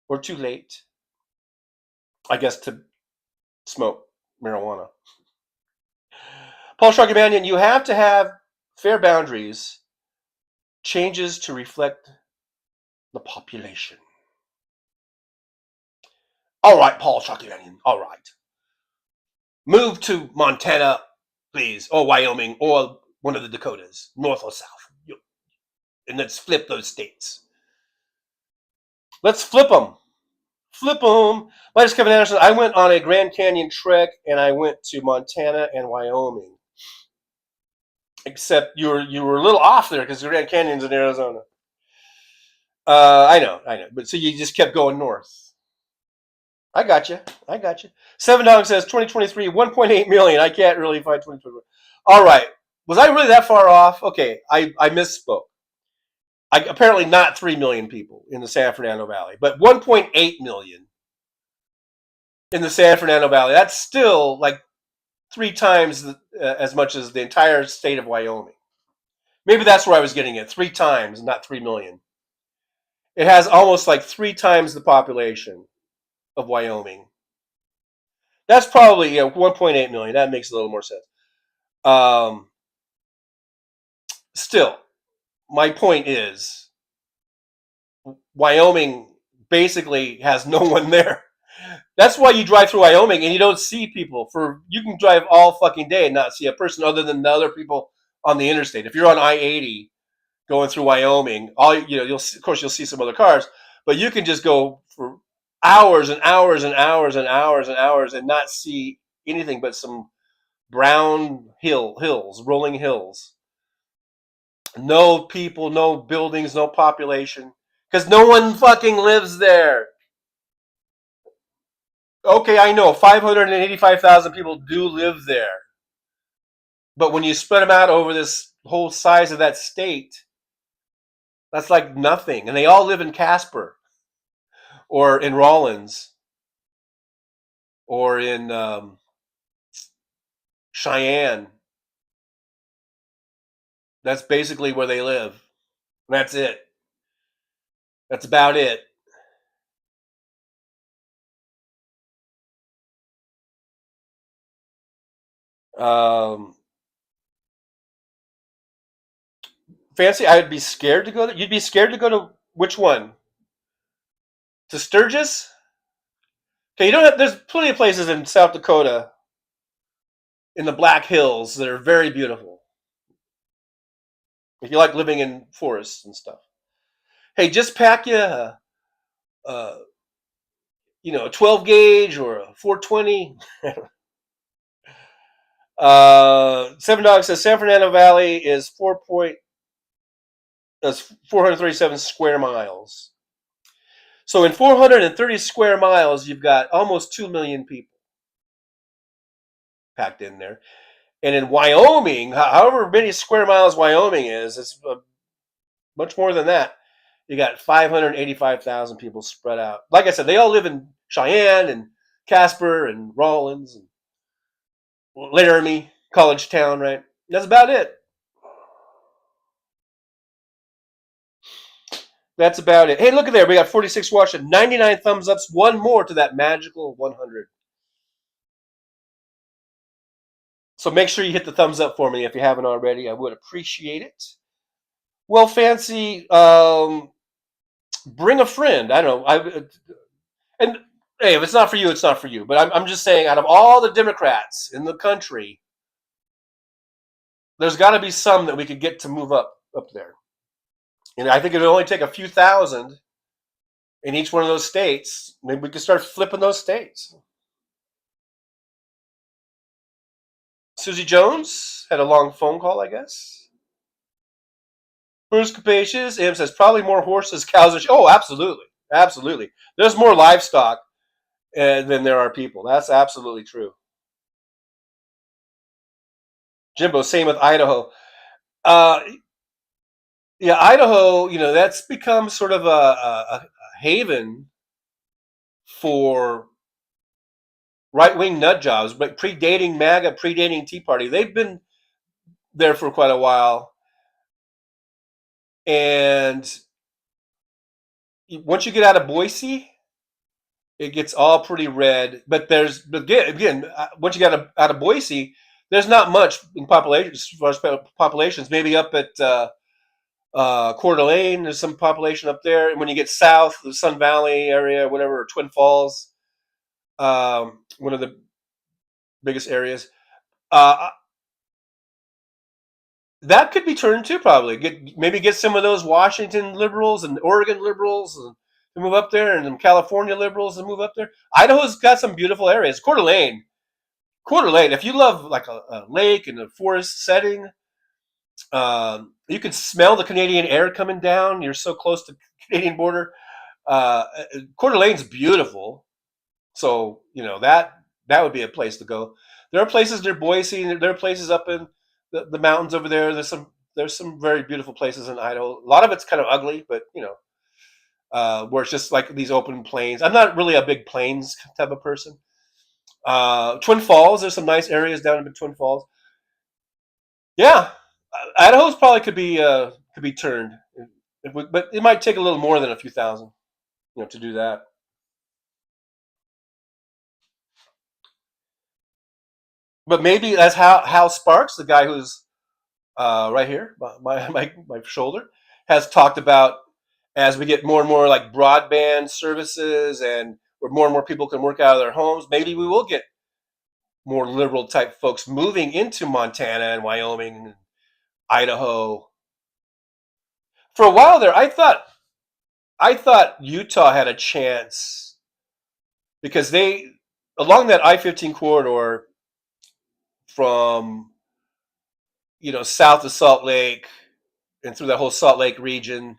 or too late, I guess, to smoke marijuana. Paul Sharky Mannion, you have to have fair boundaries, changes to reflect the population. All right, Paul Sharky Mannion, all right. Move to Montana, please, or Wyoming, or one of the Dakotas, north or south. And let's flip those states. Let's flip them. Flip them. My name is Kevin Anderson. I went on a Grand Canyon trek, and I went to Montana and Wyoming. Except you were a little off there because the Grand Canyon's in Arizona. I know. But so you just kept going north. I got you. Seven Dog says 2023, 1.8 million. I can't really find 2023. All right. Was I really that far off? Okay, I misspoke. Apparently not 3 million people in the San Fernando Valley, but 1.8 million in the San Fernando Valley. That's still like 3 times as much as the entire state of Wyoming. Maybe that's where I was getting it. 3 times, not 3 million. It has almost like 3 times the population of Wyoming. That's probably 1.8 million. That makes a little more sense. Still, my point is, Wyoming basically has no one there. That's why you drive through Wyoming and you don't see people. You can drive all fucking day and not see a person other than the other people on the interstate. If you're on I-80 going through Wyoming, you'll see some other cars, but you can just go for hours and hours and hours and hours and hours and not see anything but some brown hills, rolling hills. No people, no buildings, no population. Because no one fucking lives there. Okay, I know, 585,000 people do live there. But when you spread them out over this whole size of that state, That's like nothing. And they all live in Casper or in Rawlins or in Cheyenne. That's basically where they live. And that's it. That's about it. Fancy, I'd be scared to go there. You'd be scared to go to which one? To Sturgis? Okay, you don't have. There's plenty of places in South Dakota, in the Black Hills, that are very beautiful. If you like living in forests and stuff. Hey, just pack you a 12 gauge or a 420. Seven Dogs says San Fernando Valley is 437 square miles. So in 430 square miles, you've got almost 2 million people packed in there. And in Wyoming, however many square miles Wyoming is, it's much more than that. You got 585,000 people spread out. Like I said, they all live in Cheyenne and Casper and Rawlins and Laramie, College Town, right? That's about it. That's about it. Hey, look at there. We got 46 watching, 99 thumbs ups, one more to that magical 100. So make sure you hit the thumbs up for me if you haven't already. I would appreciate it. Well, Fancy, bring a friend. I don't know. And hey, if it's not for you, it's not for you. But I'm just saying, out of all the Democrats in the country, there's got to be some that we could get to move up there. And I think it would only take a few thousand in each one of those states. Maybe we could start flipping those states. Susie Jones had a long phone call, I guess. Bruce Capacious, Im says probably more horses, cows, and oh, absolutely, absolutely. There's more livestock than there are people. That's absolutely true. Jimbo, same with Idaho. Yeah, Idaho, that's become sort of a haven for right-wing nut jobs, but predating MAGA, predating Tea Party. They've been there for quite a while. And once you get out of Boise, it gets all pretty red. But again, once you get out of Boise, there's not much in population as far as populations. Maybe up at Coeur d'Alene, there's some population up there. And when you get south, the Sun Valley area, whatever, or Twin Falls, one of the biggest areas, that could be turned too. Probably maybe get some of those Washington liberals and Oregon liberals to move up there, and some California liberals to move up there. Idaho's got some beautiful areas. Coeur d'Alene. If you love like a lake and a forest setting, you can smell the Canadian air coming down. You're so close to the Canadian border. Coeur d'Alene's beautiful, so that would be a place to go. There are places near Boise. There are places up in the mountains over there. There's some very beautiful places in Idaho. A lot of it's kind of ugly, but where it's just like these open plains. I'm not really a big plains type of person. Twin Falls. There's some nice areas down in Twin Falls. Yeah, Idaho's probably could be turned, but it might take a little more than a few thousand, to do that. But maybe that's how Hal Sparks, the guy who's right here, my shoulder, has talked about, as we get more and more like broadband services and where more and more people can work out of their homes, maybe we will get more liberal type folks moving into Montana and Wyoming and Idaho. For a while there, I thought Utah had a chance because they, along that I-15 corridor from south of Salt Lake and through that whole Salt Lake region,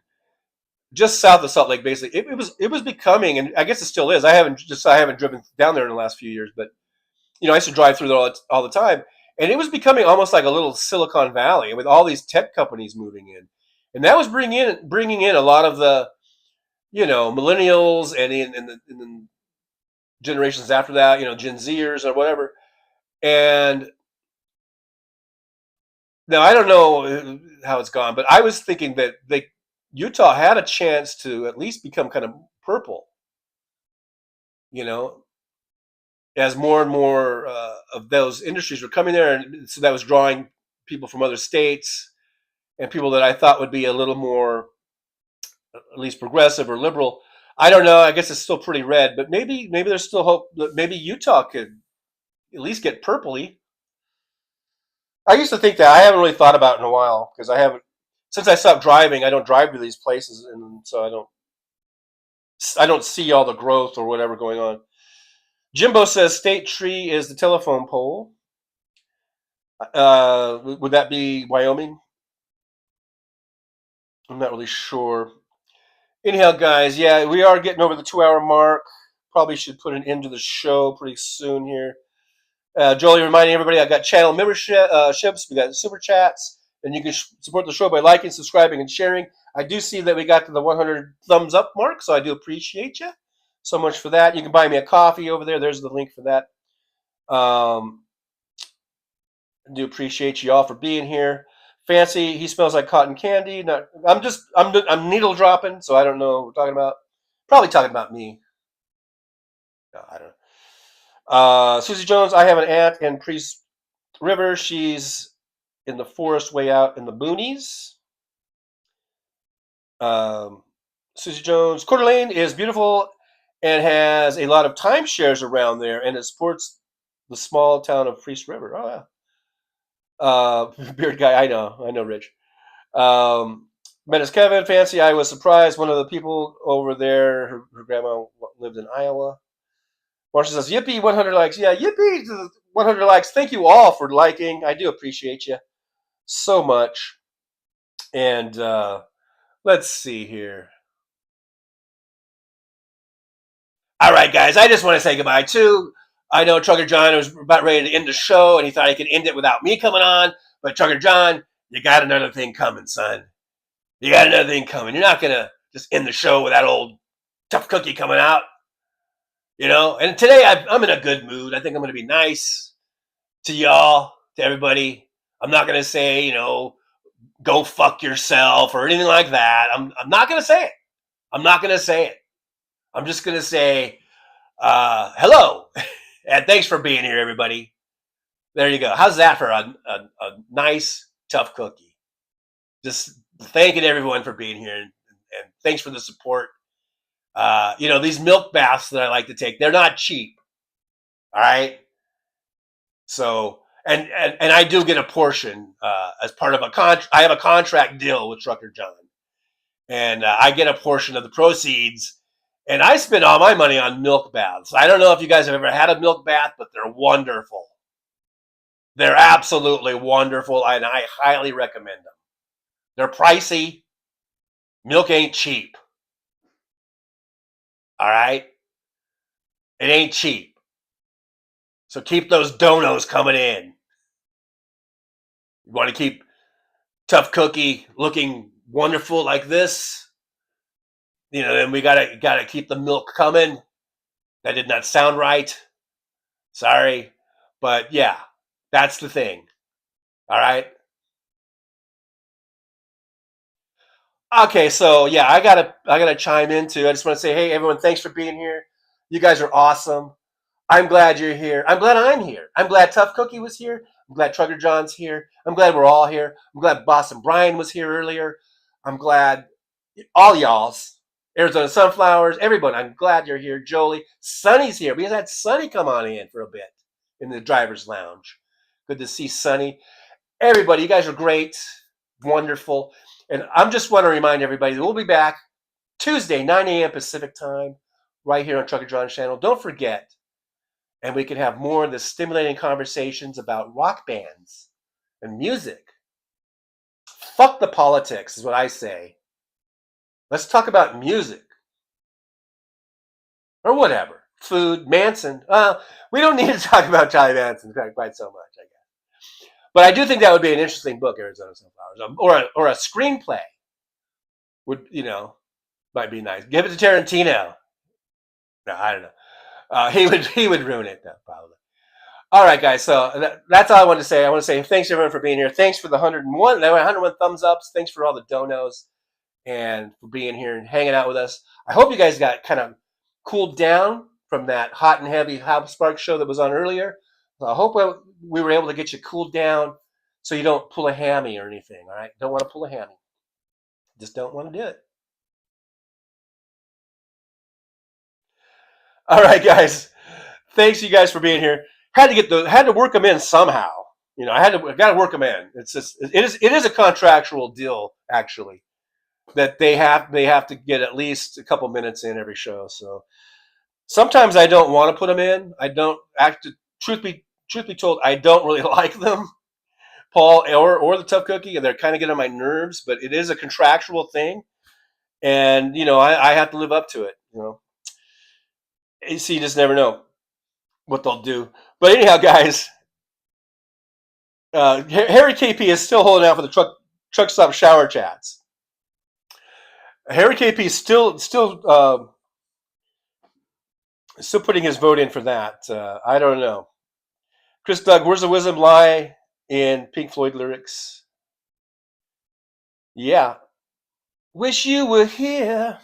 just south of Salt Lake, basically, it was becoming, and I guess it still is. I haven't driven down there in the last few years, but I used to drive through there all the time, and it was becoming almost like a little Silicon Valley with all these tech companies moving in, and that was bringing in a lot of the, millennials and in the generations after that, Gen Zers or whatever. And now I don't know how it's gone, but I was thinking that Utah had a chance to at least become kind of purple, you know, as more and more of those industries were coming there, and so that was drawing people from other states and people that I thought would be a little more, at least progressive or liberal. I don't know. I guess it's still pretty red, but maybe there's still hope that maybe Utah could at least get purpley. I used to think that. I haven't really thought about it in a while because I haven't, since I stopped driving. I don't drive to these places, and so I don't see all the growth or whatever going on. Jimbo says state tree is the telephone pole. Would that be Wyoming? I'm not really sure. Anyhow, guys, yeah, we are getting over the 2-hour mark. Probably should put an end to the show pretty soon here. Jolie reminding everybody, I got channel memberships, we got super chats, and you can support the show by liking, subscribing, and sharing. I do see that we got to the 100 thumbs up mark, so I do appreciate you so much for that. You can buy me a coffee over there. There's the link for that. I do appreciate you all for being here. Fancy, he smells like cotton candy. I'm needle dropping, so I don't know what we're talking about. Probably talking about me. No, I don't know. Susie Jones, I have an aunt in Priest River. She's in the forest way out in the boonies. Susie Jones, Coeur d'Alene is beautiful and has a lot of timeshares around there, and it supports the small town of Priest River. Oh, yeah. Beard guy, I know, Rich. Menace Kevin, Fancy, I was surprised. One of the people over there, her grandma lived in Iowa. Marcia says, yippee, 100 likes. Yeah, yippee, 100 likes. Thank you all for liking. I do appreciate you so much. And let's see here. All right, guys, I just want to say goodbye, too. I know Trucker John was about ready to end the show, and he thought he could end it without me coming on. But Trucker John, you got another thing coming, son. You got another thing coming. You're not going to just end the show with that old tough cookie coming out. And today I'm in a good mood. I think I'm going to be nice to y'all, to everybody. I'm not going to say, go fuck yourself or anything like that. I'm not going to say it. I'm not going to say it. I'm just going to say hello. And thanks for being here, everybody. There you go. How's that for a nice, tough cookie? Just thanking everyone for being here, and thanks for the support. These milk baths that I like to take, they're not cheap. All right. So, and I do get a portion as part of I have a contract deal with Trucker John, and I get a portion of the proceeds. And I spend all my money on milk baths. I don't know if you guys have ever had a milk bath, but they're wonderful. They're absolutely wonderful, and I highly recommend them. They're pricey. Milk ain't cheap. All right? It ain't cheap. So keep those donos coming in. You want to keep Tough Cookie looking wonderful like this? Then we gotta keep the milk coming. That did not sound right. Sorry. But yeah, that's the thing. All right. Okay, so yeah, I gotta chime in too. I just want to say, hey everyone, thanks for being here. You guys are awesome. I'm glad you're here. I'm glad I'm here. I'm glad Tough Cookie was here. I'm glad Trucker John's here. I'm glad we're all here. I'm glad Boston Brian was here earlier. I'm glad all y'all's. Arizona Sunflowers, everyone, I'm glad you're here. Jolie, Sonny's here. We had Sonny come on in for a bit in the driver's lounge. Good to see Sonny. Everybody, you guys are great, wonderful. And I'm just want to remind everybody that we'll be back Tuesday, 9 a.m. Pacific time, right here on Trucker John's channel. Don't forget, and we can have more of the stimulating conversations about rock bands and music. Fuck the politics is what I say. Let's talk about music. Or whatever. Food, Manson. We don't need to talk about Charlie Manson quite so much, I guess. But I do think that would be an interesting book, Arizona Sunflowers, or a screenplay. would, might be nice. Give it to Tarantino. No, I don't know. He would ruin it though, probably. All right, guys. So that's all I wanted to say. I want to say thanks everyone for being here. Thanks for the 101 thumbs ups. Thanks for all the donos and for being here and hanging out with us. I hope you guys got kind of cooled down from that hot and heavy House Spark show that was on earlier. So I hope we were able to get you cooled down so you don't pull a hammy or anything. All right, don't want to pull a hammy. Just don't want to do it. All right, guys. Thanks you guys for being here. Had to work them in somehow. I got to work them in. It is a contractual deal actually that they have to get at least a couple minutes in every show. So sometimes I don't want to put them in. I don't truth be told, I don't really like them, Paul or the Tough Cookie, and they're kind of getting on my nerves. But it is a contractual thing, and I have to live up to it. You see, you just never know what they'll do. But anyhow, guys, Harry KP is still holding out for the truck stop shower chats. Harry KP is still putting his vote in for that. I don't know. Chris Doug, where's the wisdom lie in Pink Floyd lyrics? Yeah. Wish you were here.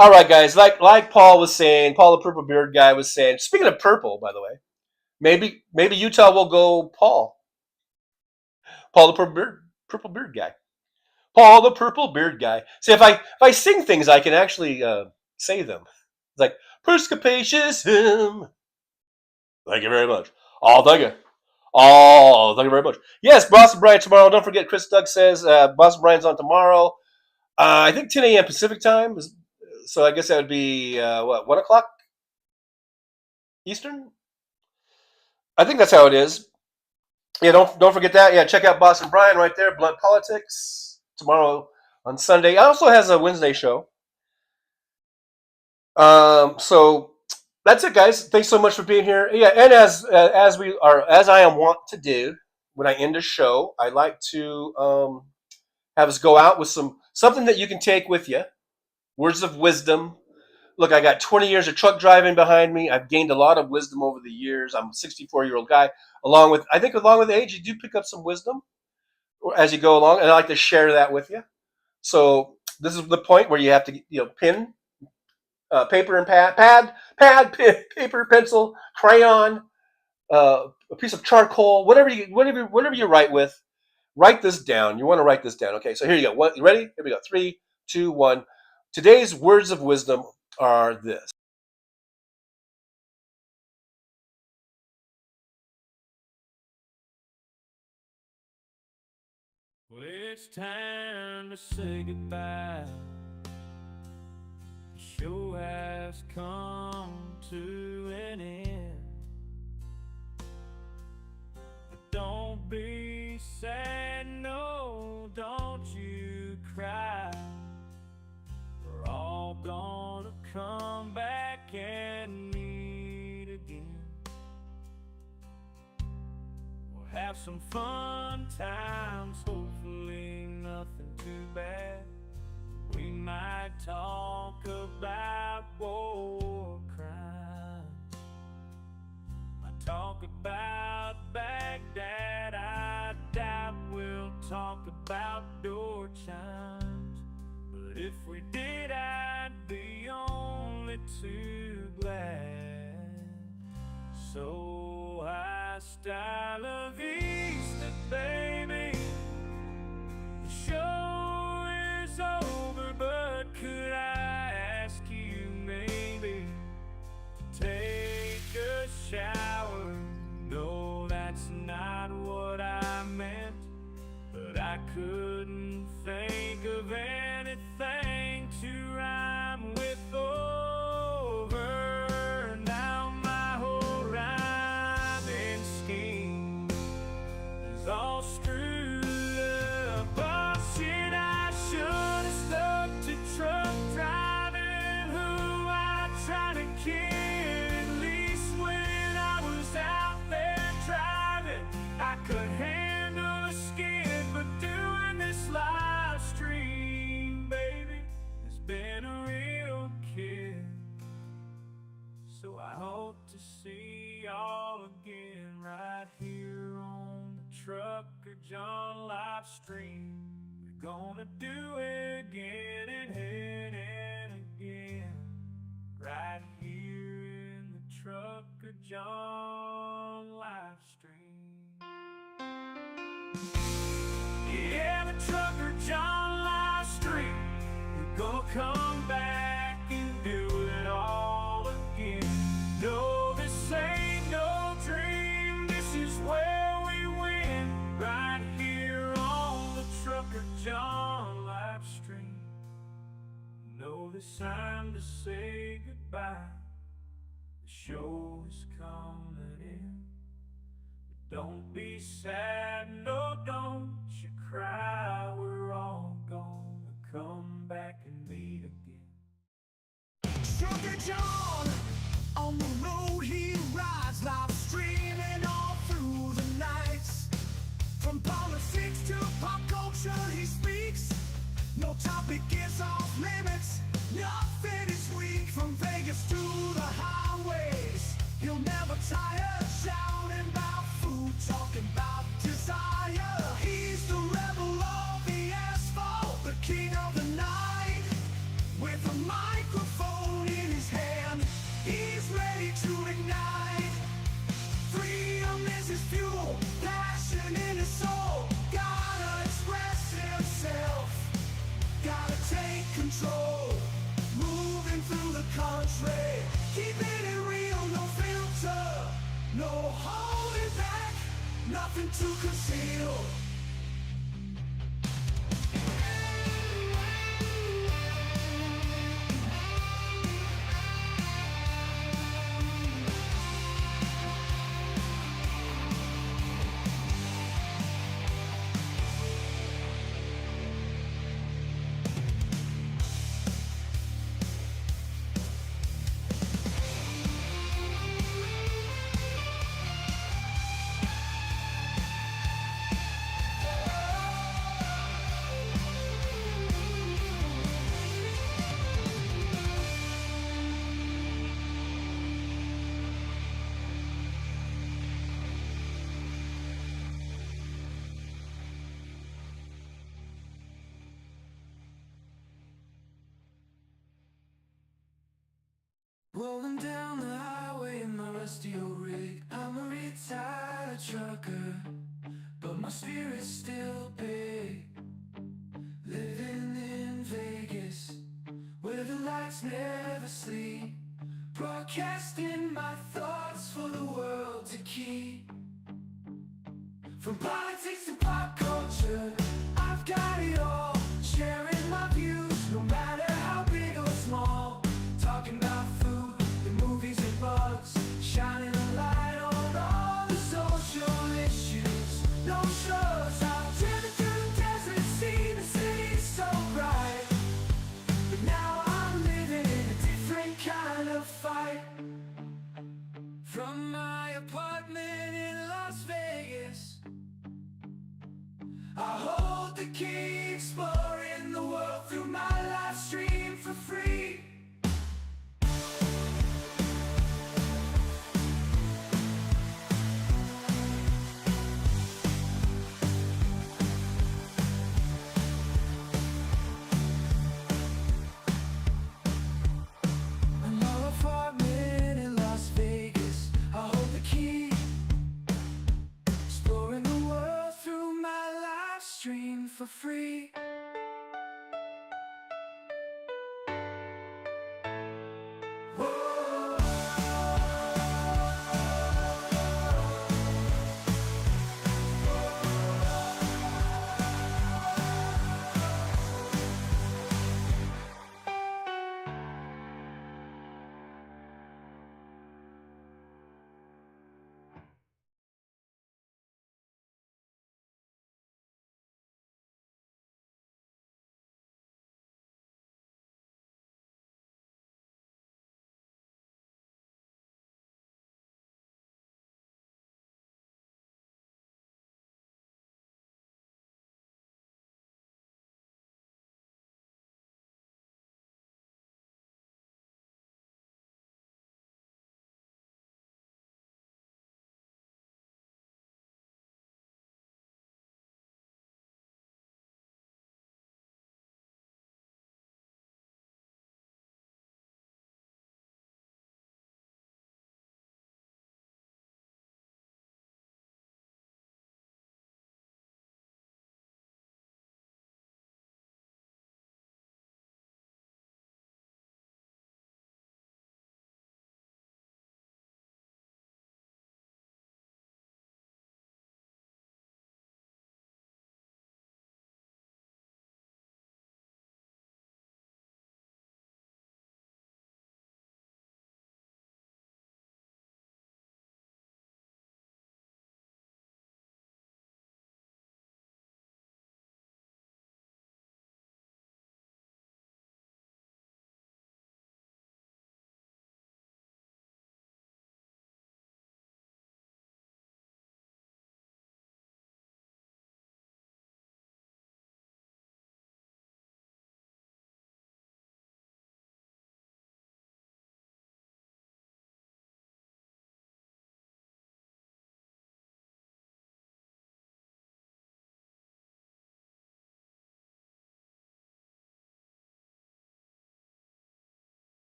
All right, guys. Like Paul was saying, Paul the Purple Beard guy was saying. Speaking of purple, by the way, maybe Utah will go Paul the Purple Beard guy. Paul the Purple Beard guy. See, if I sing things, I can actually say them. It's like perspicacious him. Thank you very much. Oh, thank you. Oh, thank you very much. Yes, Boston Brian tomorrow. Don't forget, Chris Doug says Boston Brian's on tomorrow. I think 10 a.m. Pacific time. So I guess that would be 1 o'clock Eastern. I think that's how it is. Yeah, don't forget that. Yeah, check out Boston Brian right there. Blunt Politics tomorrow on Sunday. I also has a Wednesday show. So that's it, guys. Thanks so much for being here. Yeah, and as I am wont to do when I end a show, I like to have us go out with something that you can take with you. Words of wisdom. Look, I got 20 years of truck driving behind me. I've gained a lot of wisdom over the years. I'm a 64-year-old guy. Along with age, you do pick up some wisdom as you go along, and I like to share that with you. So this is the point where you have to, pen, paper and pad, paper, pencil, crayon, a piece of charcoal, whatever you write with. Write this down. You want to write this down. Okay, so here you go. You ready? Here we go. 3, 2, 1. Today's words of wisdom are this. Well, it's time to say goodbye. The show has come to an end. But don't be sad, no, don't you cry. We're all gonna come back and meet again. We'll have some fun times, hopefully nothing too bad. We might talk about war crimes, might talk about Baghdad. I doubt we'll talk about door chimes, but if we did, I'd be only too glad. So hasta la vista, baby. The show is over, but could I ask you maybe to take a shower? No, that's not what I meant, but I couldn't think of anything to rhyme with over. Now my whole rhyming scheme trucker John live stream. We're gonna do it again and again, right here in the trucker John live stream. Yeah, the trucker John live stream. We're gonna come back and do it all again. No, this ain't no dream. This is where we win, right here on the trucker John live stream. No, this time to say goodbye. The show is coming in. Don't be sad, no, don't you cry. We're all gonna come back and meet again. Trucker John, on the road he rides, live streaming all through the nights. From politics to pop culture he speaks. No topic is off limits, nothing is weak. From Vegas to the highways, he'll never tire, shouting about food, talking about desire. He's the rebel of the asphalt, the king of the night. With a microphone in his hand, he's ready to ignite. Freedom is his fuel, passion in his soul. Gotta express himself, gotta take control. Moving through the country, keeping it real, no filter, no holding back, nothing to conceal. Rolling down the highway in my rusty old rig. I'm a retired trucker, but my spirit's still big. Living in Vegas, where the lights never sleep. Broadcasting my thoughts for the world to keep. From politics to pop culture, I've got it all. Sharing my views, no matter how big or small. Talking about food, the movies and bugs, shining a light on all the social issues. No shows, I've driven through the desert, seen the city so bright. But now I'm living in a different kind of fight. From my apartment in Las Vegas, I hold the key, exploring the world through my live stream for free. For free.